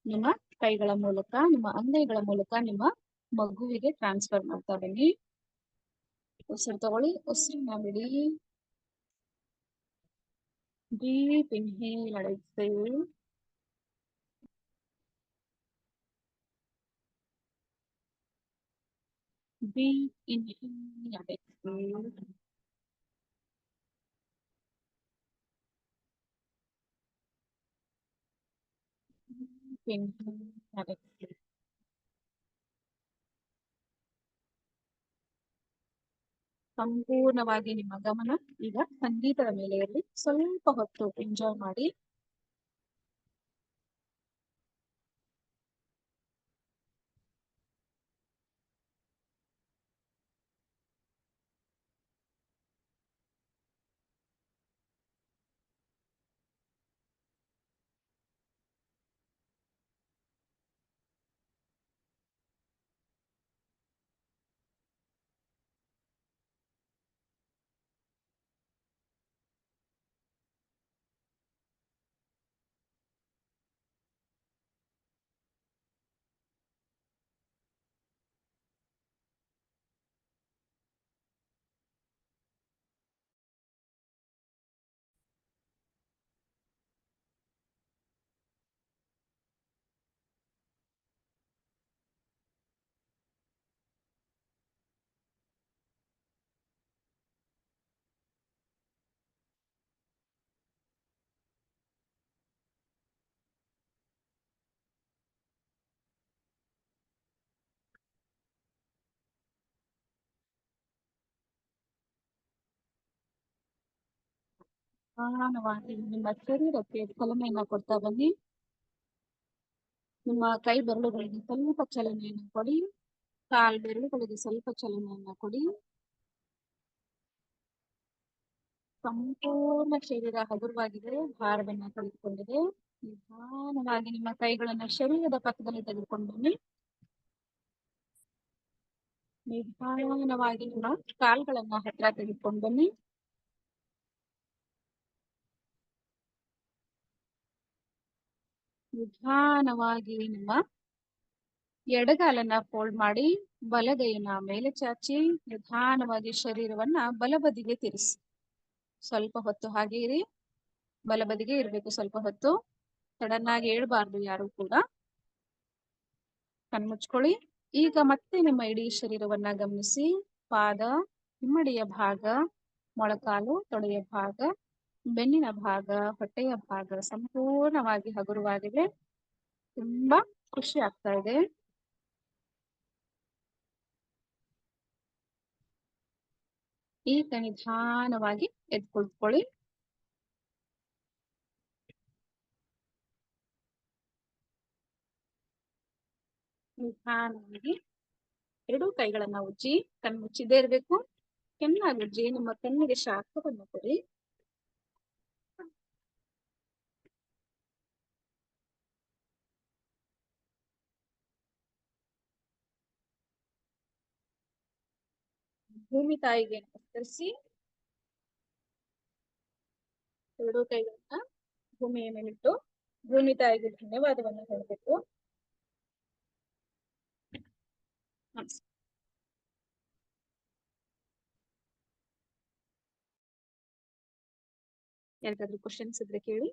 ನಿಮ್ಮ ಕೈಗಳ ಮೂಲಕ, ನಿಮ್ಮ ಅಂಗೈಗಳ ಮೂಲಕ ನಿಮ್ಮ ಮಗುವಿಗೆ ಟ್ರಾನ್ಸ್ಫರ್ ಮಾಡ್ತಾ ಬನ್ನಿ. ಉಸಿರು ತಗೊಳ್ಳಿ, ಉಸಿರನ್ನ ಬಿಡಿ. Deep inhale and exhale. Deep inhale and exhale. Deep inhale and exhale. ಸಂಪೂರ್ಣವಾಗಿ ನಿಮ್ಮ ಗಮನ ಈಗ ಸಂಗೀತದ ಮೇಲೆ ಇರಲಿ. ಸ್ವಲ್ಪ ಹೊತ್ತು ಎಂಜಾಯ್ ಮಾಡಿ. ನಿಧಾನವಾಗಿ ನಿಮ್ಮ ಶರೀರಕ್ಕೆ ಚಲನೆಯನ್ನ ಕೊಡ್ತಾ ಬನ್ನಿ. ನಿಮ್ಮ ಕೈ ಬೆರಳುಗಳಿಗೆ ಸ್ವಲ್ಪ ಚಲನೆಯನ್ನು ಕೊಡಿ. ಕಾಲ್ ಬೆರಳುಗಳಿಗೆ ಸ್ವಲ್ಪ ಚಲನೆಯನ್ನ ಕೊಡಿ. ಸಂಪೂರ್ಣ ಶರೀರ ಹಗುರವಾಗಿದೆ, ಭಾರವನ್ನ ಕಳೆದುಕೊಂಡಿದೆ. ನಿಧಾನವಾಗಿ ನಿಮ್ಮ ಕೈಗಳನ್ನ ಶರೀರದ ಪಕ್ಕದಲ್ಲಿ ತೆಗೆದುಕೊಂಡು ಬನ್ನಿ. ನಿಧಾನವಾಗಿ ನಿಮ್ಮ ಕಾಲ್ಗಳನ್ನ ಹತ್ರ ತೆಗೆದುಕೊಂಡು ಬನ್ನಿ. ನಿಧಾನವಾಗಿ ನಿಮ್ಮ ಎಡಗಾಲನ್ನ ಫೋಲ್ಡ್ ಮಾಡಿ ಬಲಗೈಯನ್ನ ಮೇಲೆ ಚಾಚಿ ನಿಧಾನವಾಗಿ ಶರೀರವನ್ನ ಬಲಬದಿಗೆ ತಿರ್ಸಿ. ಸ್ವಲ್ಪ ಹೊತ್ತು ಹಾಗೆ ಇರಿ. ಬಲಬದಿಗೆ ಇರ್ಬೇಕು ಸ್ವಲ್ಪ ಹೊತ್ತು. ಸಡನ್ ಆಗಿ ಏಳಬಾರ್ದು ಯಾರು ಕೂಡ. ಕಣ್ಮುಚ್ಕೊಳ್ಳಿ. ಈಗ ಮತ್ತೆ ನಿಮ್ಮ ಇಡೀ ಶರೀರವನ್ನ ಗಮನಿಸಿ. ಪಾದ, ಹಿಮ್ಮಡಿಯ ಭಾಗ, ಮೊಳಕಾಲು, ತೊಡೆಯ ಭಾಗ, ಬೆನ್ನಿನ ಭಾಗ, ಹೊಟ್ಟೆಯ ಭಾಗ ಸಂಪೂರ್ಣವಾಗಿ ಹಗುರವಾಗಿದೆ. ತುಂಬಾ ಖುಷಿ ಆಗ್ತಾ ಇದೆ. ಈಗ ನಿಧಾನವಾಗಿ ಎದ್ದು ಕುಳಿತುಕೊಳ್ಳಿ. ನಿಧಾನವಾಗಿ ಎರಡೂ ಕೈಗಳನ್ನ ಉಜ್ಜಿ, ಕಣ್ಮುಚ್ಚಿದೇ ಇರಬೇಕು. ಚೆನ್ನಾಗಿ ಉಜ್ಜಿ. ನಿಮ್ಮ ಕಣ್ಣಿಗೆ ಶಾಖವನ್ನು ಕೊಡಿ. ಭೂಮಿ ತಾಯಿಗೆ ನಮಸ್ಕರಿಸಿ ಎರಡೂ ಕೈಗಳನ್ನ ಭೂಮಿಯ ಮೇಲಿಟ್ಟು ಭೂಮಿ ತಾಯಿಗೆ ಧನ್ಯವಾದವನ್ನು ಹೇಳಬೇಕು. ನಮಸ್ಕಾರ. ಯಾರಿಗಾದ್ರೂ ಕ್ವಶನ್ಸ್ ಇದ್ರೆ ಕೇಳಿ.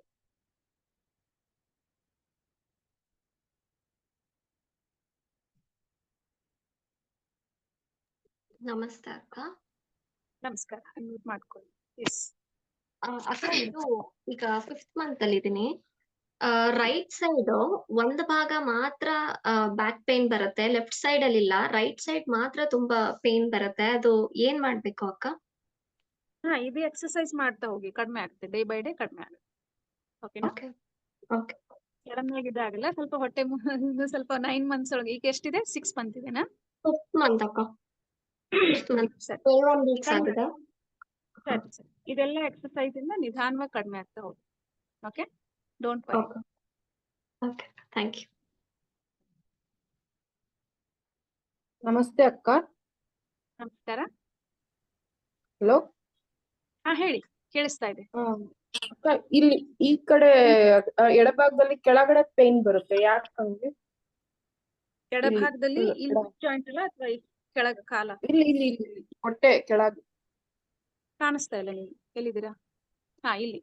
ನಮಸ್ತೆ ಅಕ್ಕ. ನಮಸ್ಕಾರ. ಅನ್ಮ್ಯೂಟ್ ಮಾಡ್ಕೊಳ್ಳಿ. ಎಸ್ ಅಕ್ಕ, ಇದು ಈಗ 5th ಮಂತ್ ಅಲ್ಲಿ ಇದೀನಿ. ರೈಟ್ ಸೈಡ್ ಒಂದು ಭಾಗ ಮಾತ್ರ ಬ್ಯಾಕ್ ಪೇನ್ ಬರುತ್ತೆ, ಲೆಫ್ಟ್ ಸೈಡ್ ಅಲ್ಲಿ ಇಲ್ಲ. ರೈಟ್ ಸೈಡ್ ಮಾತ್ರ ತುಂಬಾ ಪೇನ್ ಬರುತ್ತೆ. ಅದು ಏನ್ ಮಾಡ್ಬೇಕು ಅಕ್ಕ? ಇದು ಎಕ್ಸರ್ಸೈಸ್ ಮಾಡ್ತಾ ಹೋಗಿ, ಕಡಿಮೆ ಆಗುತ್ತೆ. ಡೇ ಬೈ ಡೇ ಕಡಿಮೆ ಆಗುತ್ತೆ. ಓಕೆನಾ? Okay okay. ಸಡನ್ ಆಗಿ ಇದಾಗಲ್ಲ. ಸ್ವಲ್ಪ ಹೊಟ್ಟೆ ಸ್ವಲ್ಪ 9 ಮಂತ್ಸ್ ಒಳಗೆ. ಈಗ ಎಷ್ಟಿದೆ? 6 ಮಂತ್ ಇದೆನಾ? 5th ಮಂತ್ ಅಕ್ಕ. 5th ಮಂತ್ ಸರಿ 11 weeks ಆಗಿದೆ. ಸರಿ ಸರಿ. ಇದೆಲ್ಲ ಎಕ್ಸರ್ಸೈಸ್ ಇಂದ ನಿಧಾನವಾಗಿ ಕಡಿಮೆ ಆಗ್ತಾ ಹೋಗಿ. Okay, don't worry. Okay okay, thank you. ನಮಸ್ತೆ ಅಕ್ಕ. ನಮಸ್ಕಾರ. ಹಲೋ. ಹೇಳಿ, ಕೇಳಿಸ್ತಾ ಇದೆ. ಅಕ್ಕ, ಇಲ್ಲಿ ಈ ಕಡೆ ಎಡಭಾಗದಲ್ಲಿ ಕೆಳಗಡೆ ಪೇನ್ ಬರುತ್ತೆ, ಯಾಕೆ ಹಂಗೆ? ಎಡಭಾಗದಲ್ಲಿ ಇಲ್ಲಿ ಜಾಯಿಂಟ್ ಅಲ್ಲ ಅಥವಾ ಕೆಳಗ ಕಾಲ? ಇಲ್ಲಿ ಇಲ್ಲಿ ಇಲ್ಲಿ ಹೊಟ್ಟೆ ಕೆಳಗೆ ಕಾಣಿಸ್ತಾ ಇಲ್ಲ. ನೀವು ಎಲ್ಲಿದ್ದೀರಾ? ಇಲ್ಲಿ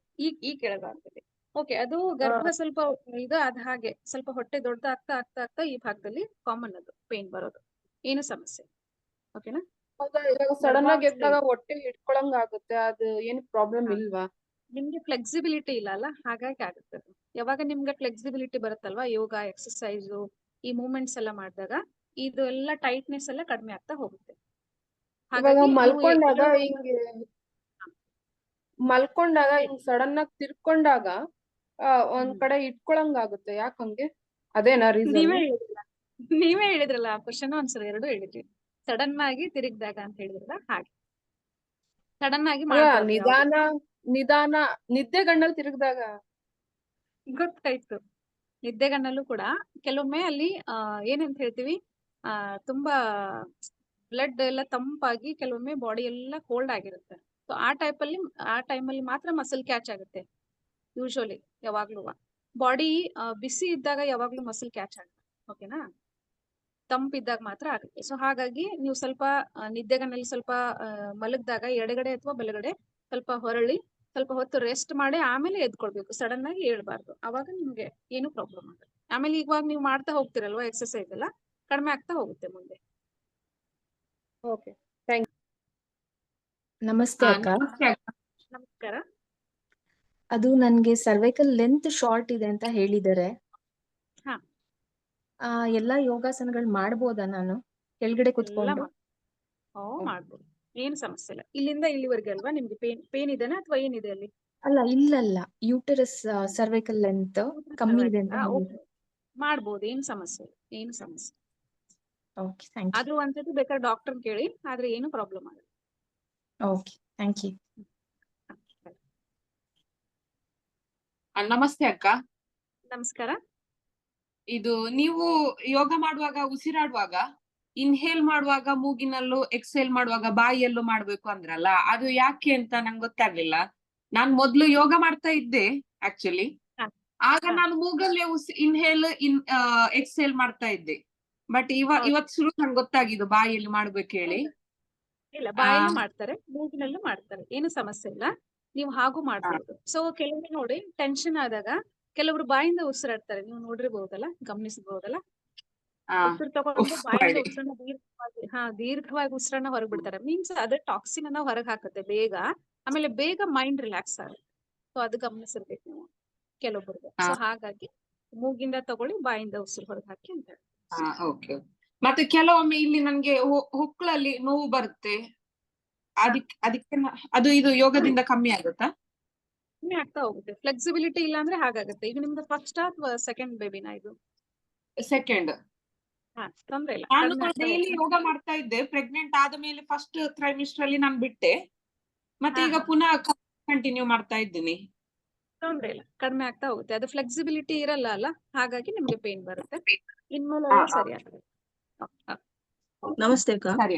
ಈ ಕೆಳಭಾಗದಲ್ಲಿ. ಓಕೆ, ಅದು ಗರ್ಭ ಸ್ವಲ್ಪ ಇದು ಅದ ಹಾಗೆ ಸ್ವಲ್ಪ ಹೊಟ್ಟೆ ದೊಡ್ಡದಾಗ್ತಾ ಆಗ್ತಾ ಆಗ್ತಾ ಈ ಭಾಗದಲ್ಲಿ ಕಾಮನ್ ಅದು ಪೇನ್ ಬರೋದು. ಏನು ಸಮಸ್ಯೆ? ಓಕೆನಾ? ಹೌದಾ? ಇವಾಗ ಸಡನ್ ಆಗಿ ಎದ್ದಾಗ ಹೊಟ್ಟೆ ಇಟ್ಕೊಳಂಗ್ ಆಗುತ್ತೆ, ಅದು ಏನು ಪ್ರಾಬ್ಲಮ್ ಇಲ್ವಾ? ನಿಮ್ಗೆ ಫ್ಲೆಕ್ಸಿಬಿಲಿಟಿ ಇಲ್ಲ ಅಲ್ಲ, ಹಾಗಾಗಿ ಆಗುತ್ತೆ ಅದು. ಯಾವಾಗ ನಿಮ್ಗೆ ಫ್ಲೆಕ್ಸಿಬಿಲಿಟಿ ಬರುತ್ತಲ್ವಾ, ಯೋಗ ಎಕ್ಸರ್ಸೈಸು ಈ ಮೂವ್ಮೆಂಟ್ಸ್ ಎಲ್ಲ ಮಾಡಿದಾಗ ಇದು ಎಲ್ಲ ಟೈಟ್ನೆಸ್ ಎಲ್ಲ ಕಡಿಮೆ ಆಗ್ತಾ ಹೋಗುತ್ತೆ. ಇವಾಗ ಮಲ್ಕೊಂಡಾಗ ಹಿಂಗ್ ಸಡನ್ ಆಗಿ ತಿರ್ಕೊಂಡಾಗ ಒಂದ್ ಕಡೆ ಇಟ್ಕೊಳಂಗ್ ಆಗುತ್ತೆ, ಯಾಕೆ ಹಂಗೆ? ಅದೇನಾ ರೀಸನ್? ನೀವೇ ಹೇಳಿದ್ರಲ್ಲ, ಕ್ವಶನ್ ಆನ್ಸರ್ ಎರಡು ಹೇಳಿದ್ರಿ. ಸಡನ್ ಆಗಿ ತಿರುಗಿದಾಗ ಅಂತ ಹೇಳಿದ್ರಲ್ಲ, ಹಾಗೆ ಸಡನ್ ಆಗಿ ನಿಧಾನ ನಿದ್ದೆಗಣ್ಣಲ್ಲಿ ತಿರುಗಿದಾಗ ಗೊತ್ತಾಯ್ತು. ನಿದ್ದೆಗಣ್ಣಲ್ಲೂ ಕೂಡ ಕೆಲವೊಮ್ಮೆ ಅಲ್ಲಿ ಏನಂತ ಹೇಳ್ತೀವಿ, ತುಂಬಾ ಬ್ಲಡ್ ಎಲ್ಲ ತಂಪಾಗಿ ಕೆಲವೊಮ್ಮೆ ಬಾಡಿ ಎಲ್ಲ ಕೋಲ್ಡ್ ಆಗಿರುತ್ತೆ. ಸೊ ಆ ಟೈಮಲ್ಲಿ ಮಾತ್ರ ಮಸಲ್ ಕ್ಯಾಚ್ ಆಗುತ್ತೆ. ಯೂಶುವಲಿ ಯಾವಾಗ್ಲೂ ಬಾಡಿ ಬಿಸಿ ಇದ್ದಾಗ ಯಾವಾಗ್ಲೂ ಮಸಲ್ ಕ್ಯಾಚ್ ಆಗುತ್ತೆ. ಓಕೆನಾ? ತಂಪಿದ್ದಾಗ ಮಾತ್ರ ಆಗುತ್ತೆ. ಸೊ ಹಾಗಾಗಿ ನೀವು ಸ್ವಲ್ಪ ನಿದ್ದೆಗಣ್ಣಲ್ಲಿ ಸ್ವಲ್ಪ ಮಲಗಿದಾಗ ಎಡಗಡೆ ಅಥವಾ ಬಲಗಡೆ ಸ್ವಲ್ಪ ಹೊರಳಿ ಸ್ವಲ್ಪ ಹೊತ್ತು ರೆಸ್ಟ್ ಮಾಡಿ ಆಮೇಲೆ ಎದ್ಕೊಳ್ಬೇಕು. ಸಡನ್ ಆಗಿ ಹೇಳ್ಬಾರ್ದು. ಅವಾಗ ನಿಮ್ಗೆ ಏನು ಪ್ರಾಬ್ಲಮ್ ಆಗುತ್ತೆ. ಆಮೇಲೆ ಇವಾಗ ನೀವು ಮಾಡ್ತಾ ಹೋಗ್ತಿರಲ್ವಾ ಎಕ್ಸರ್ಸೈಸ್ ಎಲ್ಲ, ಕಡಿಮೆ ಆಗ್ತಾ ಹೋಗುತ್ತೆ ಮುಂದೆ. Okay, thank you. ನಮಸ್ತೆ ಅಕ್ಕ. ನಮಸ್ಕಾರ. ಅದು ನನ್ಗೆ ಸರ್ವೈಕಲ್ ಲೆಂತ್ ಶಾರ್ಟ್ ಇದೆ ಅಂತ ಹೇಳಿದ್ದಾರೆ. ಎಲ್ಲಾ ಯೋಗಾಸನಗಳು ಮಾಡ್ಬೋದಾ ನಾನು ಕೆಳಗಡೆ ಕುತ್ಕೊಂಡು? ಮಾಡ್ಬೋದು, ಏನು ಸಮಸ್ಯೆ ಇಲ್ಲ. ಇಲ್ಲಿಂದ ಇಲ್ಲಿವರೆಗೆ ಅಲ್ವಾ ನಿಮ್ಗೆ ಪೇನ್ ಇದೆನಾ ಅಥವಾ ಏನಿದೆ ಅಲ್ಲಿ? ಇಲ್ಲ, ಯೂಟರಸ್ ಸರ್ವೈಕಲ್ ಲೆಂತ್ ಕಮ್ಮಿ ಇದೆ ಅಂತ ಮಾಡ್ಬೋದು, ಏನು ಸಮಸ್ಯೆ ಇಲ್ಲ, ಏನು ಸಮಸ್ಯೆ. Okay, thank you. ಅದು ಅಂತದ್ದು ಬೇಕಾದ್ರೆ ಡಾಕ್ಟರ್ ಕೇಳಿ, ಆದ್ರೆ ಏನು ಪ್ರಾಬ್ಲಮ್ ಆಗಲ್ಲ. Okay, thank you. ನಮಸ್ತೆ ಅಕ್ಕ. ನಮಸ್ಕಾರ. ಇದು ನೀವು ಯೋಗ ಮಾಡುವಾಗ ಉಸಿರಾಡುವಾಗ ಇನ್ಹೇಲ್ ಮಾಡುವಾಗ ಮೂಗಿನಲ್ಲೂ ಎಕ್ಸೇಲ್ ಮಾಡುವಾಗ ಬಾಯಿಯಲ್ಲೂ ಮಾಡ್ಬೇಕು ಅಂದ್ರಲ್ಲ, ಅದು ಯಾಕೆ ಅಂತ ನಂಗೆ ಗೊತ್ತಾಗ್ಲಿಲ್ಲ. ನಾನ್ ಮೊದ್ಲು ಯೋಗ ಮಾಡ್ತಾ ಇದ್ದೆ ಆಕ್ಚುಲಿ. ಹಾ, ಆಗ ಹಾ. ನಾನು ಮೂಗಲ್ಲೇ ಇನ್ಹೇಲ್ ಎಕ್ಸೇಲ್ ಮಾಡ್ತಾ ಇದ್ದೆ. ಬಟ್ ಹೌದು. ಇವತ್ ಶುರು ನಂಗೆ ಗೊತ್ತಾಗಿದ್ದು ಬಾಯಿಯಲ್ಲಿ ಮಾಡ್ಬೇಕು ಹೇಳಿ. ಇಲ್ಲ, ಆ, ಬಾಯಲ್ಲೂ ಮಾಡ್ತಾರೆ, ಮೂಗಿನಲ್ಲೂ ಮಾಡ್ತಾರೆ, ಏನು ಸಮಸ್ಯೆ ಇಲ್ಲ. ನೀವು ಹಾಗೂ ಆ, ಮಾಡ್ಬೋದು. ಸೊ ಕೆಲವೊಮ್ಮೆ ನೋಡಿ ಟೆನ್ಷನ್ ಆದಾಗ ಕೆಲವರು ಬಾಯಿಂದ ಉಸಿರಾಡ್ತಾರೆ, ನೀವು ನೋಡಿರ್ಬಹುದಲ್ಲ, ಗಮನಿಸಬಹುದಲ್ಲ. ಆ, ಉಸಿರು ತಗೊಂಡು ಉಫ್ ಬಾಯಿಂದ ಮಾಡಿ. ಉಸಿರನ್ನ ದೀರ್ಘವಾಗಿ ಉಸಿರನ್ನ ಹೊರಗೆ ಬಿಡ್ತಾರೆ. ಮೀನ್ಸ್ ಅದೇ ಟಾಕ್ಸಿನ್ ಅನ್ನ ಹೊರಗೆ ಹಾಕುತ್ತೆ ಬೇಗ. ಆಮೇಲೆ ಬೇಗ ಮೈಂಡ್ ರಿಲ್ಯಾಕ್ಸ್ ಆಗುತ್ತೆ. ಸೊ ಅದು ಗಮನಿಸಿರ್ಬೇಕು ನೀವು ಕೆಲವೊಬ್ಬರಿಗೆ. ಆ, ಸೊ ಹಾಗಾಗಿ ಮೂಗಿಂದ ತಗೊಳ್ಳಿ, ಬಾಯಿಂದ ಉಸಿರು ಹೊರಗೆ ಹಾಕಿ ಅಂತ ಹೇಳಿ. ಓಕೆ. ಮತ್ತೆ ಕೆಲವೊಮ್ಮೆ ಇಲ್ಲಿ ನನ್ಗೆ ಹೊಕ್ಕಳಲ್ಲಿ ನೋವು ಬರುತ್ತೆ. ಅದಕ್ಕೆ ಅದು ಇದು ಯೋಗದಿಂದ ಕಮ್ಮಿ ಆಗುತ್ತಾ? ಕಮ್ಮಿ ಆಗ್ತಾ ಹೋಗುತ್ತೆ. ಫ್ಲೆಕ್ಸಿಬಿಲಿಟಿ ಇಲ್ಲ ಅಂದ್ರೆ ಹಾಗಾಗುತ್ತೆ. ಈಗ ನಿಮ್ದು ಫಸ್ಟ್ ಅಥವಾ ಸೆಕೆಂಡ್ ಬೇಬಿನಾ ಇದು? ಸೆಕೆಂಡ್. ಹಾ, ತೊಂದ್ರೆ ಇಲ್ಲ, ನಾನು ಕಡಿಮೆ ಆಗ್ತಾ ಡೈಲಿ ಹೋಗುತ್ತೆ. ಯೋಗ ಮಾಡ್ತಾ ಇದ್ದೆ. ಪ್ರೆಗ್ನೆಂಟ್ ಆದ ಮೇಲೆ ಫಸ್ಟ್ ಟ್ರೈಮಿಸ್ಟರ್ ಅಲ್ಲಿ ನಾನು ಬಿಟ್ಟೆ. ಮತ್ತೆ ಹಾ, ಈಗ ಹಾ, ಪುನಃ ಕಂಟಿನ್ಯೂ ಮಾಡ್ತಾ ಇದ್ದೀನಿ. ತೊಂದ್ರೆ ಇಲ್ಲ, ಕಡಿಮೆ ಆಗ್ತಾ ಹೋಗುತ್ತೆ. ಅದು ಫ್ಲೆಕ್ಸಿಬಿಲಿಟಿ ಇರಲ್ಲ ಅಲ್ಲ, ಹಾಗಾಗಿ ನಿಮ್ಗೆ ಪೇನ್ ಬರುತ್ತೆ. ಇನ್ಮೇಲೆ ಆ, ಎಲ್ಲ ಆ, ಸರಿ ಆಗ್ತದೆ. ನಮಸ್ತೆ ಅಕ್ಕ. ಸರಿ.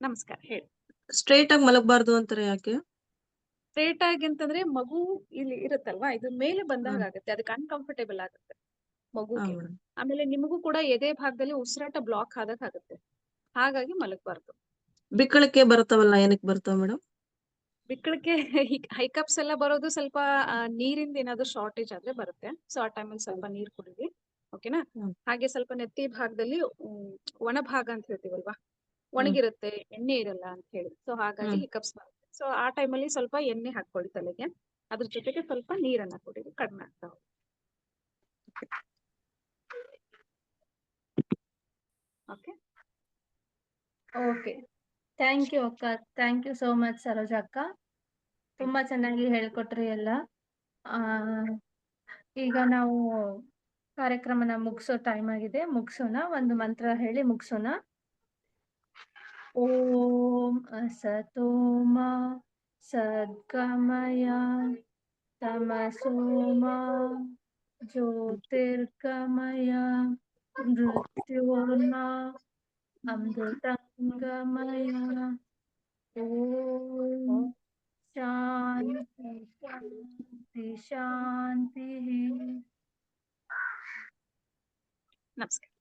ನಮಸ್ಕಾರ, ಹೇಳಿ. ಸ್ಟ್ರೈಟ್ ಆಗಿ ಮಲಗಬಾರ್ದು ಅಂತಾರೆ, ಯಾಕೆ? ಸ್ಟ್ರೇಟ್ ಆಗಿ ಅಂತಂದ್ರೆ ಮಗು ಇಲ್ಲಿ ಇರುತ್ತಲ್ವಾ, ಇದು ಮೇಲೆ ಬಂದಾಗ ಹ್ಮ್. ಆಗುತ್ತೆ, ಅದಕ್ಕೆ ಅನ್ಕಂಫರ್ಟೇಬಲ್ ಆಗುತ್ತೆ ಹಾ ಮಗುಗೆ. ಮೇಡಮ್. ಆಮೇಲೆ ನಿಮಗೂ ಕೂಡ ಎದೆ ಭಾಗದಲ್ಲಿ ಉಸಿರಾಟ ಬ್ಲಾಕ್ ಆದಾಗ ಆಗುತ್ತೆ, ಹಾಗಾಗಿ ಮಲಗಬಾರ್ದು. ಬಿಕ್ಕಳಿಕೆ ಬರ್ತಾವಲ್ಲ, ಏನಕ್ಕೆ ಬರ್ತಾವ ಮೇಡಮ್? ಬಿಕ್ಕಳಿಕೆ ಹೈಕಪ್ಸ್ ಎಲ್ಲ ಬರೋದು ಸ್ವಲ್ಪ ನೀರಿಂದ ಏನಾದ್ರು ಶಾರ್ಟೇಜ್ ಆದ್ರೆ ಬರುತ್ತೆ. ಸೊ ಆ ಟೈಮಲ್ಲಿ ಸ್ವಲ್ಪ ನೀರ್ ಕುಡೀರಿ, ಓಕೆನಾ. ಹ್ಮ್. ಹಾಗೆ ಸ್ವಲ್ಪ ನೆತ್ತಿ ಭಾಗದಲ್ಲಿ ಒಣ ಭಾಗ ಅಂತ ಹೇಳ್ತೀವಲ್ವಾ, ಹ್ಮ್. ಒಣಗಿರುತ್ತೆ, ಎಣ್ಣೆ ಇರಲ್ಲ ಅಂತ ಹೇಳಿ. ಸೊ ಹಾಗಾಗಿ ಹ್ಮ್. ಹಿಕಪ್ಸ್ ಬರುತ್ತೆ. ಸೊ ಆ ಟೈಮಲ್ಲಿ ಸ್ವಲ್ಪ ಎಣ್ಣೆ ಹಾಕೊಳ್ಳಿ ತಲೆಗೆ, ಅದ್ರ ಜೊತೆಗೆ ಸ್ವಲ್ಪ ನೀರನ್ನ ಕುಡೀರಿ, ಕಡಿಮೆ ಆಗ್ತಾ ಹೋಗುತ್ತೆ. ಓಕೆ. ಓಕೆ, ಥ್ಯಾಂಕ್ ಯು ಅಕ್ಕ. Thank you so much Saroja ಅಕ್ಕ. ತುಂಬಾ ಚೆನ್ನಾಗಿ ಹೇಳ್ಕೊಟ್ರಿ ಎಲ್ಲ. ಆ, ಈಗ ನಾವು ಕಾರ್ಯಕ್ರಮನ ಮುಗಿಸೋ ಟೈಮ್ ಆಗಿದೆ, ಮುಗಿಸೋಣ. ಒಂದು ಮಂತ್ರ ಹೇಳಿ ಮುಗಿಸೋಣ. ಓಂ ಅಸತೋ ಮಾ ಸದ್ಗಮಯ ತಮಸೋ ಮಾ ಜ್ಯೋತಿರ್ಗಮಯ ಮೃತ್ಯೋರ್ಮಾ ಅಮೃತಂಗಮಯ. ಓಂ ಶಾಂತಿ ಶಾಂತಿ ಶಾಂತಿ. ನಮಸ್ಕಾರ.